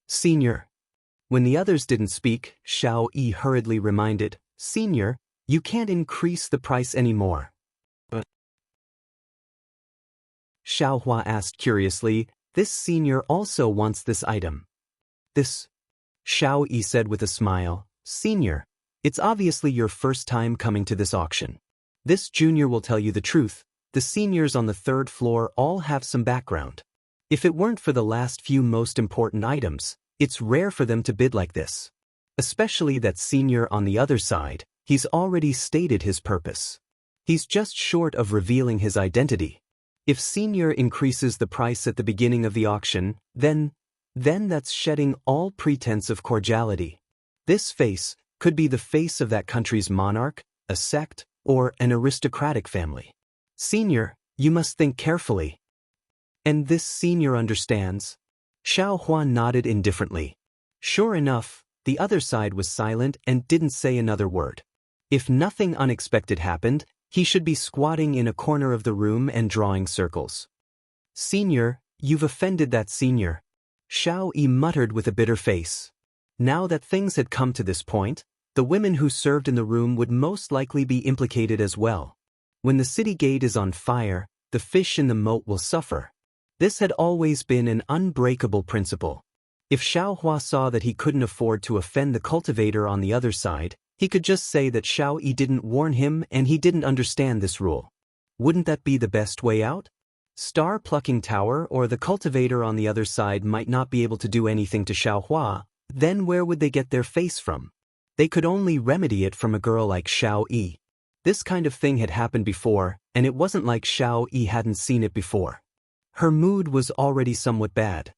A: Senior. When the others didn't speak, Xiao Yi hurriedly reminded, "Senior, you can't increase the price anymore." But Xiaohua asked curiously, "This senior also wants this item." "This?" Xiao Yi said with a smile, "Senior, it's obviously your first time coming to this auction. This junior will tell you the truth, the seniors on the 3rd floor all have some background. If it weren't for the last few most important items, it's rare for them to bid like this. Especially that senior on the other side, he's already stated his purpose. He's just short of revealing his identity. If senior increases the price at the beginning of the auction, then that's shedding all pretense of cordiality. This face could be the face of that country's monarch, a sect, or an aristocratic family. Senior, you must think carefully." "And this senior understands?" Xiaohua nodded indifferently. Sure enough, the other side was silent and didn't say another word. If nothing unexpected happened, he should be squatting in a corner of the room and drawing circles. "Senior, you've offended that senior," Xiao Yi muttered with a bitter face. Now that things had come to this point, the women who served in the room would most likely be implicated as well. When the city gate is on fire, the fish in the moat will suffer. This had always been an unbreakable principle. If Xiaohua saw that he couldn't afford to offend the cultivator on the other side, he could just say that Xiao Yi didn't warn him and he didn't understand this rule. Wouldn't that be the best way out? Star Plucking Tower or the cultivator on the other side might not be able to do anything to Xiaohua, then where would they get their face from? They could only remedy it from a girl like Xiao Yi. This kind of thing had happened before, and it wasn't like Xiao Yi hadn't seen it before. Her mood was already somewhat bad.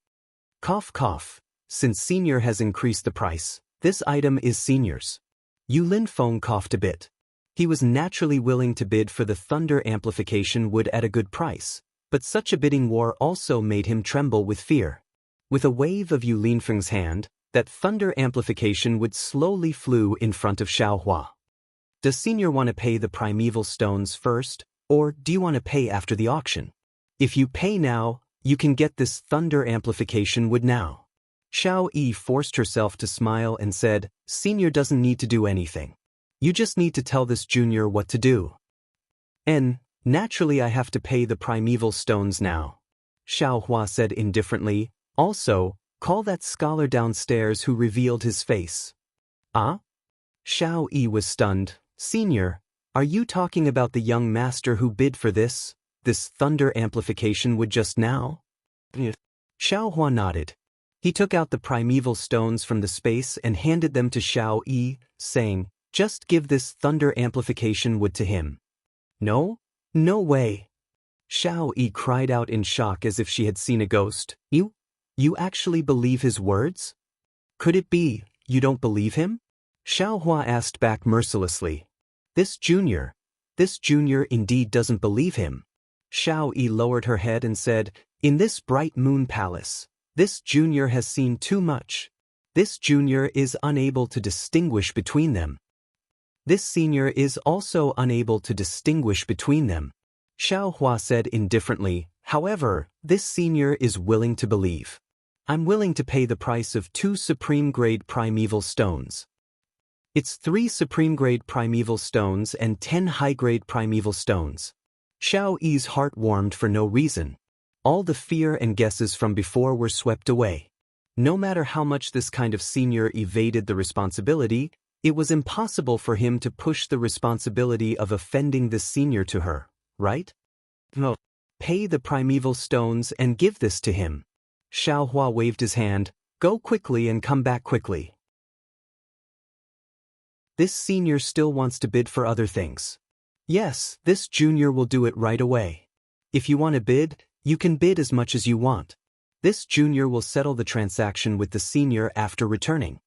A: Cough cough. Since senior has increased the price, this item is senior's. Yu Linfeng coughed a bit. He was naturally willing to bid for the thunder amplification wood at a good price, But such a bidding war also made him tremble with fear. With a wave of Yu Linfeng's hand, that thunder amplification would slowly flew in front of Xiaohua. Does Senior want to pay the primeval stones first, or do you want to pay after the auction? If you pay now, you can get this thunder amplification wood now. Xiao Yi forced herself to smile and said, Senior doesn't need to do anything. You just need to tell this junior what to do. And, naturally I have to pay the primeval stones now. Xiaohua said indifferently, also, call that scholar downstairs who revealed his face. Ah? Xiao Yi was stunned. Senior, are you talking about the young master who bid for this thunder amplification wood just now? Xiaohua nodded. He took out the primeval stones from the space and handed them to Xiao Yi, saying, just give this thunder amplification wood to him. No? No way. Xiao Yi cried out in shock as if she had seen a ghost. You actually believe his words? Could it be, you don't believe him? Xiaohua asked back mercilessly. This junior indeed doesn't believe him. Xiao Yi lowered her head and said, in this bright moon palace, this junior has seen too much. This junior is unable to distinguish between them. This senior is also unable to distinguish between them. Xiaohua said indifferently, however, this senior is willing to believe. I'm willing to pay the price of 2 supreme-grade primeval stones. It's 3 supreme-grade primeval stones and 10 high-grade primeval stones. Xiao Yi's heart warmed for no reason. All the fear and guesses from before were swept away. No matter how much this kind of senior evaded the responsibility, it was impossible for him to push the responsibility of offending this senior to her, right? No. Pay the primeval stones and give this to him. Xiaohua waved his hand, go quickly and come back quickly. This senior still wants to bid for other things. Yes, this junior will do it right away. If you want to bid, you can bid as much as you want. This junior will settle the transaction with the senior after returning.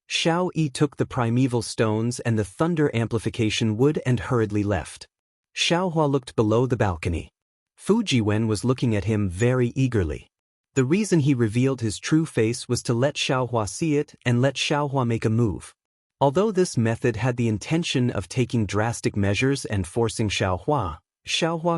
A: Xiao Yi took the primeval stones and the thunder amplification wood and hurriedly left. Xiaohua looked below the balcony. Fujiwen was looking at him very eagerly. The reason he revealed his true face was to let Xiaohua see it and let Xiaohua make a move. Although this method had the intention of taking drastic measures and forcing Xiaohua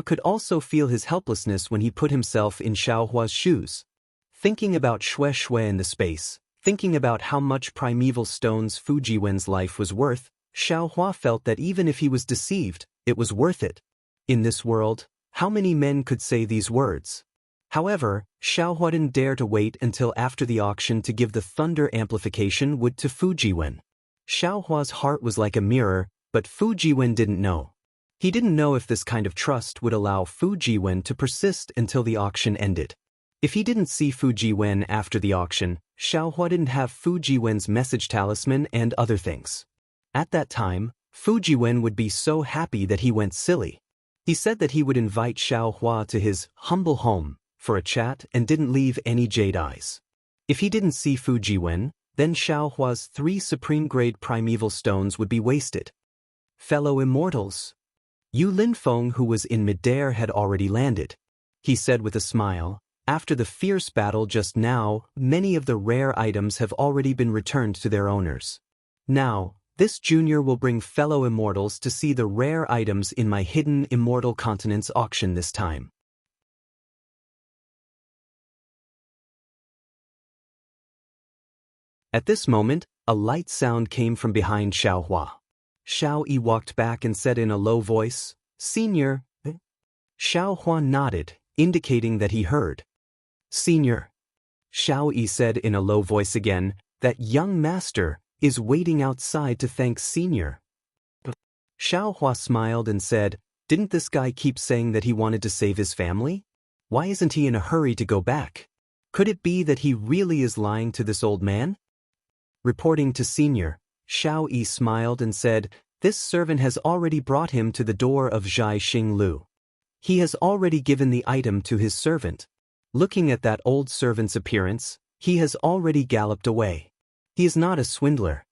A: could also feel his helplessness when he put himself in Xiaohua's shoes. Thinking about Shui in the space, thinking about how much primeval stones Fujiwen's life was worth, Xiaohua felt that even if he was deceived, it was worth it. In this world, how many men could say these words? However, Xiaohua didn't dare to wait until after the auction to give the thunder amplification wood to Fujiwen. Xiaohua's heart was like a mirror, but Fujiwen didn't know. He didn't know if this kind of trust would allow Fujiwen to persist until the auction ended. If he didn't see Fujiwen after the auction, Xiaohua didn't have Fujiwen's message talisman and other things. At that time, Fujiwen would be so happy that he went silly. He said that he would invite Xiaohua to his humble home for a chat and didn't leave any jade eyes. If he didn't see Fujiwen, then Xiaohua's 3 supreme-grade primeval stones would be wasted. Fellow immortals. Yu Linfeng, who was in midair, had already landed. He said with a smile, after the fierce battle just now, many of the rare items have already been returned to their owners. Now, this junior will bring fellow immortals to see the rare items in my hidden immortal continents auction this time. At this moment, a light sound came from behind Xiaohua. Xiao Yi walked back and said in a low voice, Senior. Xiaohua nodded, indicating that he heard. Senior. Xiao Yi said in a low voice again, that young master is waiting outside to thank Senior. Xiaohua smiled and said, didn't this guy keep saying that he wanted to save his family? Why isn't he in a hurry to go back? Could it be that he really is lying to this old man? Reporting to Senior, Xiao Yi smiled and said, this servant has already brought him to the door of Zhai Xinglu. He has already given the item to his servant. Looking at that old servant's appearance, he has already galloped away. He is not a swindler.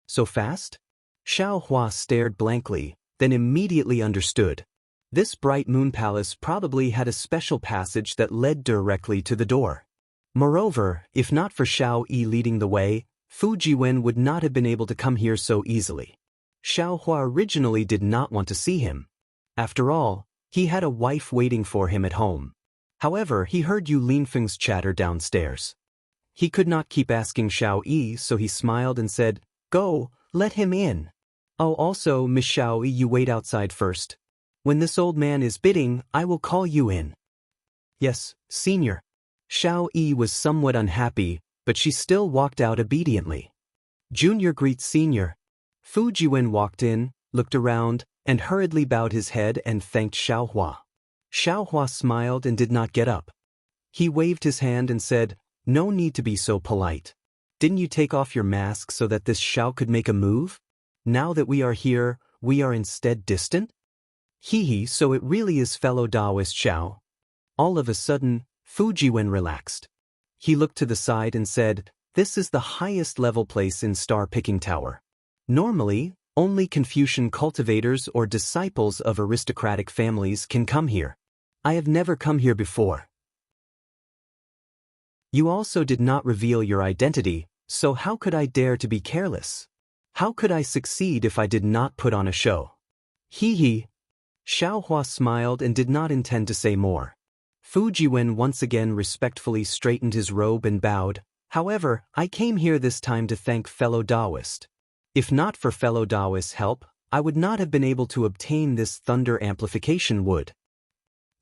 A: So fast? Xiaohua stared blankly, then immediately understood. This bright moon palace probably had a special passage that led directly to the door. Moreover, if not for Xiao Yi leading the way, Fu Jiwen would not have been able to come here so easily. Xiao Hua originally did not want to see him. After all, he had a wife waiting for him at home. However, he heard Yu Linfeng's chatter downstairs. He could not keep asking Xiao Yi, so he smiled and said, "Go, let him in. Oh, also, Miss Xiao Yi, you wait outside first. When this old man is bidding, I will call you in." "Yes, senior." Xiao Yi was somewhat unhappy, but she still walked out obediently. "Junior greets senior." Fu Jiwen walked in, looked around, and hurriedly bowed his head and thanked Xiao Hua. Xiao Hua smiled and did not get up. He waved his hand and said, "No need to be so polite. Didn't you take off your mask so that this Xiao could make a move? Now that we are here, we are instead distant?" Hee, so it really is fellow Taoist Xiao. All of a sudden, Fu Jiwen relaxed. He looked to the side and said, "This is the highest level place in Star Picking Tower. Normally, only Confucian cultivators or disciples of aristocratic families can come here. I have never come here before. You also did not reveal your identity, so how could I dare to be careless? How could I succeed if I did not put on a show?" Hee. Xiao Hua smiled and did not intend to say more. Fu Jiwen once again respectfully straightened his robe and bowed. "However, I came here this time to thank fellow Taoist. If not for fellow Taoist's help, I would not have been able to obtain this thunder amplification wood.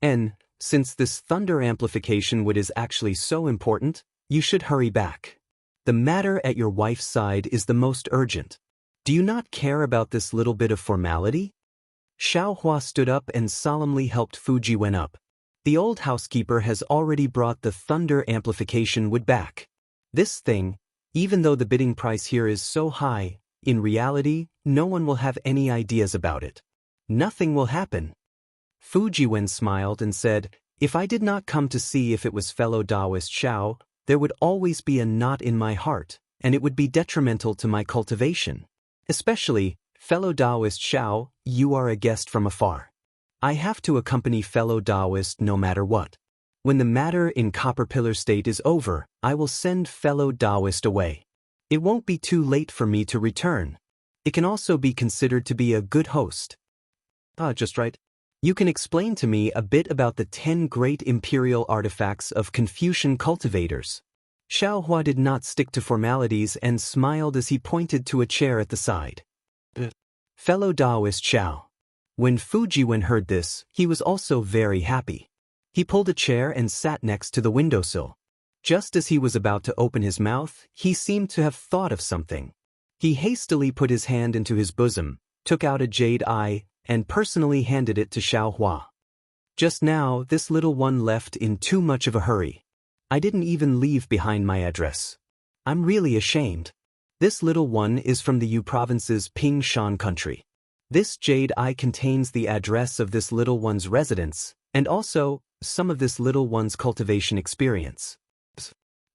A: And, since this thunder amplification wood is actually so important, you should hurry back. The matter at your wife's side is the most urgent. Do you not care about this little bit of formality?" Xiao Hua stood up and solemnly helped Fu Jiwen up. "The old housekeeper has already brought the thunder amplification wood back. This thing, even though the bidding price here is so high, in reality, no one will have any ideas about it. Nothing will happen." Fu Jiwen smiled and said, "If I did not come to see if it was fellow Taoist Xiao, there would always be a knot in my heart, and it would be detrimental to my cultivation. Especially, fellow Taoist Xiao, you are a guest from afar. I have to accompany fellow Taoist no matter what. When the matter in Copper Pillar State is over, I will send fellow Taoist away. It won't be too late for me to return. It can also be considered to be a good host." Just right. You can explain to me a bit about the 10 great imperial artifacts of Confucian cultivators. Xiao Hua did not stick to formalities and smiled as he pointed to a chair at the side. Fellow Taoist Xiao. When Fu Jiwen heard this, he was also very happy. He pulled a chair and sat next to the windowsill. Just as he was about to open his mouth, he seemed to have thought of something. He hastily put his hand into his bosom, took out a jade eye, and personally handed it to Xiao Hua. "Just now, this little one left in too much of a hurry. I didn't even leave behind my address. I'm really ashamed. This little one is from the Yu province's Ping Shan country. This jade eye contains the address of this little one's residence, and also some of this little one's cultivation experience.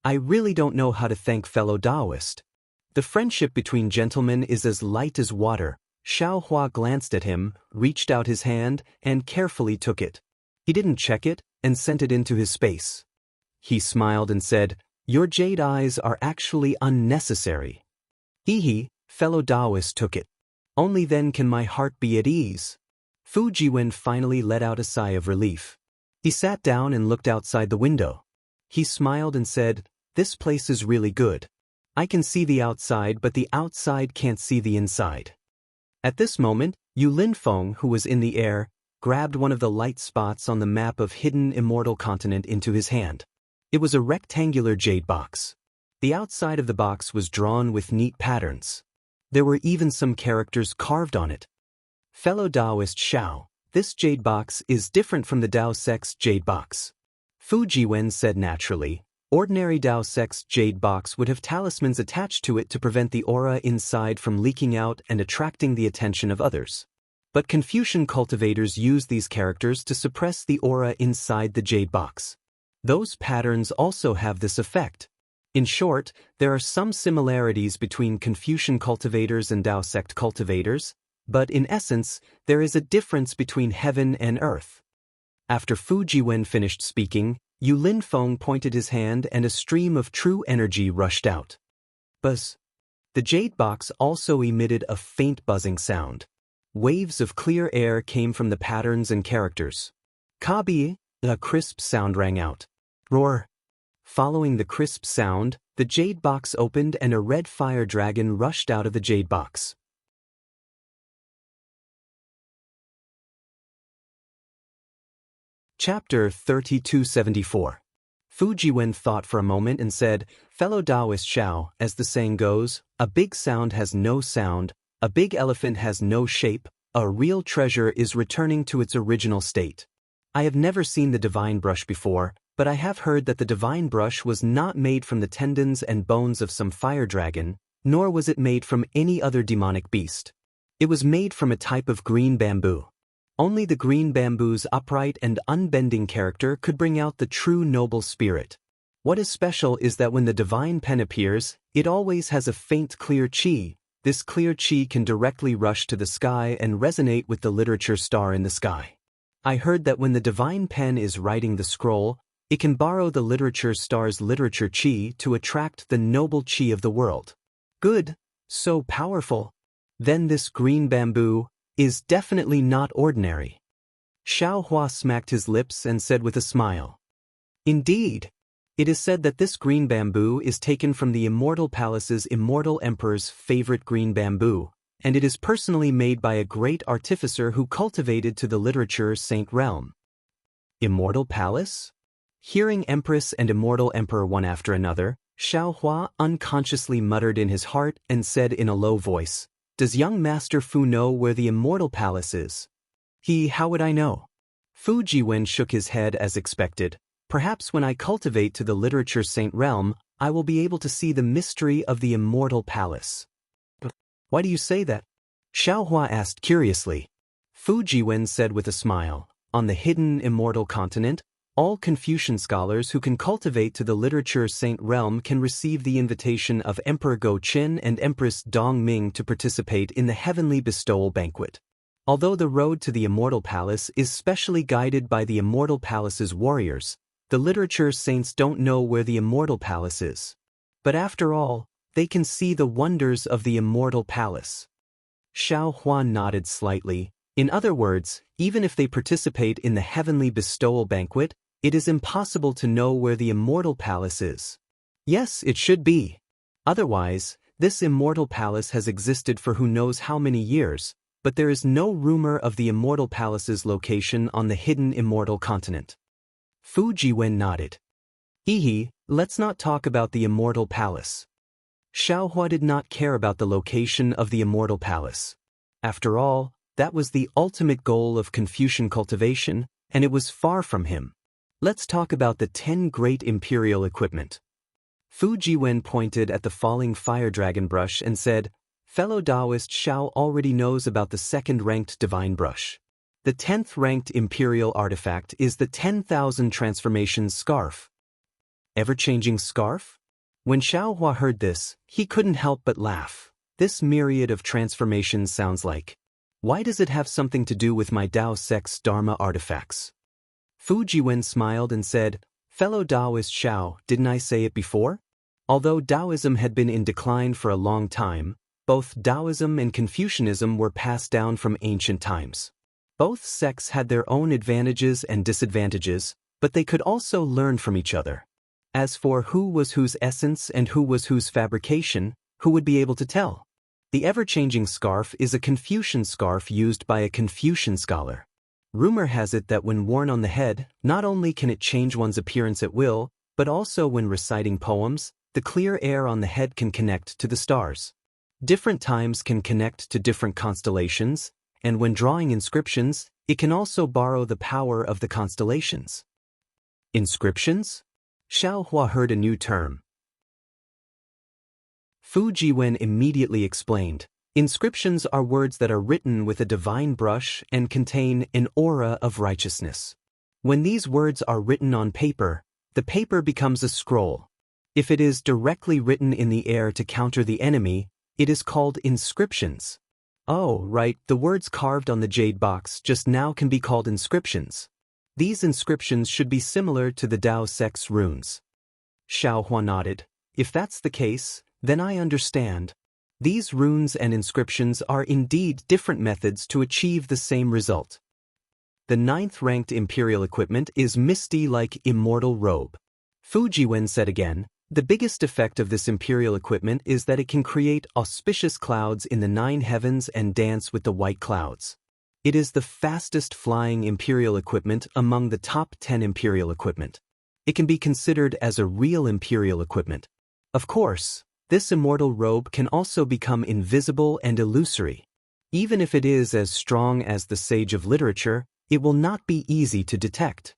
A: I really don't know how to thank fellow Taoist. The friendship between gentlemen is as light as water." Xiao Hua glanced at him, reached out his hand, and carefully took it. He didn't check it, and sent it into his space. He smiled and said, "Your jade eyes are actually unnecessary." Hee, fellow Taoist took it. Only then can my heart be at ease. Fu Jiwen finally let out a sigh of relief. He sat down and looked outside the window. He smiled and said, "This place is really good. I can see the outside, but the outside can't see the inside." At this moment, Yu Linfeng, who was in the air, grabbed one of the light spots on the map of hidden immortal continent into his hand. It was a rectangular jade box. The outside of the box was drawn with neat patterns. There were even some characters carved on it. "Fellow Taoist Xiao, this jade box is different from the Dao Sect's jade box." Fu Jiwen said naturally. Ordinary Dao Sect's jade box would have talismans attached to it to prevent the aura inside from leaking out and attracting the attention of others. But Confucian cultivators use these characters to suppress the aura inside the jade box. Those patterns also have this effect. In short, there are some similarities between Confucian cultivators and Dao Sect cultivators, But in essence, there is a difference between heaven and earth. After Fu Jiwen finished speaking, Yu Linfeng pointed his hand and a stream of true energy rushed out. Buzz. The jade box also emitted a faint buzzing sound. Waves of clear air came from the patterns and characters. Kabi, a crisp sound rang out. Roar. Following the crisp sound, the jade box opened and a red fire dragon rushed out of the jade box. Chapter 3274. Fu Jiwen thought for a moment and said, "Fellow Taoist Xiao, as the saying goes, a big sound has no sound, a big elephant has no shape, a real treasure is returning to its original state. I have never seen the divine brush before, but I have heard that the divine brush was not made from the tendons and bones of some fire dragon, nor was it made from any other demonic beast. It was made from a type of green bamboo. Only the green bamboo's upright and unbending character could bring out the true noble spirit. What is special is that when the divine pen appears, it always has a faint clear chi. This clear chi can directly rush to the sky and resonate with the literature star in the sky. I heard that when the divine pen is writing the scroll, it can borrow the literature star's literature chi to attract the noble chi of the world. Good, so powerful. Then this green bamboo is definitely not ordinary." Xiao Hua smacked his lips and said with a smile. "Indeed. It is said that this green bamboo is taken from the Immortal Palace's immortal emperor's favorite green bamboo, and it is personally made by a great artificer who cultivated to the literature Saint Realm." Immortal Palace? Hearing Empress and Immortal Emperor one after another, Xiao Hua unconsciously muttered in his heart and said in a low voice, "Does young Master Fu know where the Immortal Palace is?" How would I know?" Fu Jiwen shook his head as expected. "Perhaps when I cultivate to the literature Saint Realm, I will be able to see the mystery of the Immortal Palace." "Why do you say that?" Xiao Hua asked curiously. Fu Jiwen said with a smile, "On the hidden Immortal Continent, all Confucian scholars who can cultivate to the literature Saint Realm can receive the invitation of Emperor Go Qin and Empress Dong Ming to participate in the Heavenly Bestowal Banquet. Although the road to the Immortal Palace is specially guided by the Immortal Palace's warriors, the literature saints don't know where the Immortal Palace is. But after all, they can see the wonders of the Immortal Palace." Xiao Hua nodded slightly. In other words, even if they participate in the Heavenly Bestowal Banquet, it is impossible to know where the Immortal Palace is. Yes, it should be. Otherwise, this Immortal Palace has existed for who knows how many years, but there is no rumor of the Immortal Palace's location on the hidden Immortal Continent. Fu Jiwen nodded. Let's not talk about the Immortal Palace." Xiao Hua did not care about the location of the Immortal Palace. After all, that was the ultimate goal of Confucian cultivation, and it was far from him. "Let's talk about the 10 great imperial equipment." Fu Jiwen pointed at the falling fire dragon brush and said, "Fellow Taoist Xiao already knows about the second-ranked divine brush. The 10th-ranked imperial artifact is the 10,000 transformations scarf." Ever-changing scarf? When Xiao Hua heard this, he couldn't help but laugh. This myriad of transformations sounds like, why does it have something to do with my Tao Sex Dharma artifacts? Fu Jiwen smiled and said, "Fellow Taoist Xiao, didn't I say it before?" Although Taoism had been in decline for a long time, both Taoism and Confucianism were passed down from ancient times. Both sects had their own advantages and disadvantages, but they could also learn from each other. As for who was whose essence and who was whose fabrication, who would be able to tell? The ever-changing scarf is a Confucian scarf used by a Confucian scholar. Rumor has it that when worn on the head, not only can it change one's appearance at will, but also when reciting poems, the clear air on the head can connect to the stars. Different times can connect to different constellations, and when drawing inscriptions, it can also borrow the power of the constellations. Inscriptions? Xiao Hua heard a new term. Fu Jiwen immediately explained, "Inscriptions are words that are written with a divine brush and contain an aura of righteousness. When these words are written on paper, the paper becomes a scroll. If it is directly written in the air to counter the enemy, it is called inscriptions. Oh, right, the words carved on the jade box just now can be called inscriptions. These inscriptions should be similar to the Dao sect's runes. Xiaohua nodded. If that's the case, then I understand. These runes and inscriptions are indeed different methods to achieve the same result. The 9th ranked imperial equipment is Misty like Immortal Robe. Fujiwen said again, the biggest effect of this imperial equipment is that it can create auspicious clouds in the 9 heavens and dance with the white clouds. It is the fastest flying imperial equipment among the top 10 imperial equipment. It can be considered as a real imperial equipment. Of course, this immortal robe can also become invisible and illusory. Even if it is as strong as the Sage of Literature, it will not be easy to detect.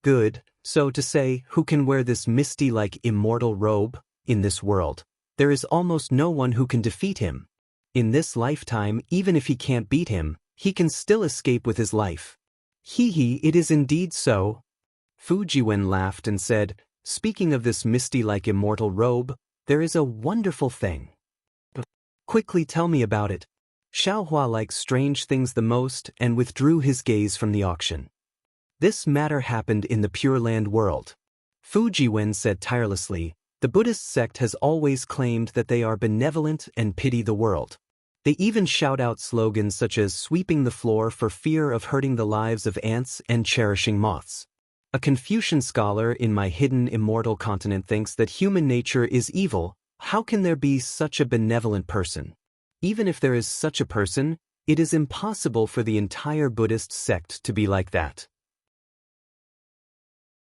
A: Good, so to say, who can wear this misty-like immortal robe? In this world, there is almost no one who can defeat him. In this lifetime, even if he can't beat him, he can still escape with his life. Hee, it is indeed so. Fujiwen laughed and said, speaking of this misty-like immortal robe, there is a wonderful thing. Quickly tell me about it. Xiaohua likes strange things the most and withdrew his gaze from the auction. This matter happened in the Pure Land world. Fujiwen said tirelessly, the Buddhist sect has always claimed that they are benevolent and pity the world. They even shout out slogans such as sweeping the floor for fear of hurting the lives of ants and cherishing moths. A Confucian scholar in my hidden immortal continent thinks that human nature is evil. How can there be such a benevolent person? Even if there is such a person, it is impossible for the entire Buddhist sect to be like that.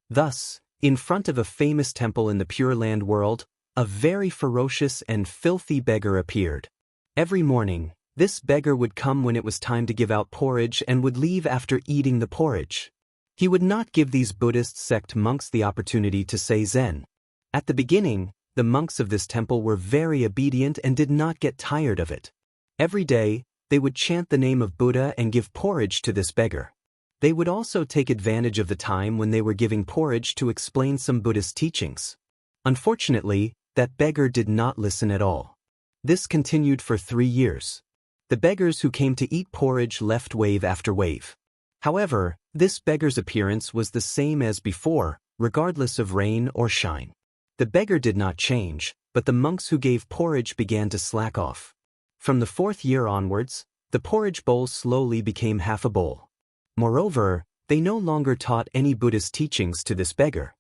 A: Thus, in front of a famous temple in the Pure Land world, a very ferocious and filthy beggar appeared. Every morning, this beggar would come when it was time to give out porridge and would leave after eating the porridge. He would not give these Buddhist sect monks the opportunity to say Zen. At the beginning, the monks of this temple were very obedient and did not get tired of it. Every day, they would chant the name of Buddha and give porridge to this beggar. They would also take advantage of the time when they were giving porridge to explain some Buddhist teachings. Unfortunately, that beggar did not listen at all. This continued for 3 years. The beggars who came to eat porridge left wave after wave. However, this beggar's appearance was the same as before, regardless of rain or shine. The beggar did not change, but the monks who gave porridge began to slack off. From the 4th year onwards, the porridge bowl slowly became half a bowl. Moreover, they no longer taught any Buddhist teachings to this beggar.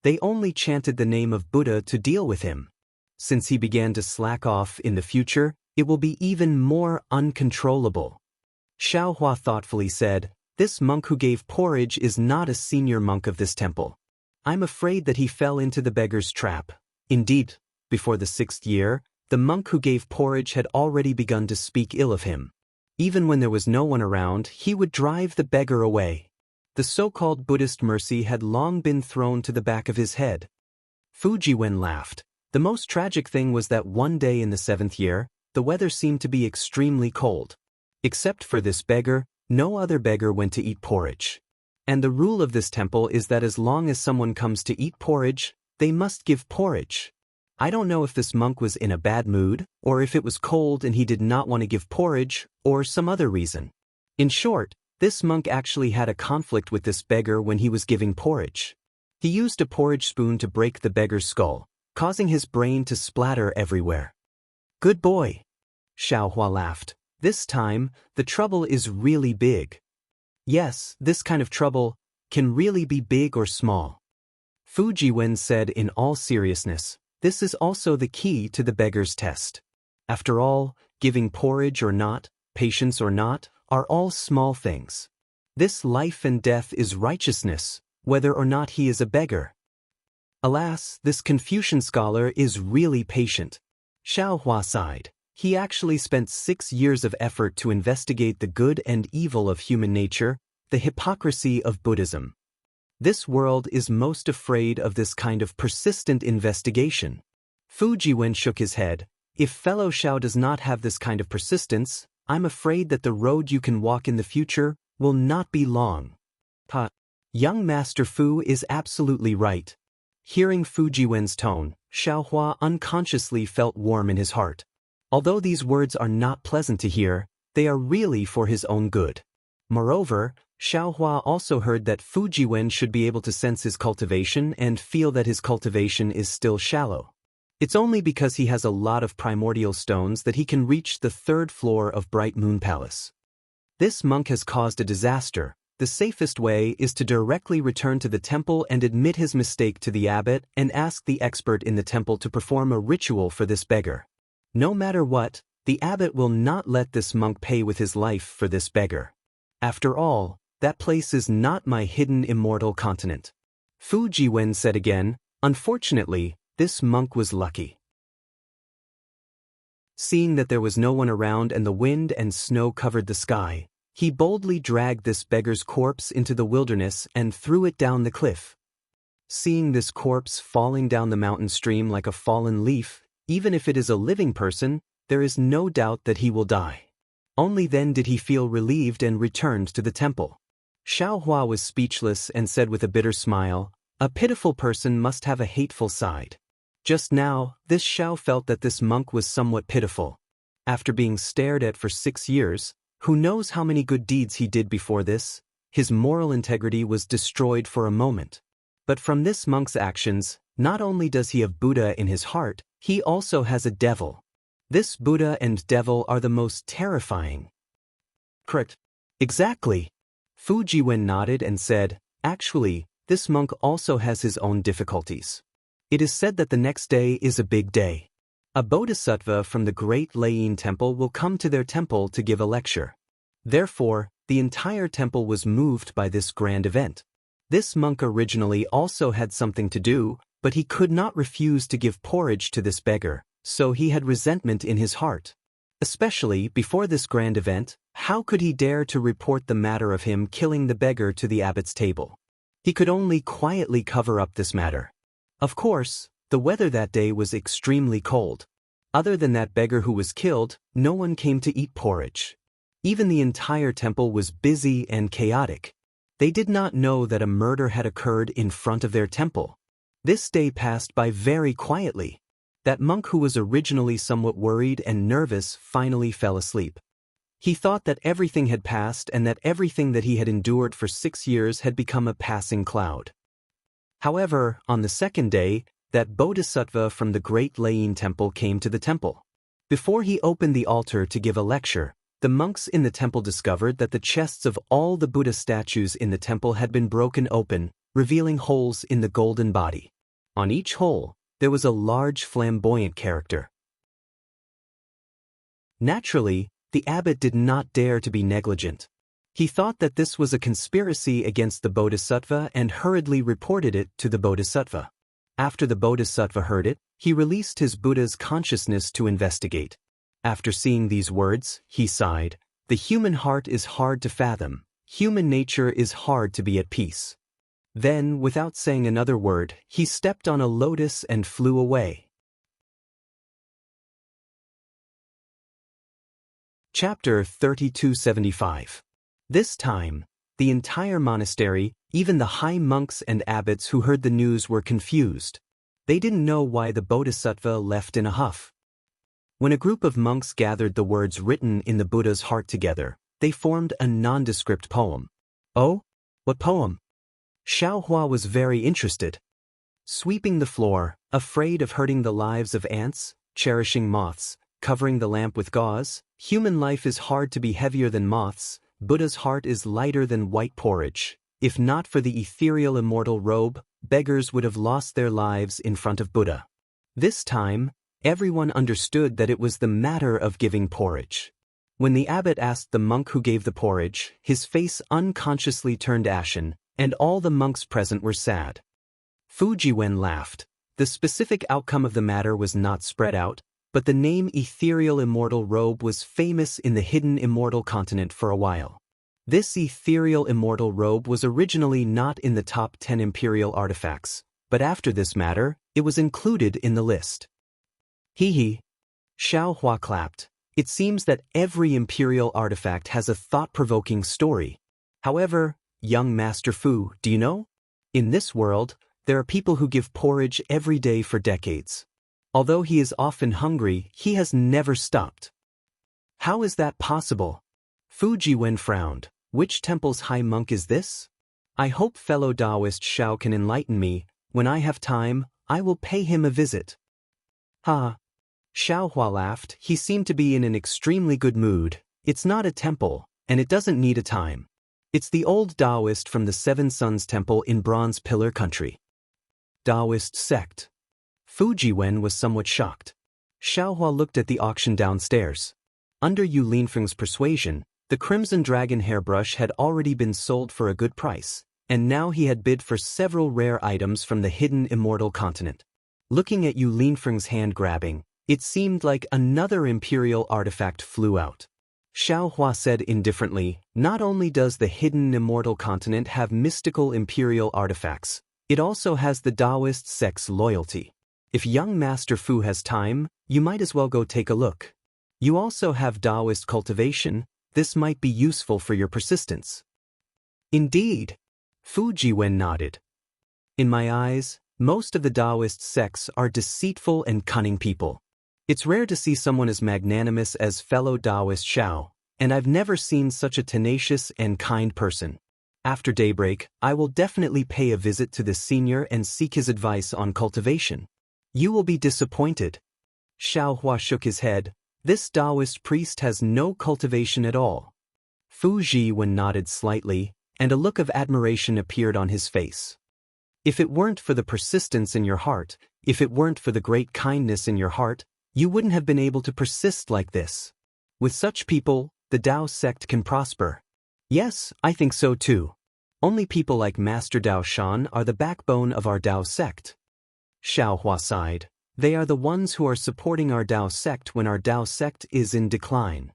A: They only chanted the name of Buddha to deal with him. Since he began to slack off in the future, it will be even more uncontrollable. Xiaohua thoughtfully said, this monk who gave porridge is not a senior monk of this temple. I'm afraid that he fell into the beggar's trap. Indeed, before the 6th year, the monk who gave porridge had already begun to speak ill of him. Even when there was no one around, he would drive the beggar away. The so-called Buddhist mercy had long been thrown to the back of his head. Fujiwen laughed. The most tragic thing was that one day in the 7th year, the weather seemed to be extremely cold. Except for this beggar, no other beggar went to eat porridge. And the rule of this temple is that as long as someone comes to eat porridge, they must give porridge. I don't know if this monk was in a bad mood, or if it was cold and he did not want to give porridge, or some other reason. In short, this monk actually had a conflict with this beggar when he was giving porridge. He used a porridge spoon to break the beggar's skull, causing his brain to splatter everywhere. Good boy. Xiaohua laughed. This time, the trouble is really big. Yes, this kind of trouble can really be big or small. Fujiwen said in all seriousness, this is also the key to the beggar's test. After all, giving porridge or not, patience or not, are all small things. This life and death is righteousness, whether or not he is a beggar. Alas, this Confucian scholar is really patient. Xiaohua sighed. He actually spent 6 years of effort to investigate the good and evil of human nature, the hypocrisy of Buddhism. This world is most afraid of this kind of persistent investigation. Fujiwen shook his head. If fellow Xiao does not have this kind of persistence, I'm afraid that the road you can walk in the future will not be long. Young Master Fu is absolutely right. Hearing Fujiwen's tone, Xiaohua unconsciously felt warm in his heart. Although these words are not pleasant to hear, They are really for his own good. Moreover, Xiaohua also heard that Fujiwen should be able to sense his cultivation and feel that his cultivation is still shallow. It's only because he has a lot of primordial stones that he can reach the 3rd floor of Bright Moon Palace. This monk has caused a disaster. The safest way is to directly return to the temple and admit his mistake to the abbot and ask the expert in the temple to perform a ritual for this beggar. No matter what, the abbot will not let this monk pay with his life for this beggar. After all, that place is not my hidden immortal continent. Fujiwen said again. Unfortunately, this monk was lucky. Seeing that there was no one around and the wind and snow covered the sky, he boldly dragged this beggar's corpse into the wilderness and threw it down the cliff. Seeing this corpse falling down the mountain stream like a fallen leaf, even if it is a living person, there is no doubt that he will die. Only then did he feel relieved and returned to the temple. Xiaohua was speechless and said with a bitter smile, "A pitiful person must have a hateful side." Just now, this Xiao felt that this monk was somewhat pitiful. After being stared at for 6 years, who knows how many good deeds he did before this, his moral integrity was destroyed for a moment. But from this monk's actions, not only does he have Buddha in his heart, he also has a devil. This Buddha and devil are the most terrifying. Correct. Exactly. Fujiwen nodded and said, "Actually, this monk also has his own difficulties. It is said that the next day is a big day. A bodhisattva from the great Lane temple will come to their temple to give a lecture. Therefore, the entire temple was moved by this grand event. This monk originally also had something to do, but he could not refuse to give porridge to this beggar, so he had resentment in his heart. Especially before this grand event, how could he dare to report the matter of him killing the beggar to the abbot's table? He could only quietly cover up this matter. Of course, the weather that day was extremely cold. Other than that beggar who was killed, no one came to eat porridge. Even the entire temple was busy and chaotic. They did not know that a murder had occurred in front of their temple. This day passed by very quietly. That monk who was originally somewhat worried and nervous finally fell asleep. He thought that everything had passed and that everything that he had endured for 6 years had become a passing cloud. However, on the second day, that bodhisattva from the great Lane temple came to the temple. Before he opened the altar to give a lecture, the monks in the temple discovered that the chests of all the Buddha statues in the temple had been broken open, revealing holes in the golden body. On each hole, there was a large flamboyant character. Naturally, the abbot did not dare to be negligent. He thought that this was a conspiracy against the bodhisattva and hurriedly reported it to the bodhisattva. After the bodhisattva heard it, he released his Buddha's consciousness to investigate. After seeing these words, he sighed, "The human heart is hard to fathom. Human nature is hard to be at peace." Then, without saying another word, he stepped on a lotus and flew away. Chapter 3275. This time, the entire monastery, even the high monks and abbots who heard the news were confused. They didn't know why the bodhisattva left in a huff. When a group of monks gathered the words written in the Buddha's heart together, they formed a nondescript poem. Oh? What poem? Xiaohua was very interested. Sweeping the floor, afraid of hurting the lives of ants, cherishing moths, covering the lamp with gauze, human life is hard to be heavier than moths, Buddha's heart is lighter than white porridge. If not for the ethereal immortal robe, beggars would have lost their lives in front of Buddha. This time, everyone understood that it was the matter of giving porridge. When the abbot asked the monk who gave the porridge, his face unconsciously turned ashen, and all the monks present were sad. Fujiwen laughed. The specific outcome of the matter was not spread out, but the name ethereal immortal robe was famous in the hidden immortal continent for a while. This ethereal immortal robe was originally not in the top 10 imperial artifacts, but after this matter, it was included in the list. Hee hee. Xiaohua clapped. It seems that every imperial artifact has a thought-provoking story. However, young Master Fu, do you know? In this world, there are people who give porridge every day for decades. Although he is often hungry, he has never stopped. How is that possible? Fu Jiwen frowned. Which temple's high monk is this? I hope fellow Taoist Shao can enlighten me. When I have time, I will pay him a visit. Ha! Xiaohua laughed. He seemed to be in an extremely good mood. It's not a temple, and it doesn't need a time. It's the old Taoist from the Seven Suns Temple in Bronze Pillar Country. Taoist sect. Fu Jiwen was somewhat shocked. Xiaohua looked at the auction downstairs. Under Yu Linfeng's persuasion, the Crimson Dragon hairbrush had already been sold for a good price, and now he had bid for several rare items from the hidden immortal continent. Looking at Yu Linfeng's hand grabbing, it seemed like another imperial artifact flew out. Xiaohua said indifferently, not only does the hidden immortal continent have mystical imperial artifacts, it also has the Taoist sect's loyalty. If young Master Fu has time, you might as well go take a look. You also have Taoist cultivation. This might be useful for your persistence. Indeed. Fu Jiwen nodded. In my eyes, most of the Taoist sects are deceitful and cunning people. It's rare to see someone as magnanimous as fellow Taoist Shao, and I've never seen such a tenacious and kind person. After daybreak, I will definitely pay a visit to the senior and seek his advice on cultivation. You will be disappointed. Xiaohua shook his head. This Taoist priest has no cultivation at all. Fu Jiwen nodded slightly, and a look of admiration appeared on his face. If it weren't for the persistence in your heart, if it weren't for the great kindness in your heart, you wouldn't have been able to persist like this. With such people, the Tao sect can prosper. Yes, I think so too. Only people like Master Dao Shan are the backbone of our Tao sect. Xiaohua sighed. They are the ones who are supporting our Tao sect when our Tao sect is in decline.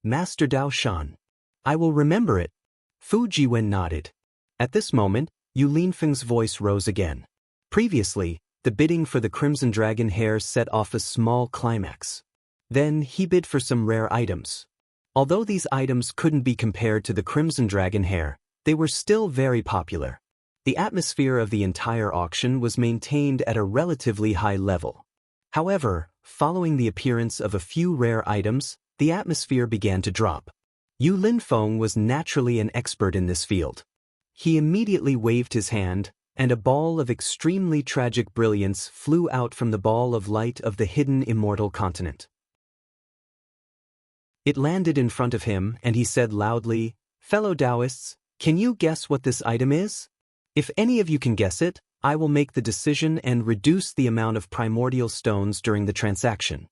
A: Master Dao Shan. I will remember it. Fu Jiwen nodded. At this moment, Yu Linfeng's voice rose again. Previously, the bidding for the Crimson Dragon hair set off a small climax. Then he bid for some rare items. Although these items couldn't be compared to the Crimson Dragon hair, they were still very popular. The atmosphere of the entire auction was maintained at a relatively high level. However, following the appearance of a few rare items, the atmosphere began to drop. Yu Linfeng was naturally an expert in this field. He immediately waved his hand, and a ball of extremely tragic brilliance flew out from the ball of light of the hidden immortal continent. It landed in front of him, and he said loudly, "Fellow Taoists, can you guess what this item is? If any of you can guess it, I will make the decision and reduce the amount of primordial stones during the transaction."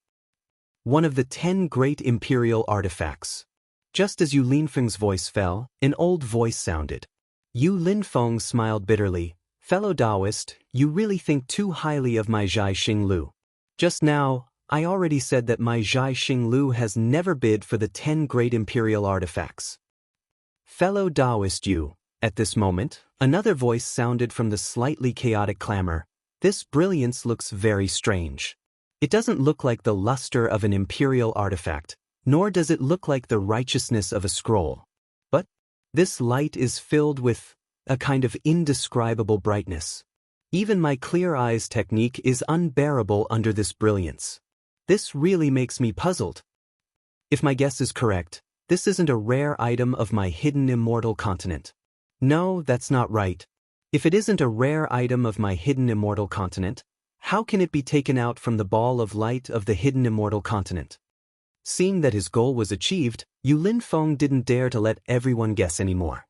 A: One of the 10 great imperial artifacts. Just as Yu Linfeng's voice fell, an old voice sounded. Yu Linfeng smiled bitterly. "Fellow Taoist, you really think too highly of my Zhai Xinglu. Just now, I already said that my Zhai Xinglu has never bid for the 10 great imperial artifacts." Fellow Taoist Yu. At this moment, another voice sounded from the slightly chaotic clamor. "This brilliance looks very strange. It doesn't look like the luster of an imperial artifact, nor does it look like the righteousness of a scroll. But this light is filled with a kind of indescribable brightness. Even my clear eyes technique is unbearable under this brilliance. This really makes me puzzled. If my guess is correct, this isn't a rare item of my hidden immortal continent. No, that's not right. If it isn't a rare item of my hidden immortal continent, how can it be taken out from the ball of light of the hidden immortal continent?" Seeing that his goal was achieved, Yu Linfeng didn't dare to let everyone guess anymore.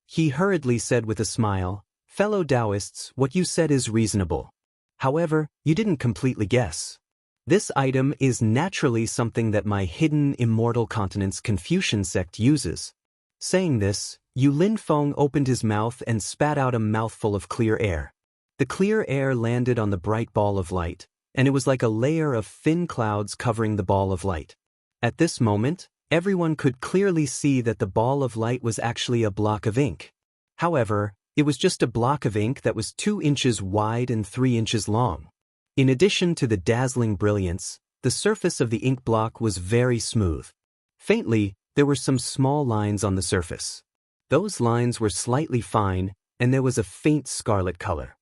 A: He hurriedly said with a smile, "Fellow Taoists, what you said is reasonable. However, you didn't completely guess. This item is naturally something that my hidden immortal continent's Confucian sect uses." Saying this, Yu Linfeng opened his mouth and spat out a mouthful of clear air. The clear air landed on the bright ball of light, and it was like a layer of thin clouds covering the ball of light. At this moment, everyone could clearly see that the ball of light was actually a block of ink. However, it was just a block of ink that was 2 inches wide and 3 inches long. In addition to the dazzling brilliance, the surface of the ink block was very smooth. Faintly, there were some small lines on the surface. Those lines were slightly fine, and there was a faint scarlet color.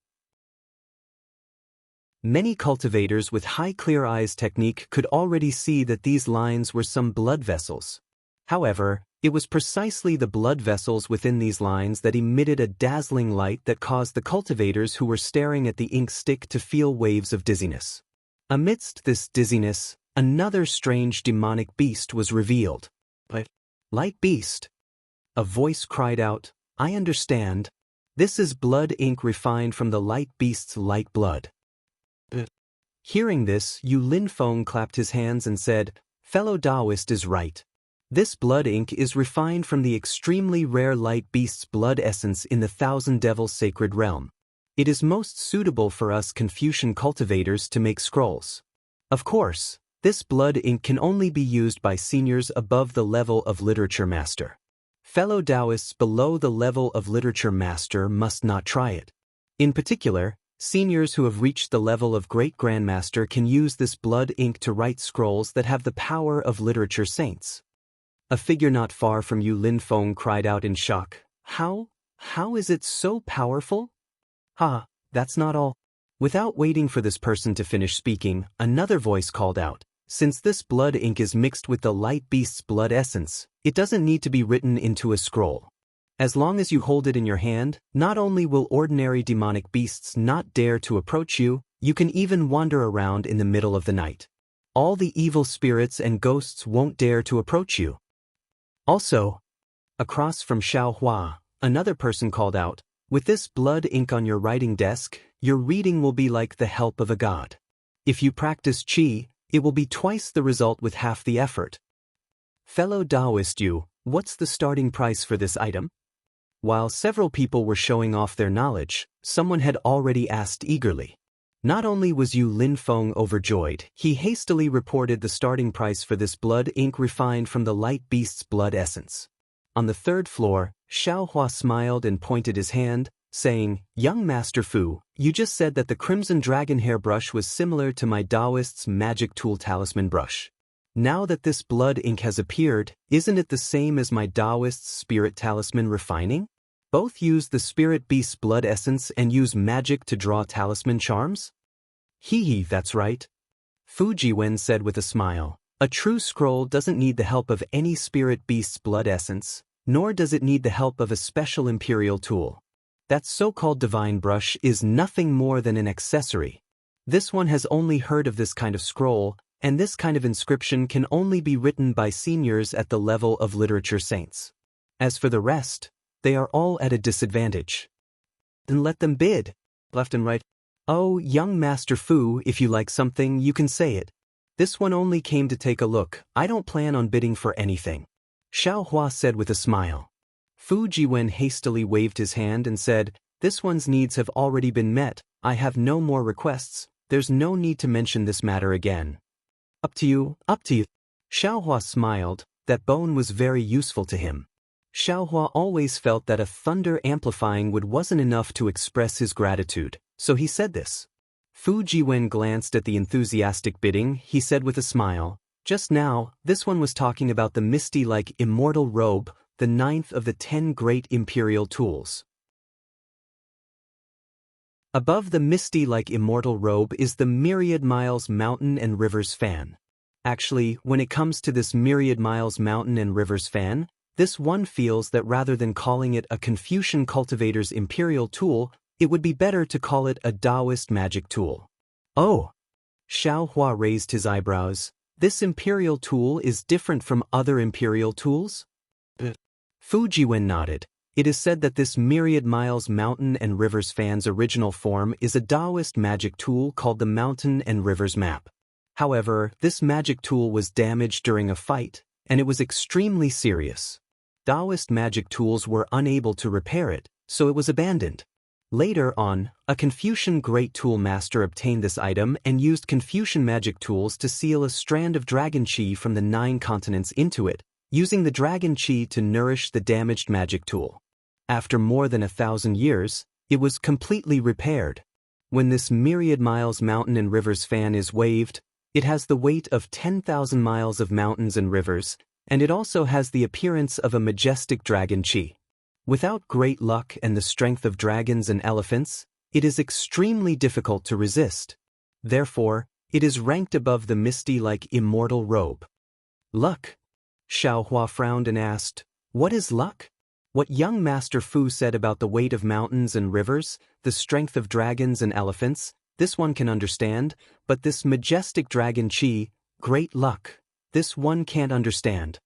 A: Many cultivators with high clear eyes technique could already see that these lines were some blood vessels. However, it was precisely the blood vessels within these lines that emitted a dazzling light that caused the cultivators who were staring at the ink stick to feel waves of dizziness. Amidst this dizziness, another strange demonic beast was revealed. But, light beast? A voice cried out, I understand. This is blood ink refined from the light beast's light blood. Hearing this, Yu Linfeng clapped his hands and said, Fellow Taoist is right. This blood ink is refined from the extremely rare light beast's blood essence in the Thousand Devils sacred realm. It is most suitable for us Confucian cultivators to make scrolls. Of course, this blood ink can only be used by seniors above the level of literature master. Fellow Taoists below the level of literature master must not try it. In particular, seniors who have reached the level of great grandmaster can use this blood ink to write scrolls that have the power of literature saints. A figure not far from Yu Linfeng cried out in shock, How is it so powerful? That's not all. Without waiting for this person to finish speaking, another voice called out, Since this blood ink is mixed with the light beast's blood essence, it doesn't need to be written into a scroll. As long as you hold it in your hand, not only will ordinary demonic beasts not dare to approach you, you can even wander around in the middle of the night. All the evil spirits and ghosts won't dare to approach you. Also, across from Xiaohua, another person called out, With this blood ink on your writing desk, your reading will be like the help of a god. If you practice qi, it will be twice the result with half the effort. Fellow Taoist Yu, what's the starting price for this item? While several people were showing off their knowledge, someone had already asked eagerly. Not only was Yu Linfeng overjoyed, he hastily reported the starting price for this blood ink refined from the light beast's blood essence. On the third floor, Xiaohua smiled and pointed his hand, saying, Young Master Fu, you just said that the Crimson Dragon Hair brush was similar to my Taoist's magic tool talisman brush. Now that this blood ink has appeared, isn't it the same as my Taoist's spirit talisman refining? Both use the spirit beast's blood essence and use magic to draw talisman charms? That's right. Fu Jiwen said with a smile. A true scroll doesn't need the help of any spirit beast's blood essence, nor does it need the help of a special imperial tool. That so-called divine brush is nothing more than an accessory. This one has only heard of this kind of scroll, and this kind of inscription can only be written by seniors at the level of literature saints. As for the rest, they are all at a disadvantage. Then let them bid. Left and right. Oh, young Master Fu, if you like something, you can say it. This one only came to take a look. I don't plan on bidding for anything. Xiaohua said with a smile. Fu Jiwen hastily waved his hand and said, This one's needs have already been met. I have no more requests. There's no need to mention this matter again. Up to you, up to you. Xiaohua smiled. That bone was very useful to him. Xiaohua always felt that a thunder amplifying wood wasn't enough to express his gratitude, so he said this. Fu Jiwen glanced at the enthusiastic bidding. He said with a smile, Just now, this one was talking about the misty-like immortal robe, the 9th of the 10 great imperial tools. Above the misty-like immortal robe is the Myriad Miles Mountain and Rivers fan. Actually, when it comes to this Myriad Miles Mountain and Rivers fan, this one feels that rather than calling it a Confucian cultivator's imperial tool, it would be better to call it a Taoist magic tool. Oh! Xiaohua raised his eyebrows. This imperial tool is different from other imperial tools? Fu Jiwen nodded. It is said that this Myriad Miles Mountain and Rivers fan's original form is a Taoist magic tool called the Mountain and Rivers Map. However, this magic tool was damaged during a fight, and it was extremely serious. Taoist magic tools were unable to repair it, so it was abandoned. Later on, a Confucian great tool master obtained this item and used Confucian magic tools to seal a strand of dragon qi from the 9 continents into it, using the dragon qi to nourish the damaged magic tool. After more than 1,000 years, it was completely repaired. When this Myriad Miles Mountain and Rivers fan is waved, it has the weight of 10,000 miles of mountains and rivers, and it also has the appearance of a majestic dragon qi. Without great luck and the strength of dragons and elephants, it is extremely difficult to resist. Therefore, it is ranked above the misty like immortal robe. Luck. Xiaohua frowned and asked, "What is luck?" What young Master Fu said about the weight of mountains and rivers, the strength of dragons and elephants, this one can understand, but this majestic dragon Qi, great luck, this one can't understand.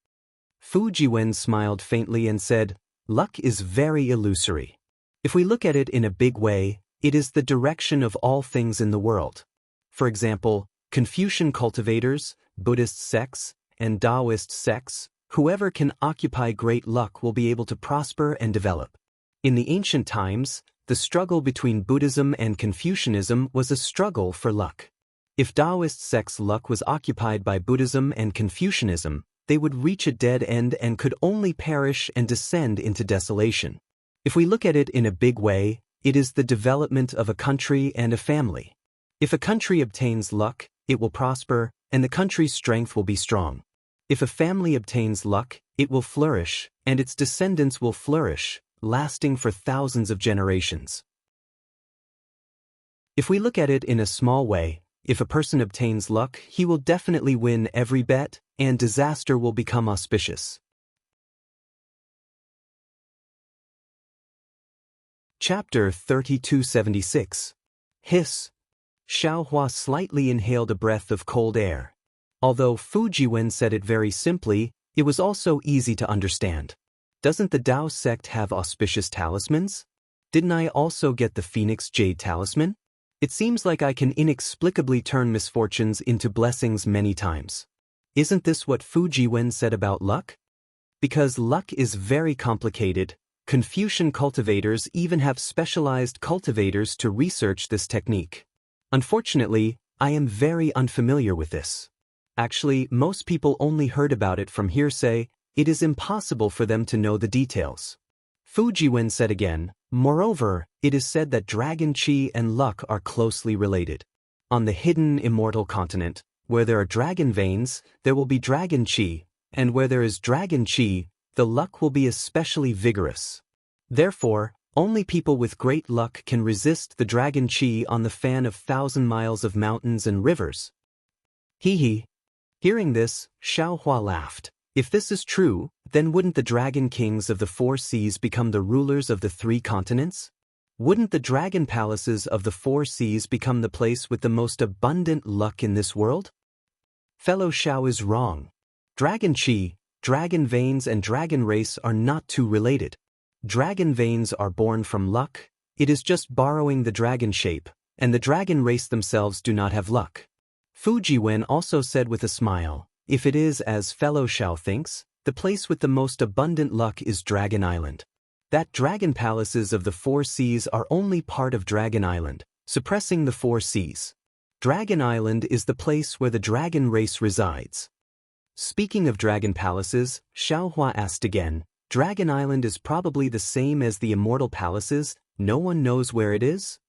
A: Fu Jiwen smiled faintly and said, "Luck is very illusory. If we look at it in a big way, it is the direction of all things in the world. For example, Confucian cultivators, Buddhist sects, and Taoist sects, whoever can occupy great luck will be able to prosper and develop. In the ancient times, the struggle between Buddhism and Confucianism was a struggle for luck. If Taoist sects' luck was occupied by Buddhism and Confucianism, they would reach a dead end and could only perish and descend into desolation. If we look at it in a big way, it is the development of a country and a family. If a country obtains luck, it will prosper, and the country's strength will be strong. If a family obtains luck, it will flourish, and its descendants will flourish, lasting for thousands of generations. If we look at it in a small way, if a person obtains luck, he will definitely win every bet, and disaster will become auspicious. Chapter 3276. Hiss. Xiaohua slightly inhaled a breath of cold air. Although Fu Jiwen said it very simply, it was also easy to understand. Doesn't the Tao sect have auspicious talismans? Didn't I also get the Phoenix Jade talisman? It seems like I can inexplicably turn misfortunes into blessings many times. Isn't this what Fu Jiwen said about luck? Because luck is very complicated, Confucian cultivators even have specialized cultivators to research this technique. Unfortunately, I am very unfamiliar with this. Actually, most people only heard about it from hearsay. It is impossible for them to know the details. Fu Jiwen said again, moreover, it is said that Dragon Qi and luck are closely related. On the hidden immortal continent, where there are dragon veins, there will be Dragon Qi, and where there is Dragon Qi, the luck will be especially vigorous. Therefore, only people with great luck can resist the Dragon Qi on the fan of 1,000 miles of mountains and rivers. Hee hee. Hearing this, Xiaohua laughed. If this is true, then wouldn't the dragon kings of the 4 seas become the rulers of the 3 continents? Wouldn't the dragon palaces of the 4 seas become the place with the most abundant luck in this world? Fellow Xiao is wrong. Dragon Qi, dragon veins and dragon race are not too related. Dragon veins are born from luck, it is just borrowing the dragon shape, and the dragon race themselves do not have luck. Fu Jiwen also said with a smile, if it is as fellow Xiao thinks, the place with the most abundant luck is Dragon Island. That dragon palaces of the 4 seas are only part of Dragon Island, suppressing the 4 seas. Dragon Island is the place where the dragon race resides. Speaking of dragon palaces, Xiaohua asked again, Dragon Island is probably the same as the immortal palaces, no one knows where it is?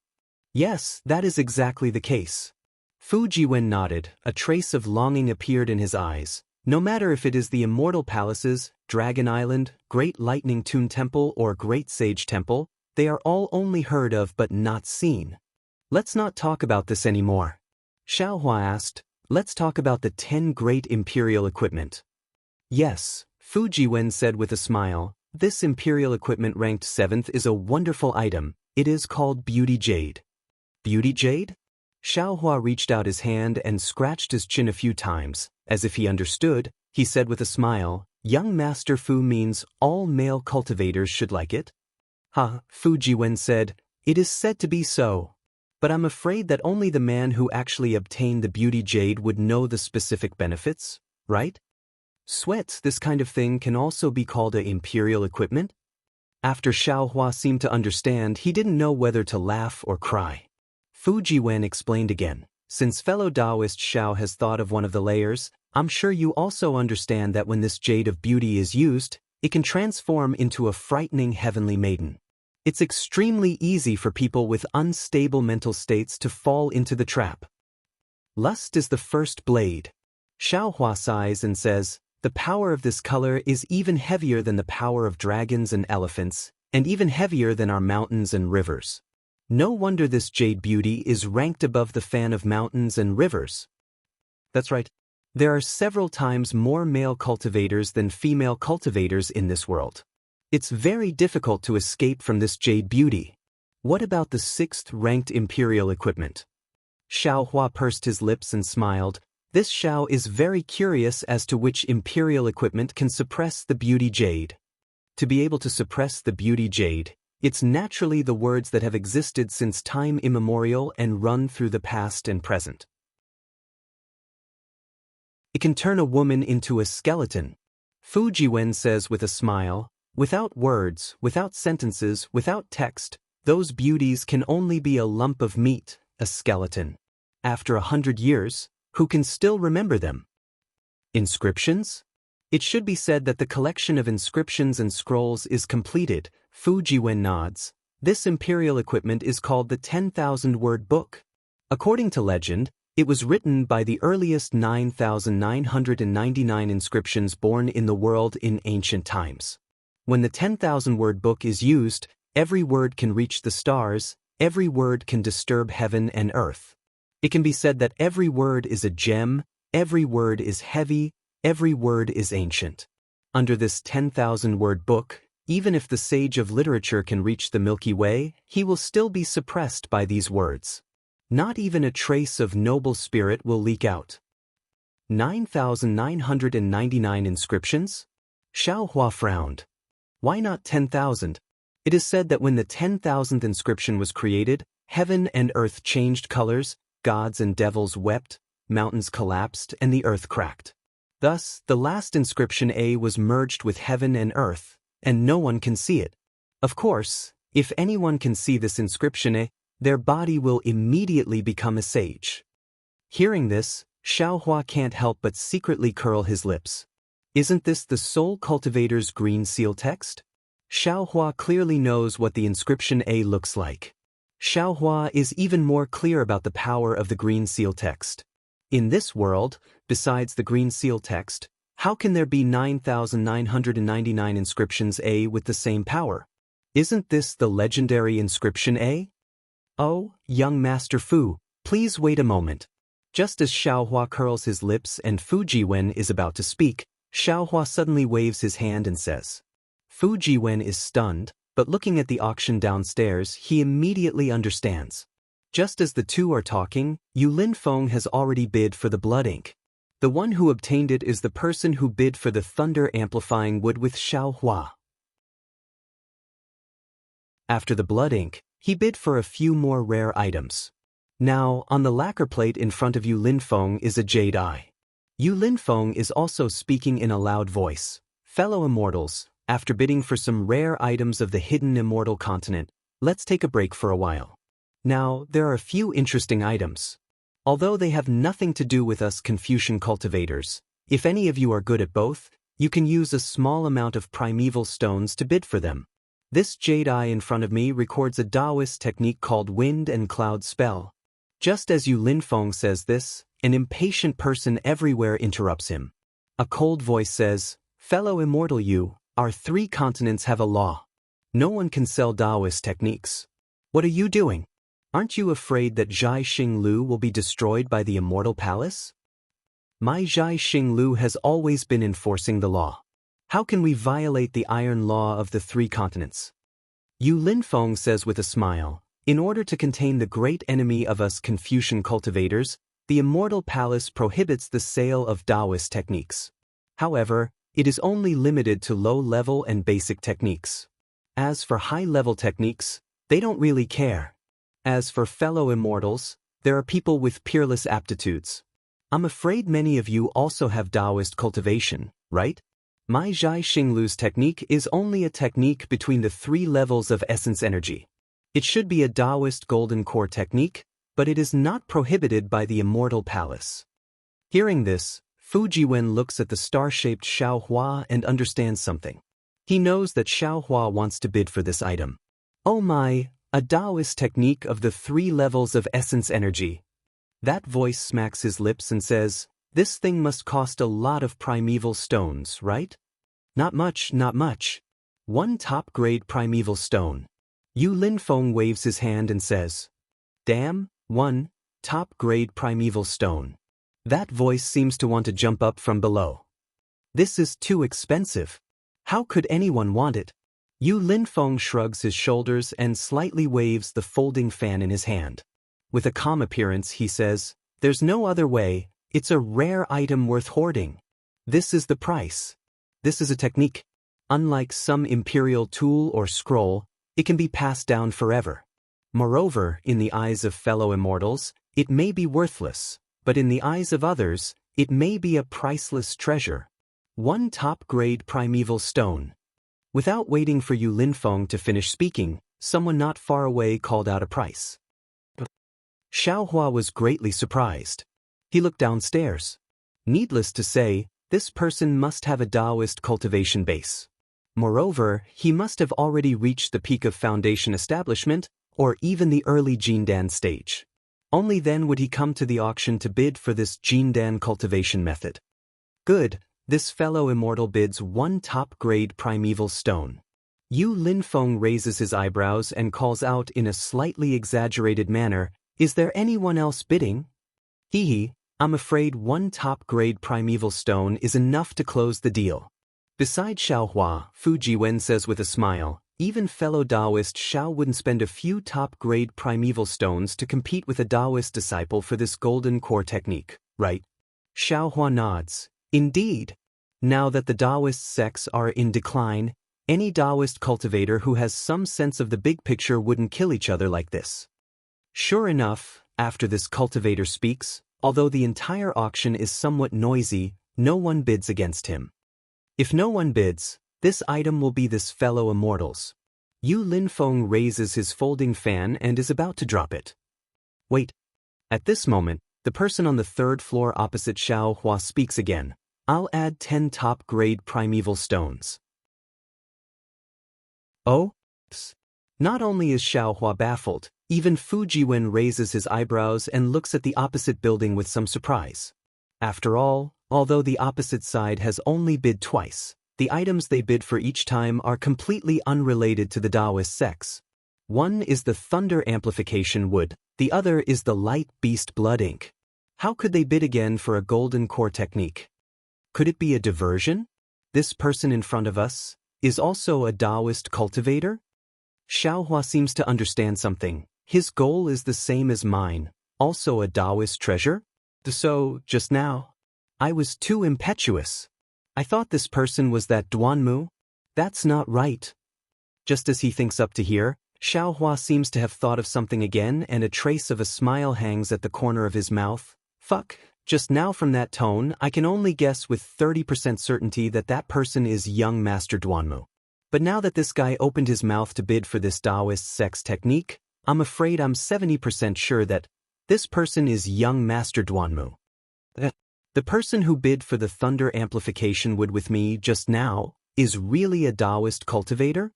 A: Yes, that is exactly the case. Fu Jiwen nodded, a trace of longing appeared in his eyes. No matter if it is the immortal palaces, Dragon Island, Great Lightning Tune Temple or Great Sage Temple, they are all only heard of but not seen. Let's not talk about this anymore. Xiaohua asked, let's talk about the 10 great imperial equipment. Yes, Fu Jiwen said with a smile, this imperial equipment ranked 7th is a wonderful item, it is called Beauty Jade. Beauty Jade? Xiaohua reached out his hand and scratched his chin a few times, as if he understood. He said with a smile, young Master Fu means all male cultivators should like it? Fu Jiwen said, it is said to be so. But I'm afraid that only the man who actually obtained the Beauty Jade would know the specific benefits, right? Sweats, this kind of thing can also be called a imperial equipment? After Xiaohua seemed to understand, he didn't know whether to laugh or cry. Fu Jiwen explained again, since fellow Taoist Xiao has thought of one of the layers, I'm sure you also understand that when this Jade of Beauty is used, it can transform into a frightening heavenly maiden. It's extremely easy for people with unstable mental states to fall into the trap. Lust is the first blade. Xiaohua sighs and says, the power of this color is even heavier than the power of dragons and elephants, and even heavier than our mountains and rivers. No wonder this jade beauty is ranked above the fan of mountains and rivers. That's right. There are several times more male cultivators than female cultivators in this world. It's very difficult to escape from this jade beauty. What about the 6th-ranked imperial equipment? Xiao Hua pursed his lips and smiled. This Xiao is very curious as to which imperial equipment can suppress the beauty jade. To be able to suppress the beauty jade, it's naturally the words that have existed since time immemorial and run through the past and present. It can turn a woman into a skeleton. Fu Jiwen says with a smile, without words, without sentences, without text, those beauties can only be a lump of meat, a skeleton. After 100 years, who can still remember them? Inscriptions? It should be said that the collection of inscriptions and scrolls is completed. Fu Jiwen nods. This imperial equipment is called the 10,000-word book. According to legend, it was written by the earliest 9,999 inscriptions born in the world in ancient times. When the 10,000-word book is used, every word can reach the stars, every word can disturb heaven and earth. It can be said that every word is a gem, every word is heavy, every word is ancient. Under this 10,000-word book, even if the sage of literature can reach the Milky Way, he will still be suppressed by these words. Not even a trace of noble spirit will leak out. 9,999 inscriptions? Xiao Hua frowned. Why not 10,000? It is said that when the 10,000th inscription was created, heaven and earth changed colors, gods and devils wept, mountains collapsed, and the earth cracked. Thus, the last inscription A was merged with heaven and earth, and no one can see it. Of course, if anyone can see this inscription A, their body will immediately become a sage. Hearing this, Xiao Hua can't help but secretly curl his lips. Isn't this the Soul Cultivator's green seal text? Xiao Hua clearly knows what the inscription A looks like. Xiao Hua is even more clear about the power of the green seal text. In this world, besides the green seal text, how can there be 9,999 inscriptions A with the same power? Isn't this the legendary inscription A? Oh, young Master Fu, please wait a moment. Just as Xiao Hua curls his lips and Fu Jiwen is about to speak, Xiao Hua suddenly waves his hand and says. Fu Jiwen is stunned, but looking at the auction downstairs, he immediately understands. Just as the two are talking, Yu Linfeng has already bid for the blood ink. The one who obtained it is the person who bid for the thunder-amplifying wood with Xiao Hua. After the blood ink, he bid for a few more rare items. Now, on the lacquer plate in front of Yu Linfeng is a jade eye. Yu Linfeng is also speaking in a loud voice. Fellow immortals, after bidding for some rare items of the hidden immortal continent, let's take a break for a while. Now, there are a few interesting items. Although they have nothing to do with us Confucian cultivators, if any of you are good at both, you can use a small amount of primeval stones to bid for them. This jade eye in front of me records a Taoist technique called wind and cloud spell. Just as Yu Linfeng says this, an impatient person everywhere interrupts him. A cold voice says, Fellow immortal Yu, our 3 continents have a law. No one can sell Taoist techniques. What are you doing? Aren't you afraid that Zhai Xinglu will be destroyed by the immortal palace? My Zhai Xinglu has always been enforcing the law. How can we violate the iron law of the 3 continents? Yu Linfeng says with a smile, in order to contain the great enemy of us Confucian cultivators, the immortal palace prohibits the sale of Taoist techniques. However, it is only limited to low-level and basic techniques. As for high-level techniques, they don't really care. As for fellow immortals, there are people with peerless aptitudes. I'm afraid many of you also have Taoist cultivation, right? My Zhai Xinglu's technique is only a technique between the 3 levels of essence energy. It should be a Taoist golden core technique, but it is not prohibited by the immortal palace. Hearing this, Fu Jiwen looks at the star-shaped Xiao Hua and understands something. He knows that Xiao Hua wants to bid for this item. Oh my, a Taoist technique of the 3 levels of essence energy. That voice smacks his lips and says, this thing must cost a lot of primeval stones, right? Not much, not much. 1 top-grade primeval stone. Yu Linfeng waves his hand and says, "Damn, 1, top-grade primeval stone." That voice seems to want to jump up from below. This is too expensive. How could anyone want it? Yu Linfeng shrugs his shoulders and slightly waves the folding fan in his hand. With a calm appearance, he says, "There's no other way, it's a rare item worth hoarding. This is the price. This is a technique. Unlike some imperial tool or scroll, it can be passed down forever. Moreover, in the eyes of fellow immortals, it may be worthless, but in the eyes of others, it may be a priceless treasure. 1 top-grade primeval stone." Without waiting for Yu Linfeng to finish speaking, someone not far away called out a price. Xiaohua was greatly surprised. He looked downstairs. Needless to say, this person must have a Taoist cultivation base. Moreover, he must have already reached the peak of foundation establishment, or even the early Jindan stage. Only then would he come to the auction to bid for this Jindan cultivation method. Good, this fellow immortal bids 1 top-grade primeval stone. Yu Linfeng raises his eyebrows and calls out in a slightly exaggerated manner, "Is there anyone else bidding?" "Hee, I'm afraid 1 top-grade primeval stone is enough to close the deal." Beside Xiaohua, Fu Jiwen says with a smile, "Even fellow Taoist Xiao wouldn't spend a few top-grade primeval stones to compete with a Taoist disciple for this golden core technique, right?" Xiaohua nods. "Indeed. Now that the Taoist sects are in decline, any Taoist cultivator who has some sense of the big picture wouldn't kill each other like this." Sure enough, after this cultivator speaks, although the entire auction is somewhat noisy, no one bids against him. If no one bids, this item will be this fellow immortal's. Yu Linfeng raises his folding fan and is about to drop it. Wait. At this moment, the person on the 3rd floor opposite Xiaohua speaks again. "I'll add 10 top-grade primeval stones." Oh? Not only is Xiaohua baffled, even Fu Jiwen raises his eyebrows and looks at the opposite building with some surprise. After all, although the opposite side has only bid twice, the items they bid for each time are completely unrelated to the Taoist sects. One is the thunder amplification wood, the other is the light beast blood ink. How could they bid again for a golden core technique? Could it be a diversion? This person in front of us is also a Taoist cultivator? Xiaohua seems to understand something. His goal is the same as mine, also a Taoist treasure? So, just now, I was too impetuous. I thought this person was that Duanmu. That's not right. Just as he thinks up to here, Xiaohua seems to have thought of something again and a trace of a smile hangs at the corner of his mouth. Fuck, just now from that tone, I can only guess with 30% certainty that that person is young Master Duanmu. But now that this guy opened his mouth to bid for this Taoist sex technique, I'm afraid I'm 70% sure that this person is young Master Duanmu. The person who bid for the thunder amplification wood with me just now is really a Taoist cultivator?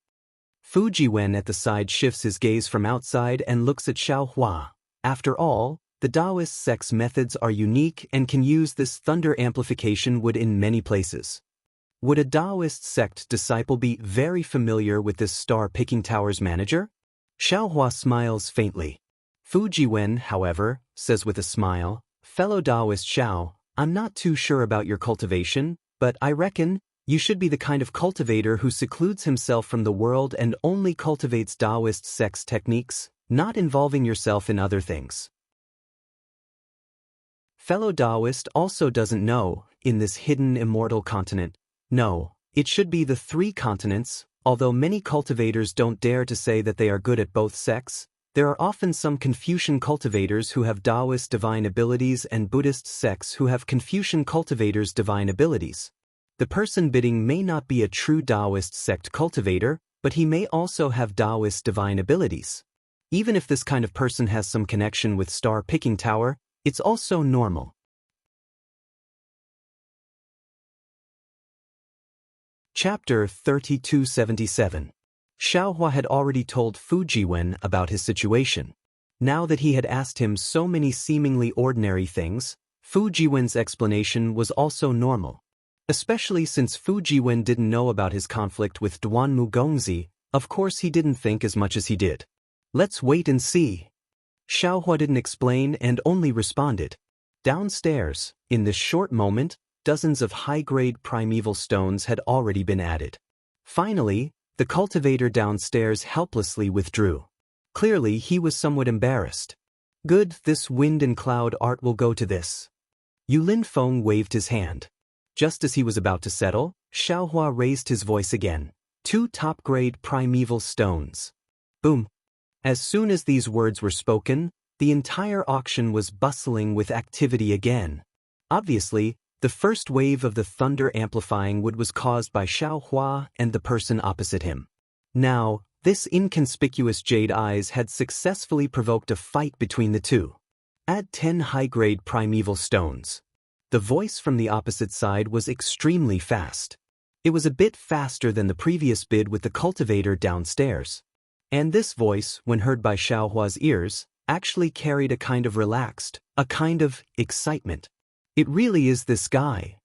A: Fu Jiwen at the side shifts his gaze from outside and looks at Xiaohua. After all, the Taoist sect's methods are unique and can use this thunder amplification wood in many places. Would a Taoist sect disciple be very familiar with this star-picking tower's manager? Xiaohua smiles faintly. Fu Jiwen, however, says with a smile, "Fellow Taoist Xiao, I'm not too sure about your cultivation, but I reckon you should be the kind of cultivator who secludes himself from the world and only cultivates Taoist sex techniques, not involving yourself in other things." Fellow Taoist also doesn't know, in this hidden immortal continent. No, it should be the 3 continents. Although many cultivators don't dare to say that they are good at both sects, there are often some Confucian cultivators who have Taoist divine abilities and Buddhist sects who have Confucian cultivators' divine abilities. The person bidding may not be a true Taoist sect cultivator, but he may also have Taoist divine abilities. Even if this kind of person has some connection with Star Picking Tower, it's also normal. Chapter 3277. Xiaohua had already told Fu Jiwen about his situation. Now that he had asked him so many seemingly ordinary things, Fu Jiwen's explanation was also normal. Especially since Fu Jiwen didn't know about his conflict with Duanmu Gongzi, Of course he didn't think as much as he did. Let's wait and see. Xiaohua didn't explain and only responded. Downstairs, in this short moment, dozens of high-grade primeval stones had already been added. Finally, the cultivator downstairs helplessly withdrew. Clearly, he was somewhat embarrassed. Good, this wind and cloud art will go to this. Yulin Feng waved his hand. Just as he was about to settle, Xiaohua raised his voice again. 2 top-grade primeval stones. Boom. As soon as these words were spoken, the entire auction was bustling with activity again. Obviously, the first wave of the thunder-amplifying wood was caused by Xiaohua and the person opposite him. Now, this inconspicuous jade eyes had successfully provoked a fight between the two. Add 10 high-grade primeval stones. The voice from the opposite side was extremely fast. It was a bit faster than the previous bid with the cultivator downstairs. And this voice, when heard by Xiaohua's ears, actually carried a kind of relaxed, a kind of excitement. It really is this guy.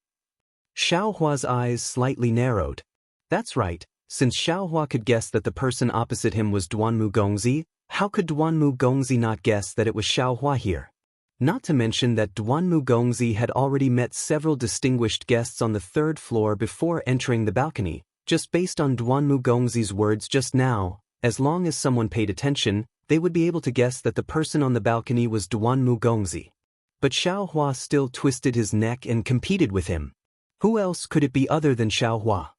A: Xiaohua's eyes slightly narrowed. That's right, since Xiaohua could guess that the person opposite him was Duanmu Gongzi, how could Duanmu Gongzi not guess that it was Xiaohua here? Not to mention that Duanmu Gongzi had already met several distinguished guests on the 3rd floor before entering the balcony, just based on Duanmu Gongzi's words just now. As long as someone paid attention, they would be able to guess that the person on the balcony was Duanmu Gongzi. But Xiaohua still twisted his neck and competed with him. Who else could it be other than Xiaohua?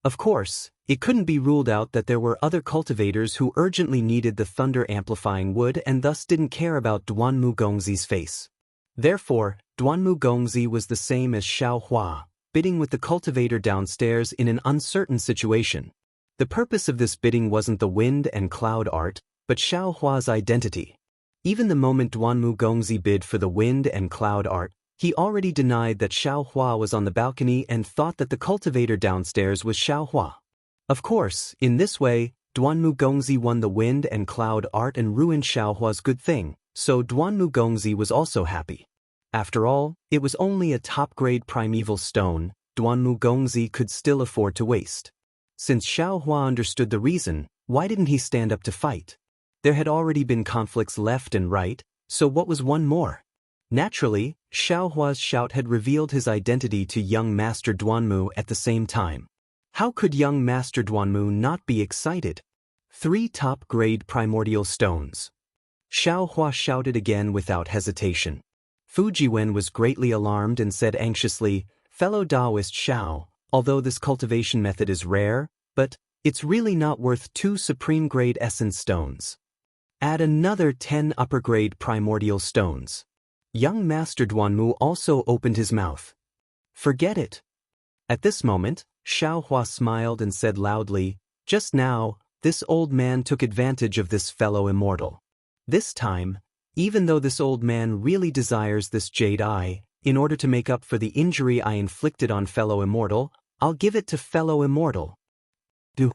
A: Of course, it couldn't be ruled out that there were other cultivators who urgently needed the thunder-amplifying wood and thus didn't care about Duanmu Gongzi's face. Therefore, Duanmu Gongzi was the same as Xiaohua, bidding with the cultivator downstairs in an uncertain situation. The purpose of this bidding wasn't the wind and cloud art, but Xiaohua's identity. Even the moment Duanmu Gongzi bid for the wind and cloud art, he already denied that Xiaohua was on the balcony and thought that the cultivator downstairs was Xiaohua. Of course, in this way, Duanmu Gongzi won the wind and cloud art and ruined Xiaohua's good thing, so Duanmu Gongzi was also happy. After all, it was only a top-grade primeval stone Duanmu Gongzi could still afford to waste. Since Xiaohua understood the reason, why didn't he stand up to fight? There had already been conflicts left and right, so what was one more? Naturally, Xiaohua's shout had revealed his identity to young Master Duanmu at the same time. How could young Master Duanmu not be excited? 3 top-grade primordial stones. Xiaohua shouted again without hesitation. Fujiwen was greatly alarmed and said anxiously, "Fellow Taoist Xiao, although this cultivation method is rare, but it's really not worth 2 supreme-grade essence stones. Add another 10 upper-grade primordial stones." Young Master Duanmu also opened his mouth. "Forget it." At this moment, Xiaohua smiled and said loudly, "Just now, this old man took advantage of this fellow immortal. This time, even though this old man really desires this jade eye, in order to make up for the injury I inflicted on fellow immortal, I'll give it to fellow immortal." Do.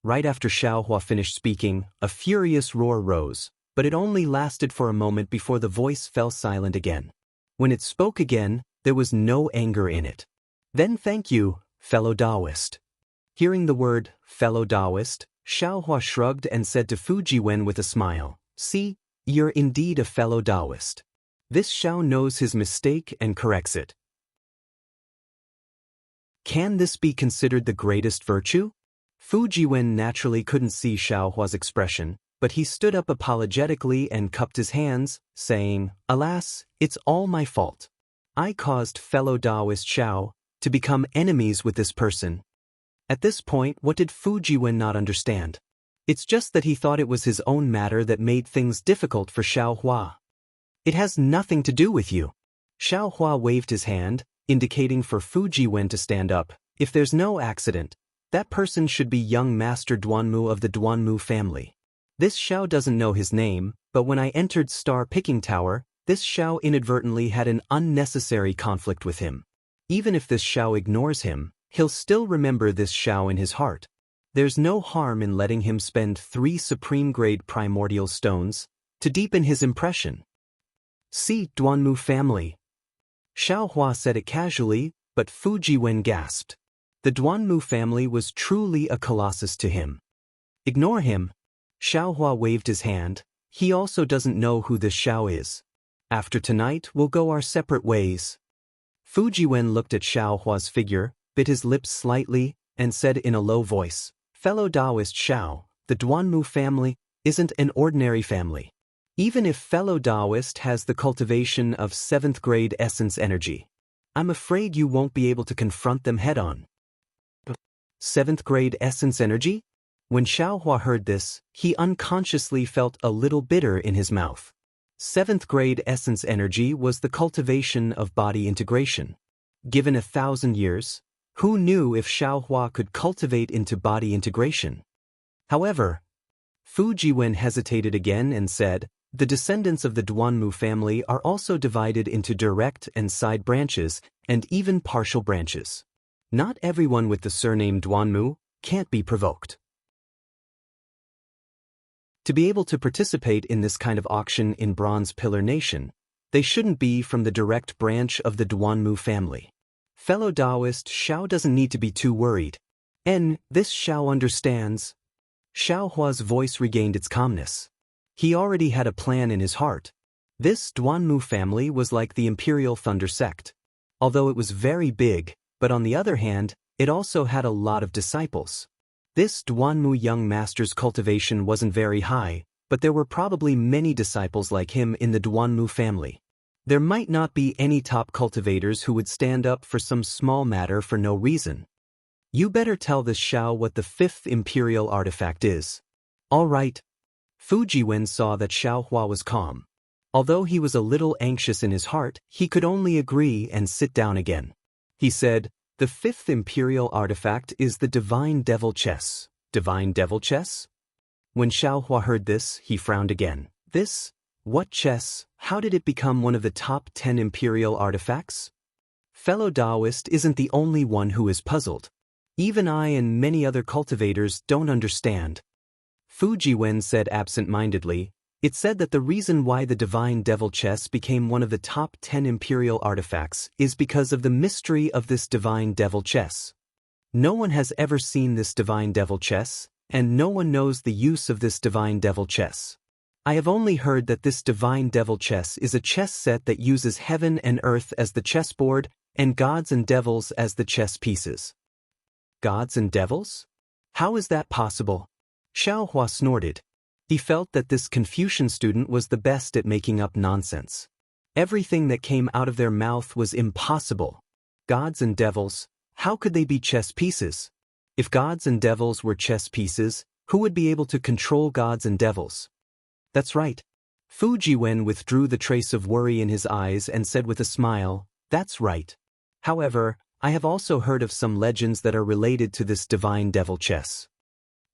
A: Right after Xiaohua finished speaking, a furious roar rose, but it only lasted for a moment before the voice fell silent again. When it spoke again, there was no anger in it. "Then thank you, fellow Taoist." Hearing the word, fellow Taoist, Xiaohua shrugged and said to Fujiwen with a smile, "See, you're indeed a fellow Taoist." This Xiao knows his mistake and corrects it. Can this be considered the greatest virtue? Fujiwen naturally couldn't see Xiaohua's expression, but he stood up apologetically and cupped his hands, saying, "Alas, it's all my fault. I caused fellow Taoist Xiao to become enemies with this person." At this point, what did Fujiwen not understand? It's just that he thought it was his own matter that made things difficult for Xiaohua. "It has nothing to do with you." Xiaohua waved his hand, indicating for Fujiwen to stand up. "If there's no accident, that person should be young Master Duanmu of the Duanmu family. This Xiao doesn't know his name, but when I entered Star Picking Tower, this Xiao inadvertently had an unnecessary conflict with him. Even if this Xiao ignores him, he'll still remember this Xiao in his heart. There's no harm in letting him spend 3 supreme-grade primordial stones to deepen his impression." "See, Duanmu family." Xiaohua said it casually, but Fujiwen gasped. The Duanmu family was truly a colossus to him. Ignore him. Xiaohua waved his hand. He also doesn't know who this Xiao is. After tonight, we'll go our separate ways. Fujiwen looked at Xiaohua's figure, bit his lips slightly, and said in a low voice, "Fellow Taoist Xiao, the Duanmu family isn't an ordinary family. Even if fellow Taoist has the cultivation of 7th grade essence energy, I'm afraid you won't be able to confront them head-on." 7th grade essence energy? When Xiaohua heard this, he unconsciously felt a little bitter in his mouth. 7th grade essence energy was the cultivation of body integration. Given 1,000 years, who knew if Xiaohua could cultivate into body integration? However, Fujiwen hesitated again and said, "The descendants of the Duanmu family are also divided into direct and side branches, and even partial branches. Not everyone with the surname Duanmu can't be provoked. To be able to participate in this kind of auction in Bronze Pillar Nation, they shouldn't be from the direct branch of the Duanmu family. Fellow Taoist Xiao doesn't need to be too worried. This Xiao understands." Xiaohua's voice regained its calmness. He already had a plan in his heart. This Duanmu family was like the Imperial Thunder sect. Although it was very big, but on the other hand, it also had a lot of disciples. This Duanmu young master's cultivation wasn't very high, but there were probably many disciples like him in the Duanmu family. There might not be any top cultivators who would stand up for some small matter for no reason. "You better tell this Xiao what the 5th imperial artifact is." "All right." Fujiwen saw that Xiaohua was calm. Although he was a little anxious in his heart, he could only agree and sit down again. He said, "The 5th imperial artifact is the Divine Devil Chess." Divine Devil Chess? When Xiaohua heard this, he frowned again. "This? What chess? How did it become one of the top 10 imperial artifacts?" Fellow Taoist isn't the only one who is puzzled. Even I and many other cultivators don't understand. Fujiwen said absent-mindedly, "It said that the reason why the Divine Devil Chess became one of the top 10 imperial artifacts is because of the mystery of this Divine Devil Chess. No one has ever seen this Divine Devil Chess, and no one knows the use of this Divine Devil Chess. I have only heard that this Divine Devil Chess is a chess set that uses heaven and earth as the chessboard and gods and devils as the chess pieces." Gods and devils? How is that possible? Xiaohua snorted. He felt that this Confucian student was the best at making up nonsense. Everything that came out of their mouth was impossible. Gods and devils, how could they be chess pieces? If gods and devils were chess pieces, who would be able to control gods and devils? That's right. Fujiwen withdrew the trace of worry in his eyes and said with a smile, "That's right. However, I have also heard of some legends that are related to this Divine Devil Chess."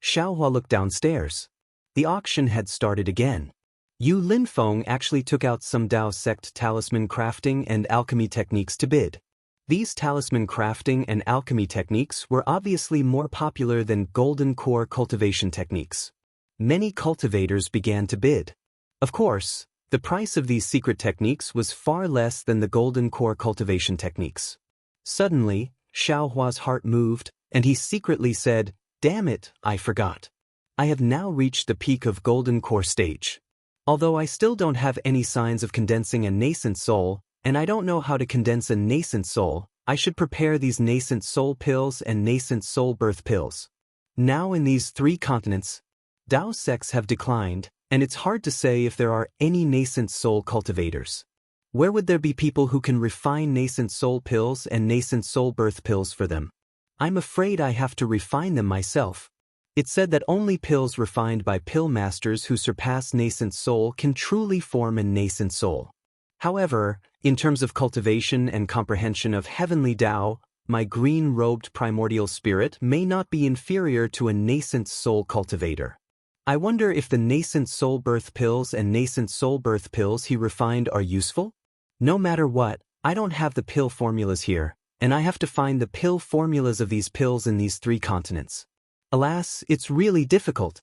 A: Xiaohua looked downstairs. The auction had started again. Yu Linfeng actually took out some Dao sect talisman crafting and alchemy techniques to bid. These talisman crafting and alchemy techniques were obviously more popular than golden core cultivation techniques. Many cultivators began to bid. Of course, the price of these secret techniques was far less than the golden core cultivation techniques. Suddenly, Xiaohua's heart moved, and he secretly said, "Damn it, I forgot. I have now reached the peak of golden core stage. Although I still don't have any signs of condensing a nascent soul, and I don't know how to condense a nascent soul, I should prepare these nascent soul pills and nascent soul birth pills. Now in these 3 continents, Dao sects have declined, and it's hard to say if there are any nascent soul cultivators. Where would there be people who can refine nascent soul pills and nascent soul birth pills for them? I'm afraid I have to refine them myself." It said that only pills refined by pill masters who surpass nascent soul can truly form a nascent soul. However, in terms of cultivation and comprehension of heavenly Tao, my green-robed primordial spirit may not be inferior to a nascent soul cultivator. I wonder if the nascent soul birth pills and nascent soul birth pills he refined are useful? No matter what, I don't have the pill formulas here, and I have to find the pill formulas of these pills in these 3 continents. Alas, it's really difficult.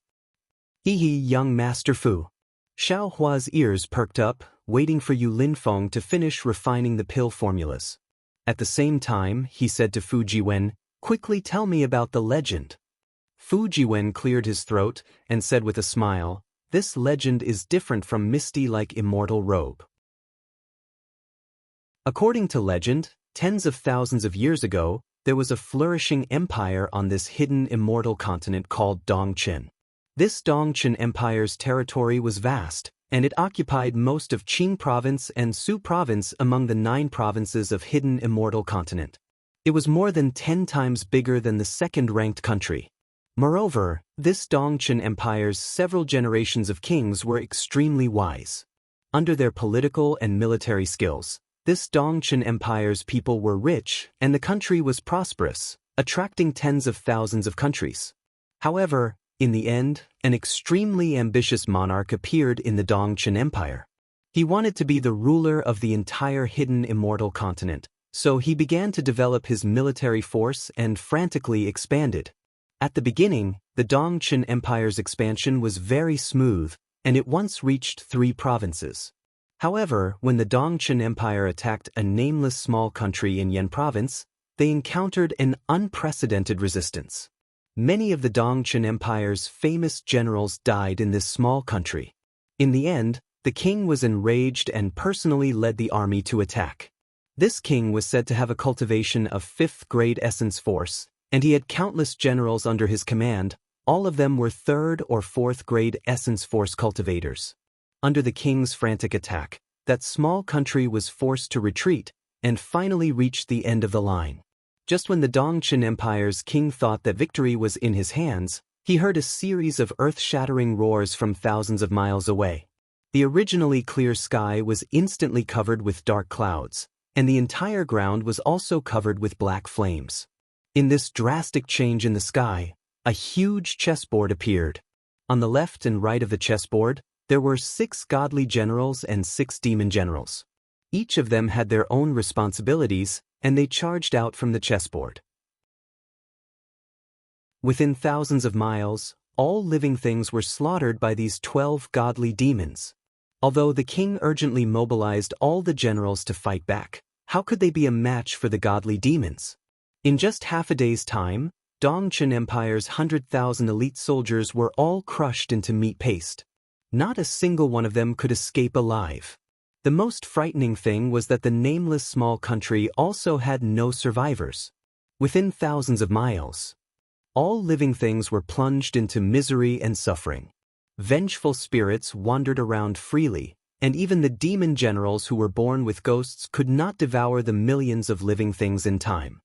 A: Hehe, young Master Fu. Xiaohua's ears perked up, waiting for Yu Linfeng to finish refining the pill formulas. At the same time, he said to Fujiwen, "Quickly tell me about the legend." Fu Jiwen cleared his throat and said with a smile, "This legend is different from misty like immortal robe." According to legend, tens of thousands of years ago, there was a flourishing empire on this hidden immortal continent called Dongqin. This Dongqin Empire's territory was vast, and it occupied most of Qing Province and Su Province among the 9 provinces of hidden immortal continent. It was more than 10 times bigger than the second-ranked country. Moreover, this Dongqin Empire's several generations of kings were extremely wise. Under their political and military skills, this Dongqin Empire's people were rich and the country was prosperous, attracting tens of thousands of countries. However, in the end, an extremely ambitious monarch appeared in the Dongqin Empire. He wanted to be the ruler of the entire hidden immortal continent, so he began to develop his military force and frantically expanded. At the beginning, the Dongqin Empire's expansion was very smooth, and it once reached 3 provinces. However, when the Dongqin Empire attacked a nameless small country in Yan Province, they encountered an unprecedented resistance. Many of the Dongqin Empire's famous generals died in this small country. In the end, the king was enraged and personally led the army to attack. This king was said to have a cultivation of 5th-grade essence force, and he had countless generals under his command. All of them were 3rd or 4th-grade essence force cultivators. Under the king's frantic attack, that small country was forced to retreat and finally reached the end of the line. Just when the Dongqin Empire's king thought that victory was in his hands, he heard a series of earth-shattering roars from thousands of miles away. The originally clear sky was instantly covered with dark clouds, and the entire ground was also covered with black flames. In this drastic change in the sky, a huge chessboard appeared. On the left and right of the chessboard, there were 6 godly generals and 6 demon generals. Each of them had their own responsibilities, and they charged out from the chessboard. Within thousands of miles, all living things were slaughtered by these 12 godly demons. Although the king urgently mobilized all the generals to fight back, how could they be a match for the godly demons? In just half a day's time, Dongqin Empire's 100,000 elite soldiers were all crushed into meat paste. Not a single one of them could escape alive. The most frightening thing was that the nameless small country also had no survivors. Within thousands of miles, all living things were plunged into misery and suffering. Vengeful spirits wandered around freely, and even the demon generals who were born with ghosts could not devour the millions of living things in time.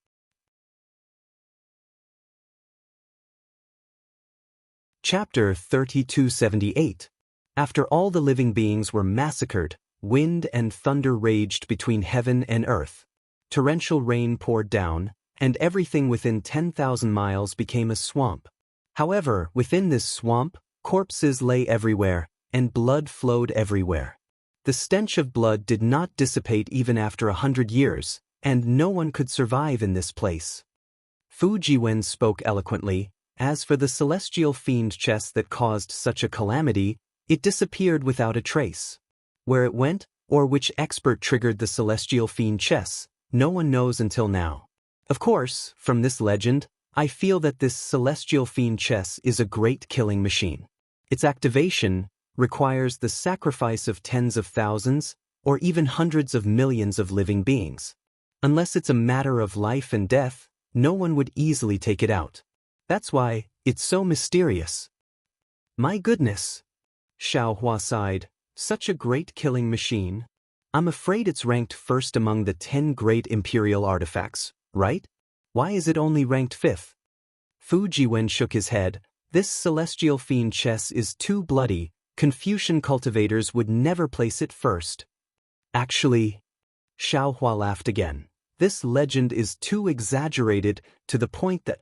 A: Chapter 3278. After all the living beings were massacred, wind and thunder raged between heaven and earth. Torrential rain poured down, and everything within 10,000 miles became a swamp. However, within this swamp, corpses lay everywhere, and blood flowed everywhere. The stench of blood did not dissipate even after 100 years, and no one could survive in this place. Fu Jiwen spoke eloquently. As for the celestial fiend chest that caused such a calamity, it disappeared without a trace. Where it went, or which expert triggered the celestial fiend chess, no one knows until now. Of course, from this legend, I feel that this celestial fiend chess is a great killing machine. Its activation requires the sacrifice of tens of thousands, or even hundreds of millions of living beings. Unless it's a matter of life and death, no one would easily take it out. That's why it's so mysterious. My goodness, Xiao Hua sighed. Such a great killing machine. I'm afraid it's ranked first among the 10 great imperial artifacts, right? Why is it only ranked 5th? Fu Jiwen shook his head. This celestial fiend chess is too bloody. Confucian cultivators would never place it first. Actually, Xiao Hua laughed again. This legend is too exaggerated to the point that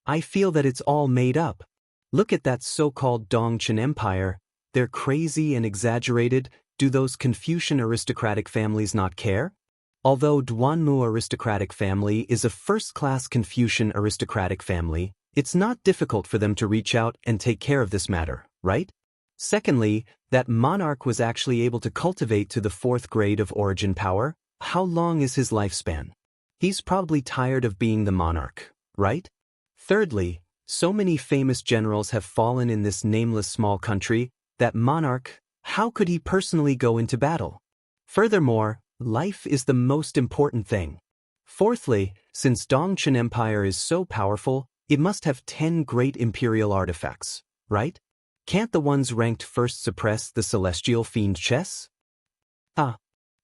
A: I feel that it's all made up. Look at that so-called Dongqin Empire. They're crazy and exaggerated. Do those Confucian aristocratic families not care? Although Duanmu aristocratic family is a first-class Confucian aristocratic family, it's not difficult for them to reach out and take care of this matter, right? Secondly, that monarch was actually able to cultivate to the 4th grade of origin power. How long is his lifespan? He's probably tired of being the monarch, right? Thirdly, So many famous generals have fallen in this nameless small country, that monarch, how could he personally go into battle? Furthermore, life is the most important thing. Fourthly, since Dongchen Empire is so powerful, it must have 10 great imperial artifacts, right? Can't the ones ranked first suppress the celestial fiend chess? Ah.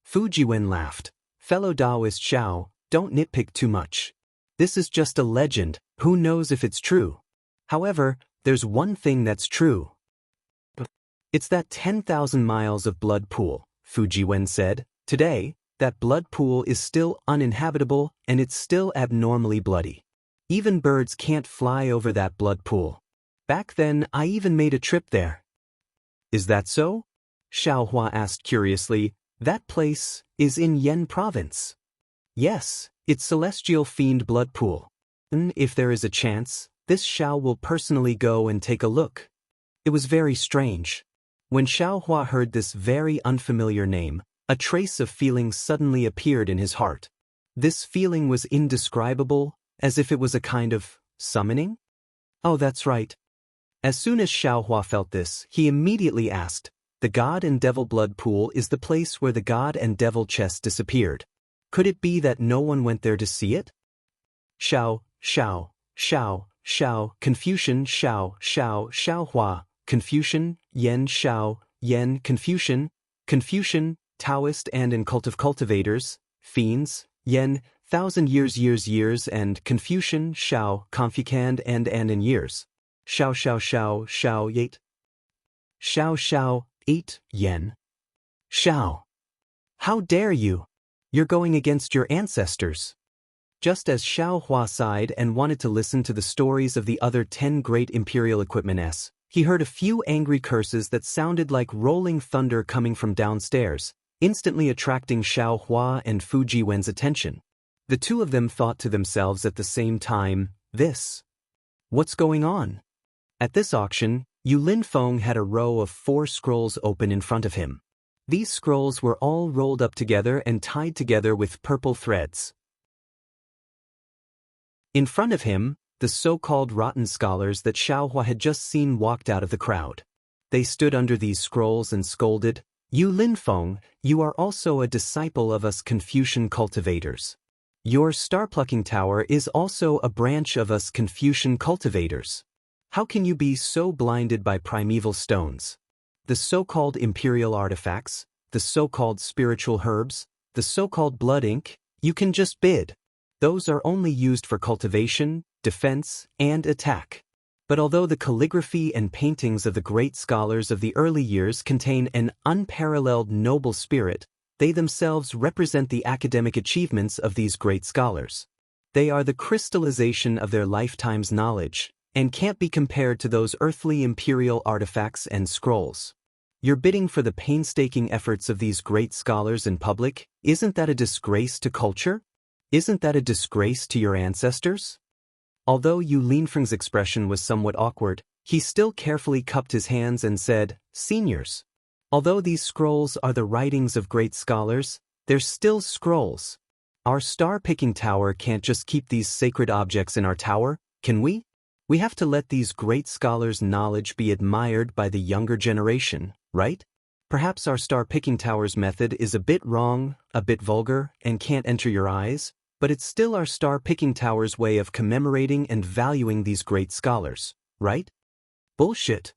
A: Fujiwen laughed. Fellow Taoist Xiao, don't nitpick too much. This is just a legend, who knows if it's true. However, there's one thing that's true. It's that 10,000 miles of blood pool, Fujiwen said. Today, that blood pool is still uninhabitable and it's still abnormally bloody. Even birds can't fly over that blood pool. Back then, I even made a trip there. Is that so? Xiaohua asked curiously. That place is in Yen province. Yes, it's celestial fiend blood pool. And if there is a chance, this Xiao will personally go and take a look. It was very strange. When Xiaohua heard this very unfamiliar name, a trace of feeling suddenly appeared in his heart. This feeling was indescribable, as if it was a kind of summoning? Oh, that's right. As soon as Xiaohua felt this, he immediately asked, the God and Devil blood pool is the place where the God and Devil chest disappeared. Could it be that no one went there to see it? Xiao, Confucian, Xiaohua, Confucian, Yen, Confucian, Taoist and in Cultivators, Fiends, Yen, 1,000 years, and Confucian, Xiao, Confucand and in years. Xiao, yet. Xiao, 8 yen. Xiao. How dare you? You're going against your ancestors. Just as Xiaohua sighed and wanted to listen to the stories of the other 10 great imperial equipments, he heard a few angry curses that sounded like rolling thunder coming from downstairs, instantly attracting Xiaohua and Fujiwen's attention. The two of them thought to themselves at the same time, what's going on? At this auction, Yu Linfeng had a row of 4 scrolls open in front of him. These scrolls were all rolled up together and tied together with purple threads. In front of him, the so-called rotten scholars that Xiaohua had just seen walked out of the crowd. They stood under these scrolls and scolded, Yu Linfeng, you are also a disciple of us Confucian cultivators. Your star-plucking tower is also a branch of us Confucian cultivators. How can you be so blinded by primeval stones? The so-called imperial artifacts, the so-called spiritual herbs, the so-called blood ink, you can just bid. Those are only used for cultivation, defense, and attack. But although the calligraphy and paintings of the great scholars of the early years contain an unparalleled noble spirit, they themselves represent the academic achievements of these great scholars. They are the crystallization of their lifetime's knowledge, and can't be compared to those earthly imperial artifacts and scrolls. You're bidding for the painstaking efforts of these great scholars in public? Isn't that a disgrace to culture? Isn't that a disgrace to your ancestors? Although Yu Linfeng's expression was somewhat awkward, he still carefully cupped his hands and said, Seniors, although these scrolls are the writings of great scholars, they're still scrolls. Our star-picking tower can't just keep these sacred objects in our tower, can we? We have to let these great scholars' knowledge be admired by the younger generation, right? Perhaps our star-picking tower's method is a bit wrong, a bit vulgar, and can't enter your eyes, but it's still our star-picking tower's way of commemorating and valuing these great scholars, right? Bullshit.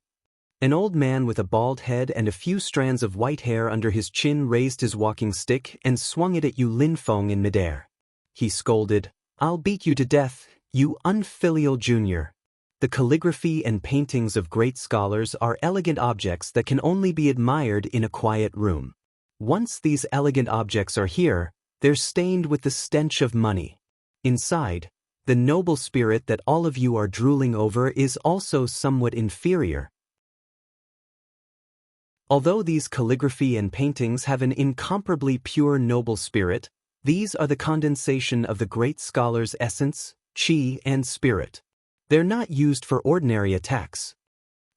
A: An old man with a bald head and a few strands of white hair under his chin raised his walking stick and swung it at Yu Linfeng in midair. He scolded, I'll beat you to death, you unfilial junior. The calligraphy and paintings of great scholars are elegant objects that can only be admired in a quiet room. Once these elegant objects are here, they're stained with the stench of money. Inside, the noble spirit that all of you are drooling over is also somewhat inferior. Although these calligraphy and paintings have an incomparably pure noble spirit, these are the condensation of the great scholar's essence, qi, and spirit. They're not used for ordinary attacks.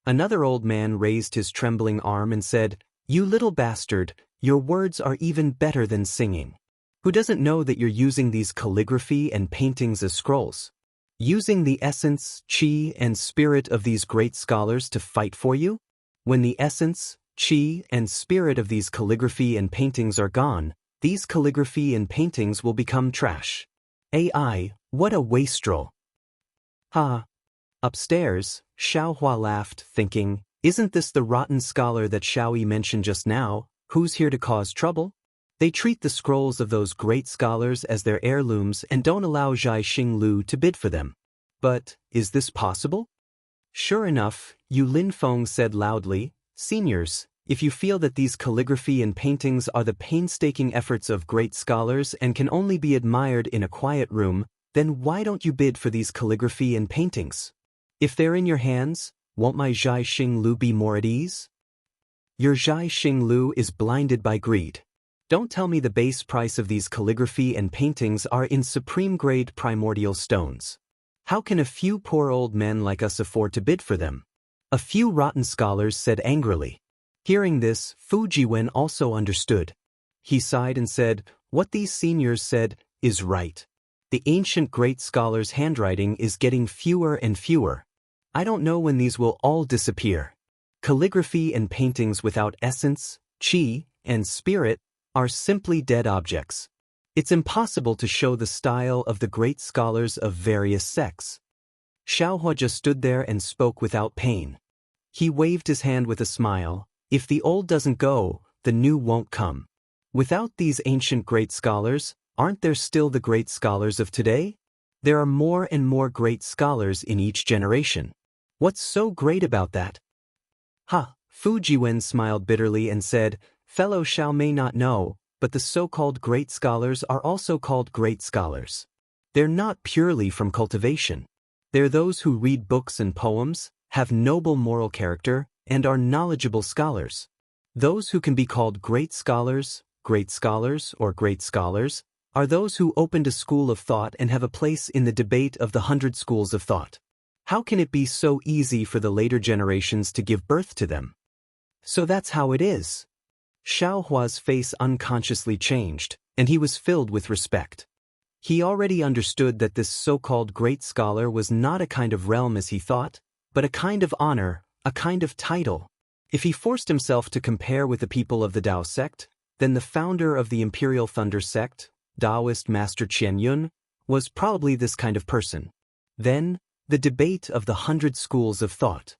A: Another old man raised his trembling arm and said, You little bastard, your words are even better than singing. Who doesn't know that you're using these calligraphy and paintings as scrolls? Using the essence, qi, and spirit of these great scholars to fight for you? When the essence, qi, and spirit of these calligraphy and paintings are gone, these calligraphy and paintings will become trash. AI, what a wastrel. Ha. Upstairs, Xiaohua laughed, thinking, isn't this the rotten scholar that Xiaoyi mentioned just now, who's here to cause trouble? They treat the scrolls of those great scholars as their heirlooms and don't allow Zhai Xinglu to bid for them. But, is this possible? Sure enough, Yu Linfeng said loudly, Seniors, if you feel that these calligraphy and paintings are the painstaking efforts of great scholars and can only be admired in a quiet room, then why don't you bid for these calligraphy and paintings? If they're in your hands, won't my Zhai Xinglu be more at ease? Your Zhai Xinglu is blinded by greed. Don't tell me the base price of these calligraphy and paintings are in supreme-grade primordial stones. How can a few poor old men like us afford to bid for them? A few rotten scholars said angrily. Hearing this, Fu Jiwen also understood. He sighed and said, what these seniors said is right. The ancient great scholars' handwriting is getting fewer and fewer. I don't know when these will all disappear. Calligraphy and paintings without essence, qi, and spirit are simply dead objects. It's impossible to show the style of the great scholars of various sects. Xiaohua just stood there and spoke without pain. He waved his hand with a smile. If the old doesn't go, the new won't come. Without these ancient great scholars, aren't there still the great scholars of today? There are more and more great scholars in each generation. What's so great about that? Ha! Fu Jiwen smiled bitterly and said, Fellow Xiao may not know, but the so-called great scholars are also called great scholars. They're not purely from cultivation. They're those who read books and poems, have noble moral character, and are knowledgeable scholars. Those who can be called great scholars, or great scholars, are those who opened a school of thought and have a place in the debate of the 100 schools of thought. How can it be so easy for the later generations to give birth to them? So that's how it is. Xiaohua's face unconsciously changed, and he was filled with respect. He already understood that this so-called great scholar was not a kind of realm as he thought, but a kind of honor, a kind of title. If he forced himself to compare with the people of the Dao sect, then the founder of the Imperial Thunder sect, Taoist Master Qian Yun, was probably this kind of person. Then, the debate of the 100 schools of thought.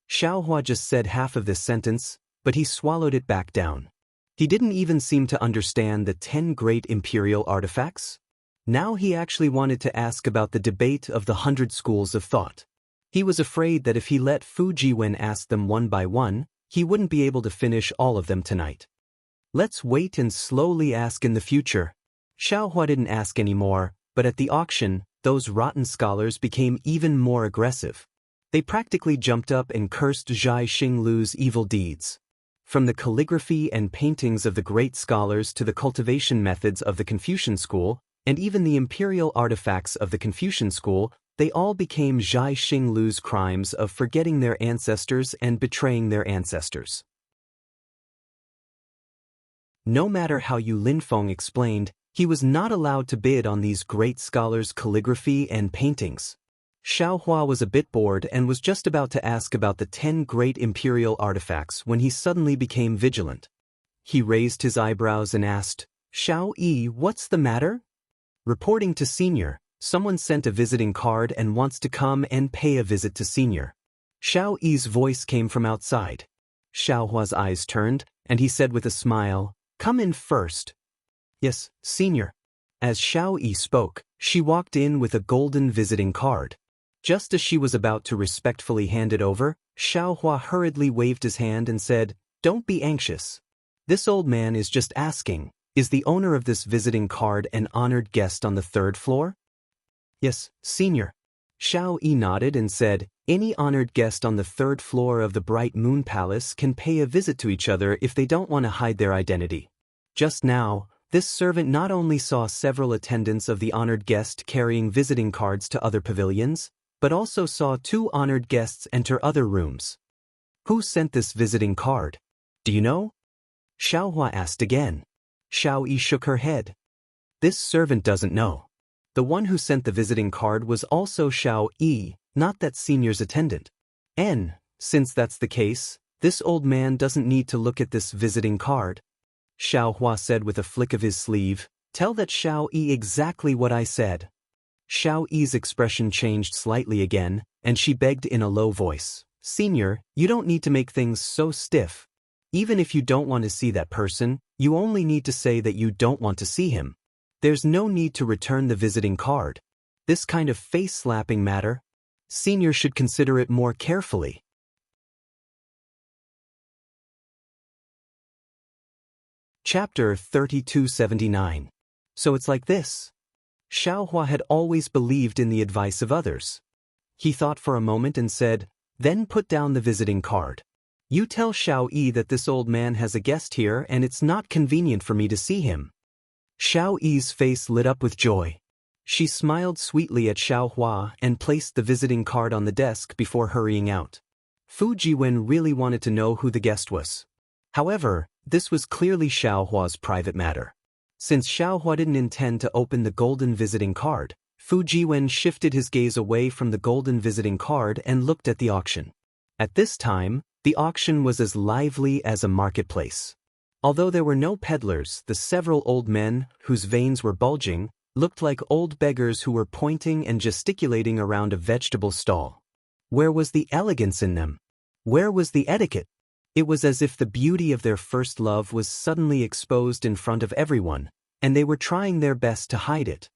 A: Xiaohua just said half of this sentence, but he swallowed it back down. He didn't even seem to understand the 10 great imperial artifacts. Now he actually wanted to ask about the debate of the 100 schools of thought. He was afraid that if he let Fu Jiwen ask them one by one, he wouldn't be able to finish all of them tonight. Let's wait and slowly ask in the future. Xiaohua didn't ask anymore, but at the auction, those rotten scholars became even more aggressive. They practically jumped up and cursed Zhai Xinglu's evil deeds. From the calligraphy and paintings of the great scholars to the cultivation methods of the Confucian school, and even the imperial artifacts of the Confucian school, they all became Zhai Xinglu's crimes of forgetting their ancestors and betraying their ancestors. No matter how Yu Linfeng explained, he was not allowed to bid on these great scholars' calligraphy and paintings. Xiaohua was a bit bored and was just about to ask about the 10 great imperial artifacts when he suddenly became vigilant. He raised his eyebrows and asked, Xiao Yi, what's the matter? Reporting to Senior, someone sent a visiting card and wants to come and pay a visit to Senior. Xiao Yi's voice came from outside. Xiaohua's eyes turned, and he said with a smile, Come in first. Yes, Senior. As Xiao Yi spoke, she walked in with a golden visiting card. Just as she was about to respectfully hand it over, Xiaohua hurriedly waved his hand and said, Don't be anxious. This old man is just asking, is the owner of this visiting card an honored guest on the 3rd floor? Yes, Senior. Xiao Yi nodded and said, Any honored guest on the 3rd floor of the Bright Moon Palace can pay a visit to each other if they don't want to hide their identity. Just now, this servant not only saw several attendants of the honored guest carrying visiting cards to other pavilions, but also saw 2 honored guests enter other rooms. Who sent this visiting card? Do you know? Xiaohua asked again. Xiao Yi shook her head. This servant doesn't know. The one who sent the visiting card was also Xiao Yi, not that senior's attendant. Since that's the case, this old man doesn't need to look at this visiting card. Xiao Hua said with a flick of his sleeve, "Tell that Xiao Yi exactly what I said." Xiao Yi's expression changed slightly again, and she begged in a low voice, "Senior, you don't need to make things so stiff. Even if you don't want to see that person, you only need to say that you don't want to see him. There's no need to return the visiting card. This kind of face-slapping matter, Senior should consider it more carefully." Chapter 3279. So it's like this. Xiao Hua had always believed in the advice of others. He thought for a moment and said, "Then put down the visiting card. You tell Xiao Yi that this old man has a guest here and it's not convenient for me to see him." Xiao Yi's face lit up with joy. She smiled sweetly at Xiao Hua and placed the visiting card on the desk before hurrying out. Fu Jiwen really wanted to know who the guest was. However, this was clearly Xiao Hua's private matter. Since Xiao Hua didn't intend to open the golden visiting card, Fu Jiwen shifted his gaze away from the golden visiting card and looked at the auction. At this time, the auction was as lively as a marketplace. Although there were no peddlers, the several old men, whose veins were bulging, looked like old beggars who were pointing and gesticulating around a vegetable stall. Where was the elegance in them? Where was the etiquette? It was as if the beauty of their first love was suddenly exposed in front of everyone, and they were trying their best to hide it.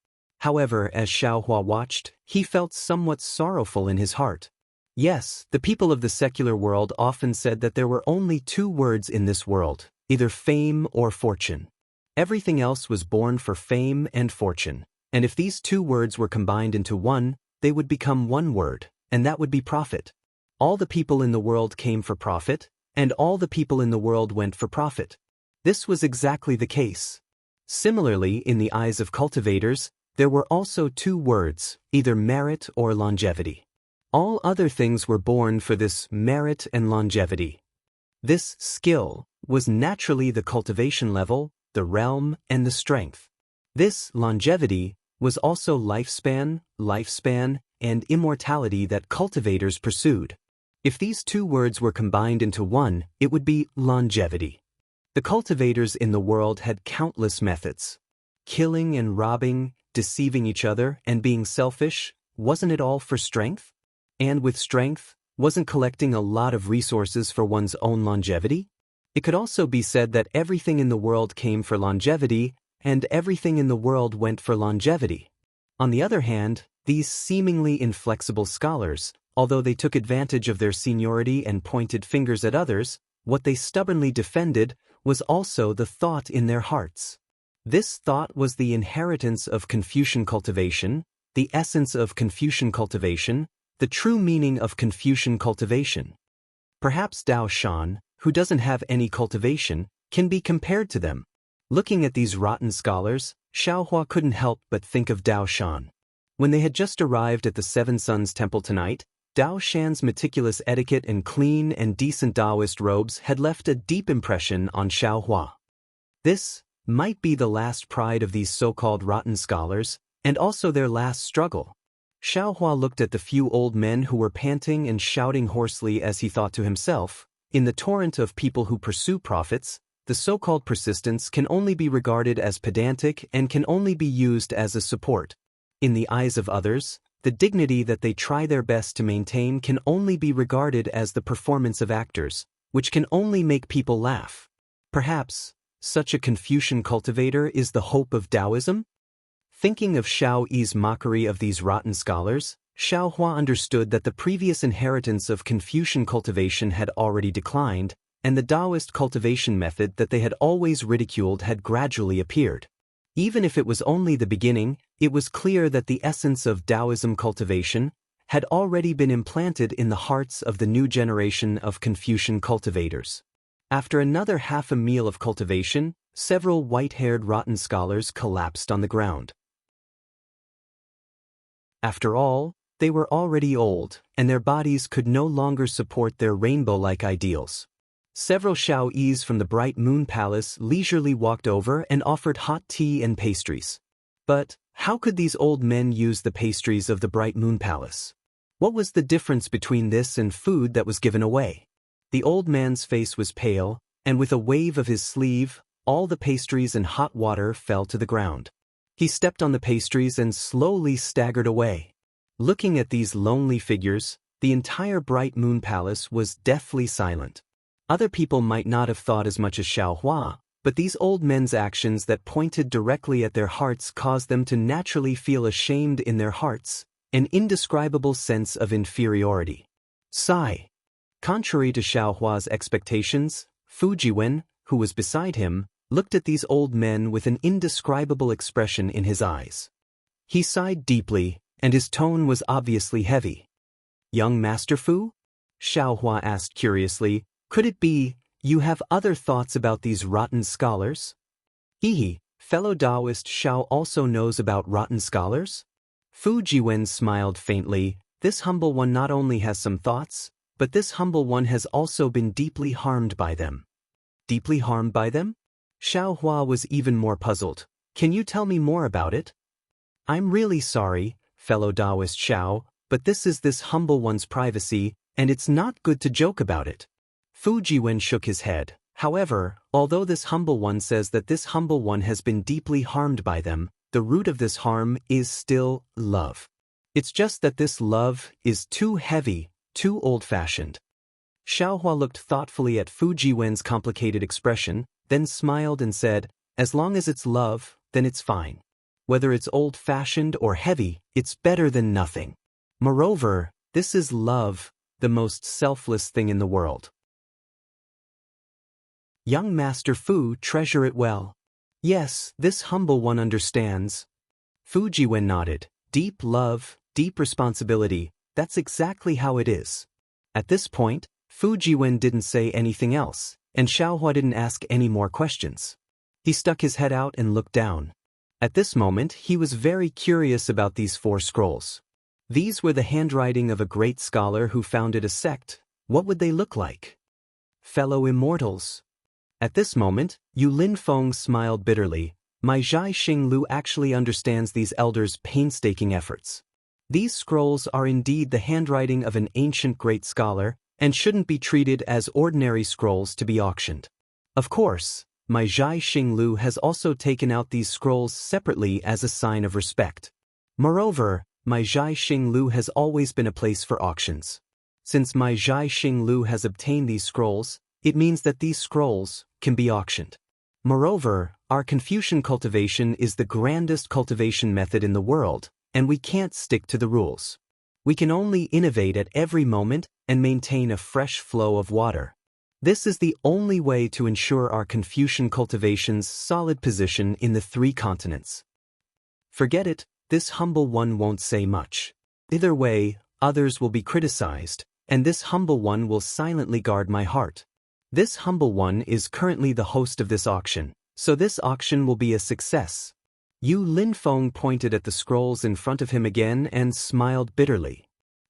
A: However, as Xiao Hua watched, he felt somewhat sorrowful in his heart. Yes, the people of the secular world often said that there were only two words in this world, either fame or fortune. Everything else was born for fame and fortune, and if these two words were combined into one, they would become one word, and that would be profit. All the people in the world came for profit, and all the people in the world went for profit. This was exactly the case. Similarly, in the eyes of cultivators, there were also two words, either merit or longevity. All other things were born for this merit and longevity. This skill was naturally the cultivation level, the realm, and the strength. This longevity was also lifespan, and immortality that cultivators pursued. If these two words were combined into one, it would be longevity. The cultivators in the world had countless methods. Killing and robbing, deceiving each other, and being selfish, wasn't it all for strength? And with strength, wasn't collecting a lot of resources for one's own longevity? It could also be said that everything in the world came for longevity, and everything in the world went for longevity. On the other hand, these seemingly inflexible scholars, although they took advantage of their seniority and pointed fingers at others, what they stubbornly defended was also the thought in their hearts. This thought was the inheritance of Confucian cultivation, the essence of Confucian cultivation, the true meaning of Confucian cultivation. Perhaps Dao Shan, who doesn't have any cultivation, can be compared to them. Looking at these rotten scholars, Xiao Hua couldn't help but think of Dao Shan. When they had just arrived at the Seven Suns Temple tonight, Dao Shan's meticulous etiquette and clean and decent Taoist robes had left a deep impression on Xiao Hua. This might be the last pride of these so-called rotten scholars, and also their last struggle. Xiao Hua looked at the few old men who were panting and shouting hoarsely as he thought to himself, in the torrent of people who pursue profits, the so-called persistence can only be regarded as pedantic and can only be used as a support. In the eyes of others, the dignity that they try their best to maintain can only be regarded as the performance of actors, which can only make people laugh. Perhaps, such a Confucian cultivator is the hope of Taoism? Thinking of Xiao Yi's mockery of these rotten scholars, Xiao Hua understood that the previous inheritance of Confucian cultivation had already declined, and the Taoist cultivation method that they had always ridiculed had gradually appeared. Even if it was only the beginning, it was clear that the essence of Taoism cultivation had already been implanted in the hearts of the new generation of Confucian cultivators. After another half a meal of cultivation, several white-haired rotten scholars collapsed on the ground. After all, they were already old, and their bodies could no longer support their rainbow-like ideals. Several Xiao Yis from the Bright Moon Palace leisurely walked over and offered hot tea and pastries. But, How could these old men use the pastries of the Bright Moon Palace? What was the difference between this and food that was given away? The old man's face was pale, and with a wave of his sleeve, all the pastries and hot water fell to the ground. He stepped on the pastries and slowly staggered away. Looking at these lonely figures, the entire Bright Moon Palace was deathly silent. Other people might not have thought as much as Xiaohua, but these old men's actions that pointed directly at their hearts caused them to naturally feel ashamed in their hearts, an indescribable sense of inferiority. Sigh. Contrary to Xiaohua's expectations, Fu Jiwen, who was beside him, looked at these old men with an indescribable expression in his eyes. He sighed deeply, and his tone was obviously heavy. Young Master Fu? Xiaohua asked curiously, could it be, you have other thoughts about these rotten scholars? Hehe, fellow Taoist Xiao also knows about rotten scholars? Fu Jiwen smiled faintly, this humble one not only has some thoughts, but this humble one has also been deeply harmed by them. Deeply harmed by them? Xiaohua was even more puzzled. Can you tell me more about it? I'm really sorry, fellow Taoist Xiao, but this is this humble one's privacy, and it's not good to joke about it. Fu Jiwen shook his head. However, although this humble one says that this humble one has been deeply harmed by them, the root of this harm is still love. It's just that this love is too heavy, too old-fashioned. Xiaohua looked thoughtfully at Fu Jiwen's complicated expression, then smiled and said, as long as it's love, then it's fine. Whether it's old-fashioned or heavy, it's better than nothing. Moreover, this is love, the most selfless thing in the world. Young Master Fu, treasure it well. Yes, this humble one understands. Fu Jiwen nodded. Deep love, deep responsibility, that's exactly how it is. At this point, Fu Jiwen didn't say anything else, and Xiaohua didn't ask any more questions. He stuck his head out and looked down. At this moment, he was very curious about these 4 scrolls. These were the handwriting of a great scholar who founded a sect. What would they look like? Fellow immortals. At this moment, Yu Linfeng smiled bitterly. My Zhai Xinglu actually understands these elders' painstaking efforts. These scrolls are indeed the handwriting of an ancient great scholar, and shouldn't be treated as ordinary scrolls to be auctioned. Of course, my Zhai Xinglu has also taken out these scrolls separately as a sign of respect. Moreover, my Zhai Xinglu has always been a place for auctions. Since my Zhai Xinglu has obtained these scrolls, it means that these scrolls can be auctioned. Moreover, our Confucian cultivation is the grandest cultivation method in the world, and we can't stick to the rules. We can only innovate at every moment and maintain a fresh flow of water. This is the only way to ensure our Confucian cultivation's solid position in the 3 continents. Forget it, this humble one won't say much. Either way, others will be criticized, and this humble one will silently guard my heart. This humble one is currently the host of this auction, so this auction will be a success. Yu Linfeng pointed at the scrolls in front of him again and smiled bitterly.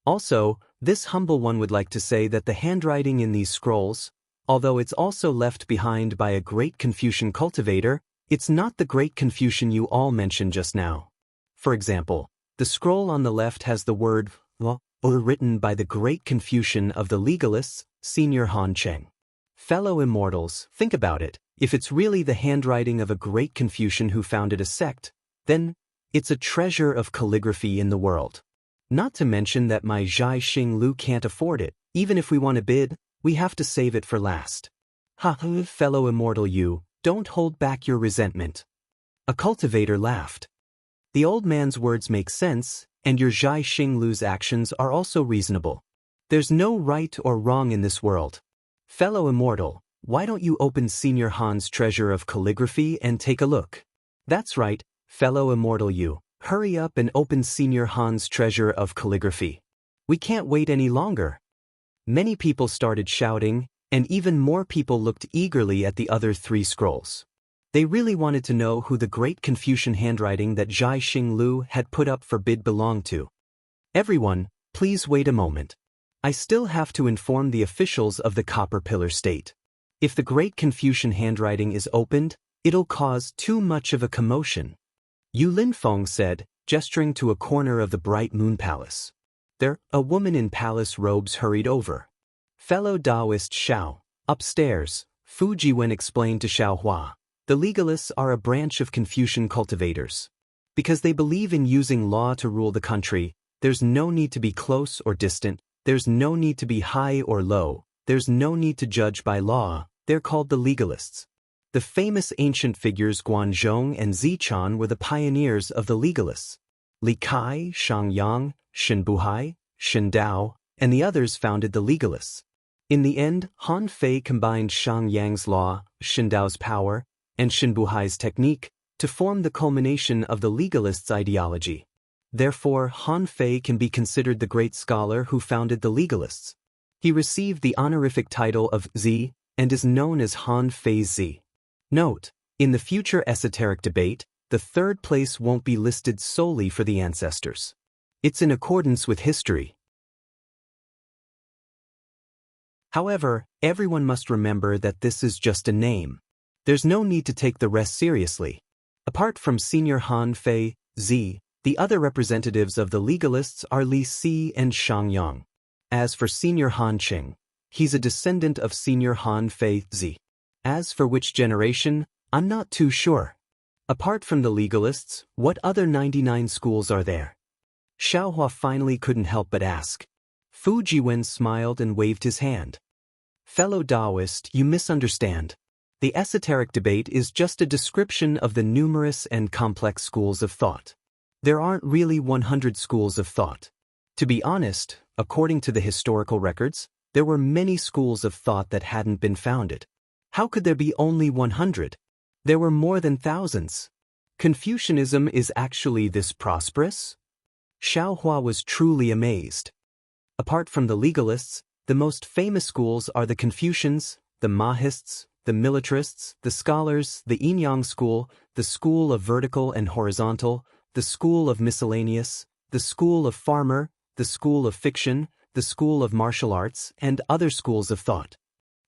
A: Also, this humble one would like to say that the handwriting in these scrolls, although it's also left behind by a great Confucian cultivator, it's not the great Confucian you all mentioned just now. For example, the scroll on the left has the word "or" written by the great Confucian of the legalists, Senior Han Cheng. Fellow immortals, think about it. If it's really the handwriting of a great Confucian who founded a sect, then it's a treasure of calligraphy in the world. Not to mention that my Zhai Xinglu can't afford it. Even if we want to bid, we have to save it for last. Fellow immortal you, don't hold back your resentment. A cultivator laughed. The old man's words make sense, and your Zhai Xinglu's actions are also reasonable. There's no right or wrong in this world. Fellow immortal, why don't you open Senior Han's treasure of calligraphy and take a look? That's right, fellow immortal you, hurry up and open Senior Han's treasure of calligraphy. We can't wait any longer. Many people started shouting, and even more people looked eagerly at the other 3 scrolls. They really wanted to know who the great Confucian handwriting that Zhai Xinglu had put up for bid belonged to. Everyone, please wait a moment. I still have to inform the officials of the Copper Pillar State. If the great Confucian handwriting is opened, it'll cause too much of a commotion. Yu Linfeng said, gesturing to a corner of the bright moon palace. There, a woman in palace robes hurried over. Fellow Taoist Xiao, upstairs, Fu Jiwen explained to Xiao Hua. The legalists are a branch of Confucian cultivators. Because they believe in using law to rule the country, there's no need to be close or distant, there's no need to be high or low, there's no need to judge by law, they're called the legalists. The famous ancient figures Guanzhong and Zichan were the pioneers of the legalists. Li Kai, Shang Yang, Shen Buhai, Shen Dao, and the others founded the legalists. In the end, Han Fei combined Shang Yang's law, Shen Dao's power, and Shen Buhai's technique to form the culmination of the legalists' ideology. Therefore, Han Fei can be considered the great scholar who founded the legalists. He received the honorific title of Zi and is known as Han Fei Zi. Note, in the future esoteric debate, the third place won't be listed solely for the ancestors. It's in accordance with history. However, everyone must remember that this is just a name. There's no need to take the rest seriously. Apart from Senior Han Fei, Zi, the other representatives of the legalists are Li Si and Shang Yang. As for Senior Han Qing, he's a descendant of Senior Han Fei Zi. As for which generation, I'm not too sure. Apart from the legalists, what other 99 schools are there? Xiaohua finally couldn't help but ask. Fu Jiwen smiled and waved his hand. Fellow Taoist, you misunderstand. The esoteric debate is just a description of the numerous and complex schools of thought. There aren't really 100 schools of thought. To be honest, according to the historical records, there were many schools of thought that hadn't been founded. How could there be only 100? There were more than thousands. Confucianism is actually this prosperous? Xiaohua was truly amazed. Apart from the legalists, the most famous schools are the Confucians, the Mahists, the militarists, the scholars, the Yin-Yang school, the school of vertical and horizontal, the school of miscellaneous, the school of farmer, the school of fiction, the school of martial arts, and other schools of thought.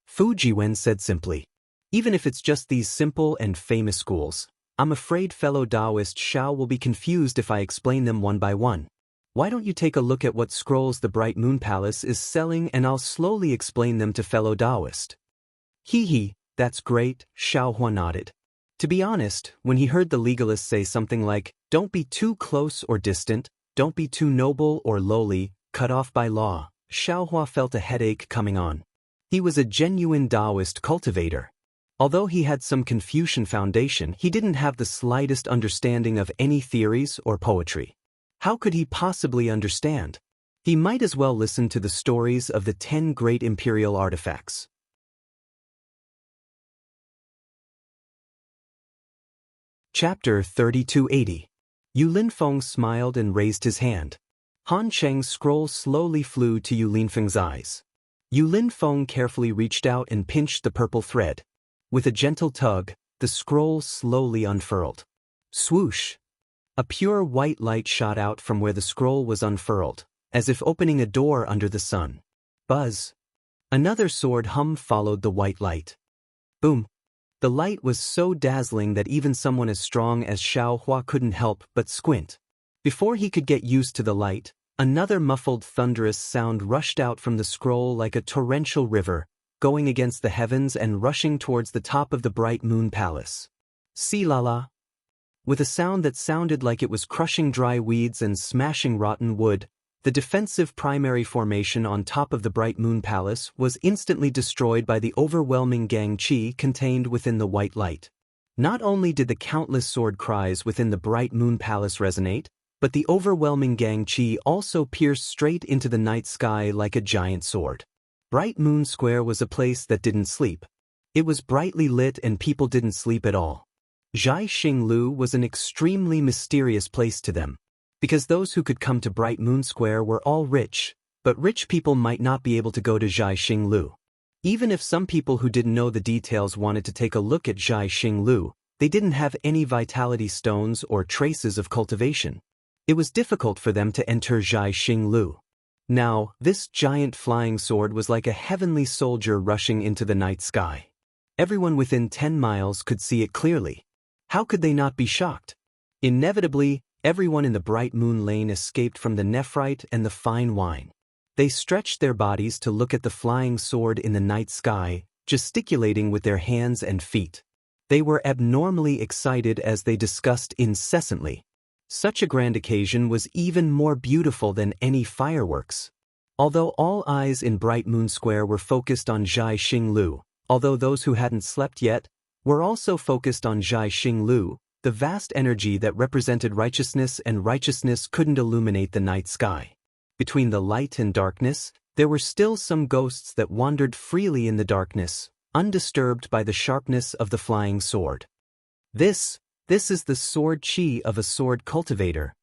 A: Fu Jiwen said simply. Even if it's just these simple and famous schools, I'm afraid fellow Taoist Xiao will be confused if I explain them one by one. Why don't you take a look at what scrolls the Bright Moon Palace is selling and I'll slowly explain them to fellow Taoist. Hee, that's great, Xiaohua nodded. To be honest, when he heard the legalists say something like, don't be too close or distant, don't be too noble or lowly, cut off by law, Xiaohua felt a headache coming on. He was a genuine Taoist cultivator. Although he had some Confucian foundation, he didn't have the slightest understanding of any theories or poetry. How could he possibly understand? He might as well listen to the stories of the 10 great imperial artifacts. Chapter 3280. Yu Linfeng smiled and raised his hand. Han Cheng's scroll slowly flew to Yu Linfeng's eyes. Yu Linfeng carefully reached out and pinched the purple thread. With a gentle tug, the scroll slowly unfurled. Swoosh! A pure white light shot out from where the scroll was unfurled, as if opening a door under the sun. Buzz! Another sword hum followed the white light. Boom! The light was so dazzling that even someone as strong as Xiaohua couldn't help but squint. Before he could get used to the light, another muffled thunderous sound rushed out from the scroll like a torrential river, going against the heavens and rushing towards the top of the Bright Moon Palace. See-la-la! With a sound that sounded like it was crushing dry weeds and smashing rotten wood, the defensive primary formation on top of the Bright Moon Palace was instantly destroyed by the overwhelming gang qi contained within the white light. Not only did the countless sword cries within the Bright Moon Palace resonate, but the overwhelming gang qi also pierced straight into the night sky like a giant sword. Bright Moon Square was a place that didn't sleep. It was brightly lit and people didn't sleep at all. Zhai Xinglu was an extremely mysterious place to them, because those who could come to Bright Moon Square were all rich, but rich people might not be able to go to Zhai Xinglu. Even if some people who didn't know the details wanted to take a look at Zhai Xinglu, they didn't have any vitality stones or traces of cultivation. It was difficult for them to enter Zhai Xinglu. Now, this giant flying sword was like a heavenly soldier rushing into the night sky. Everyone within 10 miles could see it clearly. How could they not be shocked? Inevitably, everyone in the bright moon lane escaped from the nephrite and the fine wine. They stretched their bodies to look at the flying sword in the night sky, gesticulating with their hands and feet. They were abnormally excited as they discussed incessantly. Such a grand occasion was even more beautiful than any fireworks. Although all eyes in Bright Moon Square were focused on Zhai Xinglu, although those who hadn't slept yet were also focused on Zhai Xinglu, the vast energy that represented righteousness and righteousness couldn't illuminate the night sky. Between the light and darkness, there were still some ghosts that wandered freely in the darkness, undisturbed by the sharpness of the flying sword. This is the sword chi of a sword cultivator.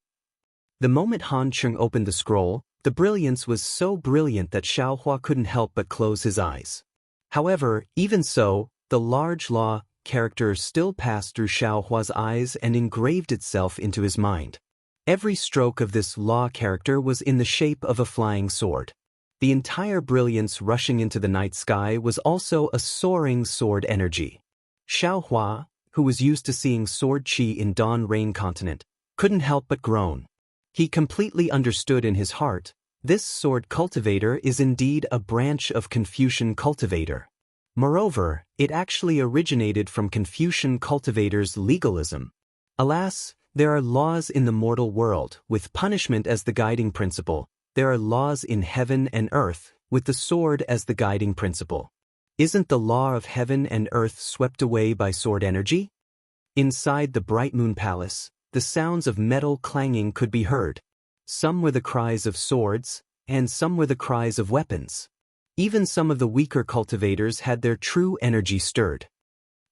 A: The moment Han Cheng opened the scroll, the brilliance was so brilliant that Xiaohua couldn't help but close his eyes. However, even so, the large law character still passed through Xiaohua's eyes and engraved itself into his mind. Every stroke of this law character was in the shape of a flying sword. The entire brilliance rushing into the night sky was also a soaring sword energy. Xiaohua, who was used to seeing sword qi in Dawn Rain Continent, couldn't help but groan. He completely understood in his heart, this sword cultivator is indeed a branch of Confucian cultivator. Moreover, it actually originated from Confucian cultivator's legalism. Alas, there are laws in the mortal world, with punishment as the guiding principle. There are laws in heaven and earth, with the sword as the guiding principle. Isn't the law of heaven and earth swept away by sword energy? Inside the Bright Moon Palace, the sounds of metal clanging could be heard. Some were the cries of swords, and some were the cries of weapons. Even some of the weaker cultivators had their true energy stirred.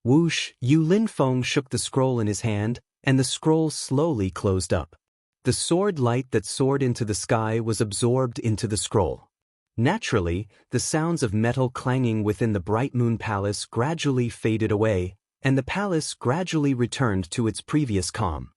A: Whoosh! Yu Linfeng shook the scroll in his hand, and the scroll slowly closed up. The sword light that soared into the sky was absorbed into the scroll. Naturally, the sounds of metal clanging within the Bright Moon Palace gradually faded away, and the palace gradually returned to its previous calm.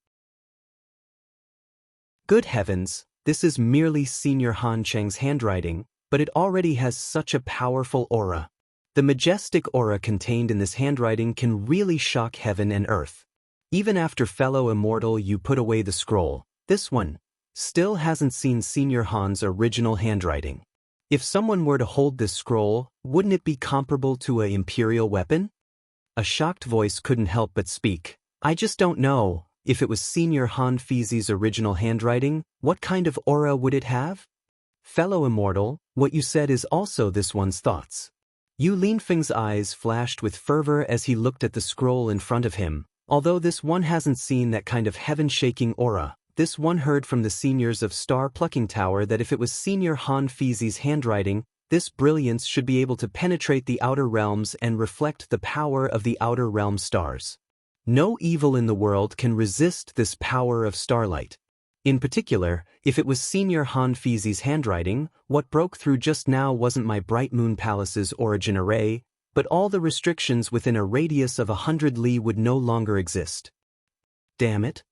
A: Good heavens, this is merely Senior Han Cheng's handwriting, but it already has such a powerful aura. The majestic aura contained in this handwriting can really shock heaven and earth. Even after fellow immortal you put away the scroll, this one still hasn't seen Senior Han's original handwriting. If someone were to hold this scroll, wouldn't it be comparable to an imperial weapon? A shocked voice couldn't help but speak. I just don't know. If it was Senior Han Fizi's original handwriting, what kind of aura would it have? Fellow immortal, what you said is also this one's thoughts. Yu Linfeng's eyes flashed with fervor as he looked at the scroll in front of him. Although this one hasn't seen that kind of heaven-shaking aura, this one heard from the seniors of Star Plucking Tower that if it was Senior Han Fizi's handwriting, this brilliance should be able to penetrate the outer realms and reflect the power of the outer realm stars. No evil in the world can resist this power of starlight. In particular, if it was Senior Han Fizi's handwriting, what broke through just now wasn't my Bright Moon Palace's origin array, but all the restrictions within a radius of 100 li would no longer exist. Damn it.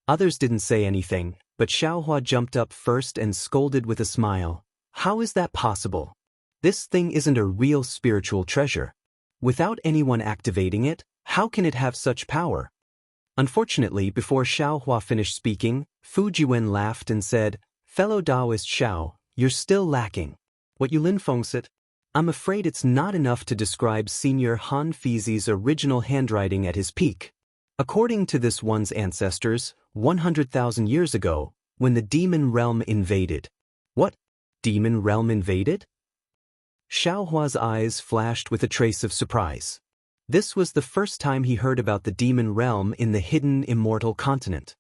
A: Others didn't say anything, but Xiaohua jumped up first and scolded with a smile. How is that possible? This thing isn't a real spiritual treasure. Without anyone activating it, how can it have such power? Unfortunately, before Xiaohua finished speaking, Fu Jiwen laughed and said, Fellow Taoist Xiao, you're still lacking. What Yu Linfeng said? I'm afraid it's not enough to describe Senior Han Fizi's original handwriting at his peak. According to this one's ancestors, 100,000 years ago, when the demon realm invaded. What? Demon realm invaded? Xiaohua's eyes flashed with a trace of surprise. This was the first time he heard about the demon realm in the hidden immortal continent.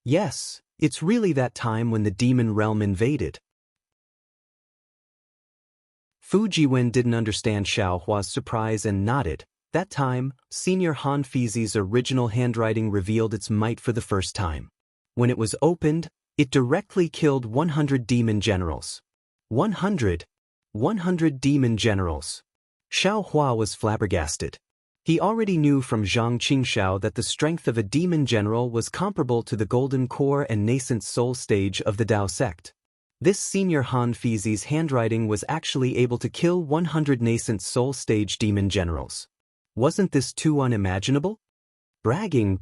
A: Yes, it's really that time when the demon realm invaded. Fu Jiwen didn't understand Xiaohua's surprise and nodded. That time, Senior Han Fizi's original handwriting revealed its might for the first time. When it was opened, it directly killed 100 demon generals. 100 demon generals. Xiaohua was flabbergasted. He already knew from Zhang Qingxiao that the strength of a demon general was comparable to the golden core and nascent soul stage of the Dao sect. This Senior Han Fizi's handwriting was actually able to kill 100 nascent soul stage demon generals. Wasn't this too unimaginable? Bragging.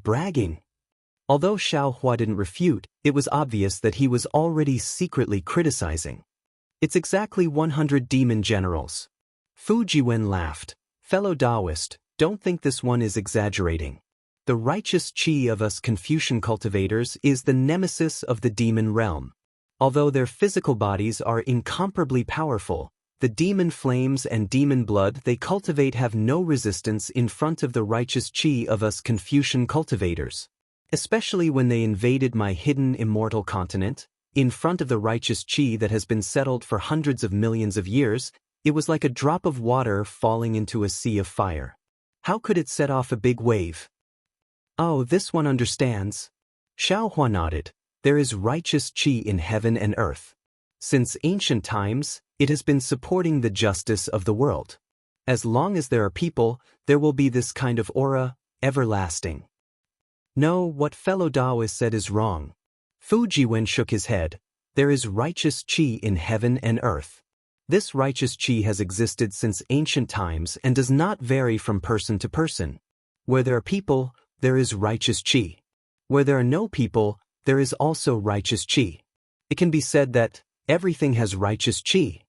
A: Although Xiao Hua didn't refute, it was obvious that he was already secretly criticizing. It's exactly 100 demon generals. Fu Jiwen laughed. Fellow Taoist, don't think this one is exaggerating. The righteous qi of us Confucian cultivators is the nemesis of the demon realm. Although their physical bodies are incomparably powerful, the demon flames and demon blood they cultivate have no resistance in front of the righteous qi of us Confucian cultivators. Especially when they invaded my hidden immortal continent, in front of the righteous qi that has been settled for hundreds of millions of years, it was like a drop of water falling into a sea of fire. How could it set off a big wave? Oh, this one understands. Xiao Hua nodded. There is righteous qi in heaven and earth. Since ancient times, it has been supporting the justice of the world. As long as there are people, there will be this kind of aura, everlasting. No, what fellow Taoist said is wrong. Fu Jiwen shook his head. There is righteous qi in heaven and earth. This righteous qi has existed since ancient times and does not vary from person to person. Where there are people, there is righteous qi. Where there are no people, there is also righteous qi. It can be said that everything has righteous qi.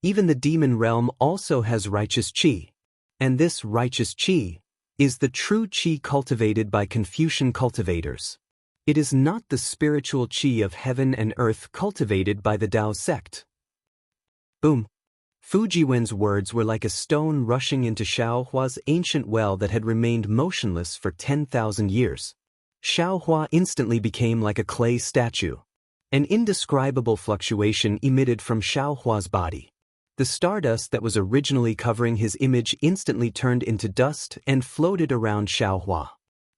A: Even the demon realm also has righteous qi. And this righteous qi is the true qi cultivated by Confucian cultivators. It is not the spiritual qi of heaven and earth cultivated by the Tao sect. Boom. Fu Jiwen's words were like a stone rushing into Xiao Hua's ancient well that had remained motionless for 10,000 years. Xiao Hua instantly became like a clay statue. An indescribable fluctuation emitted from Xiao Hua's body. The stardust that was originally covering his image instantly turned into dust and floated around Xiao Hua.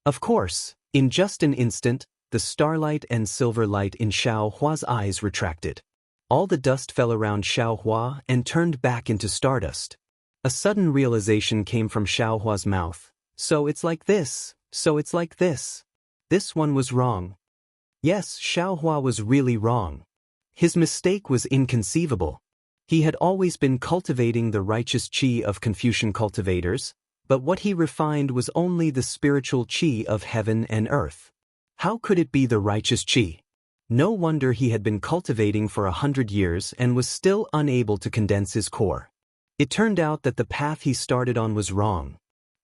A: Of course, in just an instant, the starlight and silver light in Xiao Hua's eyes retracted. All the dust fell around Xiao Hua and turned back into stardust. A sudden realization came from Xiao Hua's mouth. So it's like this, so it's like this. This one was wrong. Yes, Xiao Hua was really wrong. His mistake was inconceivable. He had always been cultivating the righteous qi of Confucian cultivators, but what he refined was only the spiritual qi of heaven and earth. How could it be the righteous qi? No wonder he had been cultivating for 100 years and was still unable to condense his core. It turned out that the path he started on was wrong.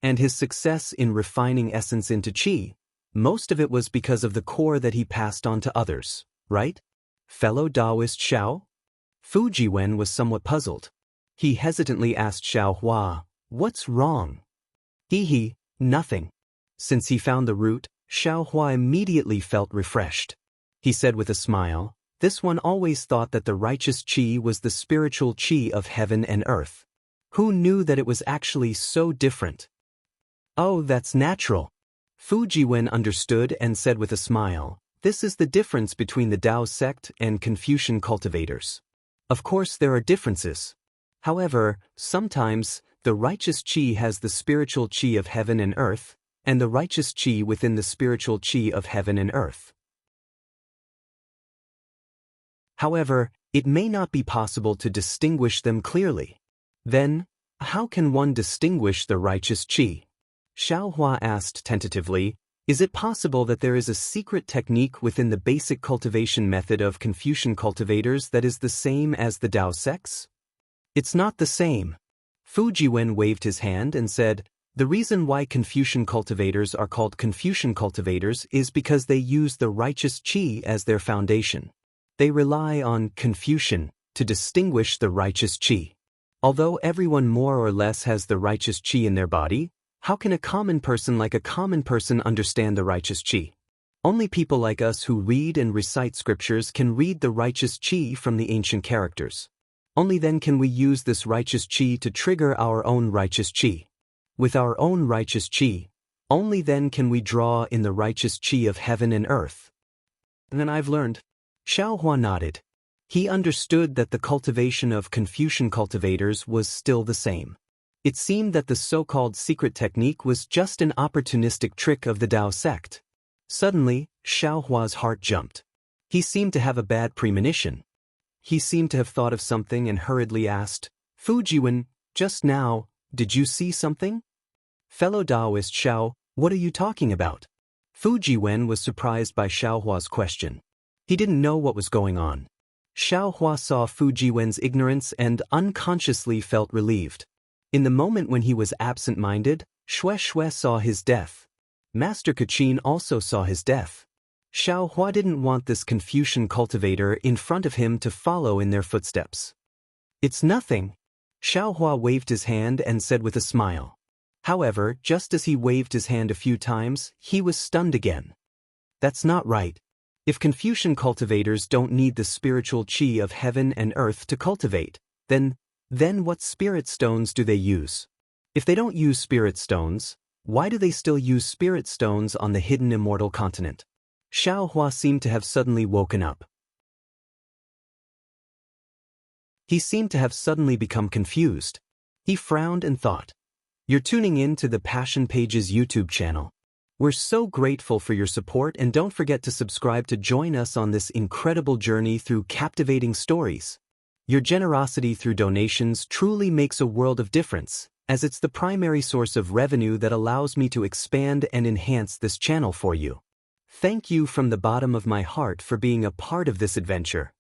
A: And his success in refining essence into qi, most of it was because of the core that he passed on to others, right? Fellow Taoist Xiao? Fu Jiwen was somewhat puzzled. He hesitantly asked Xiao Hua, "What's wrong?" Nothing. Since he found the root, Xiao Hua immediately felt refreshed. He said with a smile, "This one always thought that the righteous qi was the spiritual qi of heaven and earth. Who knew that it was actually so different?" "Oh, that's natural." Fu Jiwen understood and said with a smile, "This is the difference between the Tao sect and Confucian cultivators. Of course there are differences. However, sometimes, the righteous qi has the spiritual qi of heaven and earth, and the righteous qi within the spiritual qi of heaven and earth. However, it may not be possible to distinguish them clearly. Then, how can one distinguish the righteous qi?" Xiao Hua asked tentatively, "Is it possible that there is a secret technique within the basic cultivation method of Confucian cultivators that is the same as the Tao sects?" "It's not the same." Fu Jiwen waved his hand and said, "The reason why Confucian cultivators are called Confucian cultivators is because they use the righteous qi as their foundation. They rely on Confucian to distinguish the righteous qi. Although everyone more or less has the righteous qi in their body, how can a common person like a common person understand the righteous qi? Only people like us who read and recite scriptures can read the righteous qi from the ancient characters. Only then can we use this righteous qi to trigger our own righteous qi. With our own righteous qi, only then can we draw in the righteous qi of heaven and earth." "And then I've learned." Xiao Hua nodded. He understood that the cultivation of Confucian cultivators was still the same. It seemed that the so-called secret technique was just an opportunistic trick of the Tao sect. Suddenly, Xiao Hua's heart jumped. He seemed to have a bad premonition. He seemed to have thought of something and hurriedly asked, "Fu Jiwen, just now, did you see something?" "Fellow Taoist Xiao, what are you talking about?" Fujiwen was surprised by Xiaohua's question. He didn't know what was going on. Xiaohua saw Fujiwen's ignorance and unconsciously felt relieved. In the moment when he was absent-minded, Shui saw his death. Master Kachin also saw his death. Xiaohua didn't want this Confucian cultivator in front of him to follow in their footsteps. "It's nothing." Xiaohua waved his hand and said with a smile. However, just as he waved his hand a few times, he was stunned again. That's not right. If Confucian cultivators don't need the spiritual qi of heaven and earth to cultivate, then what spirit stones do they use? If they don't use spirit stones, why do they still use spirit stones on the hidden immortal continent? Xiaohua seemed to have suddenly woken up. He seemed to have suddenly become confused. He frowned and thought, "You're tuning in to the Passion Pages YouTube channel. We're so grateful for your support, and don't forget to subscribe to join us on this incredible journey through captivating stories. Your generosity through donations truly makes a world of difference, as it's the primary source of revenue that allows me to expand and enhance this channel for you. Thank you from the bottom of my heart for being a part of this adventure."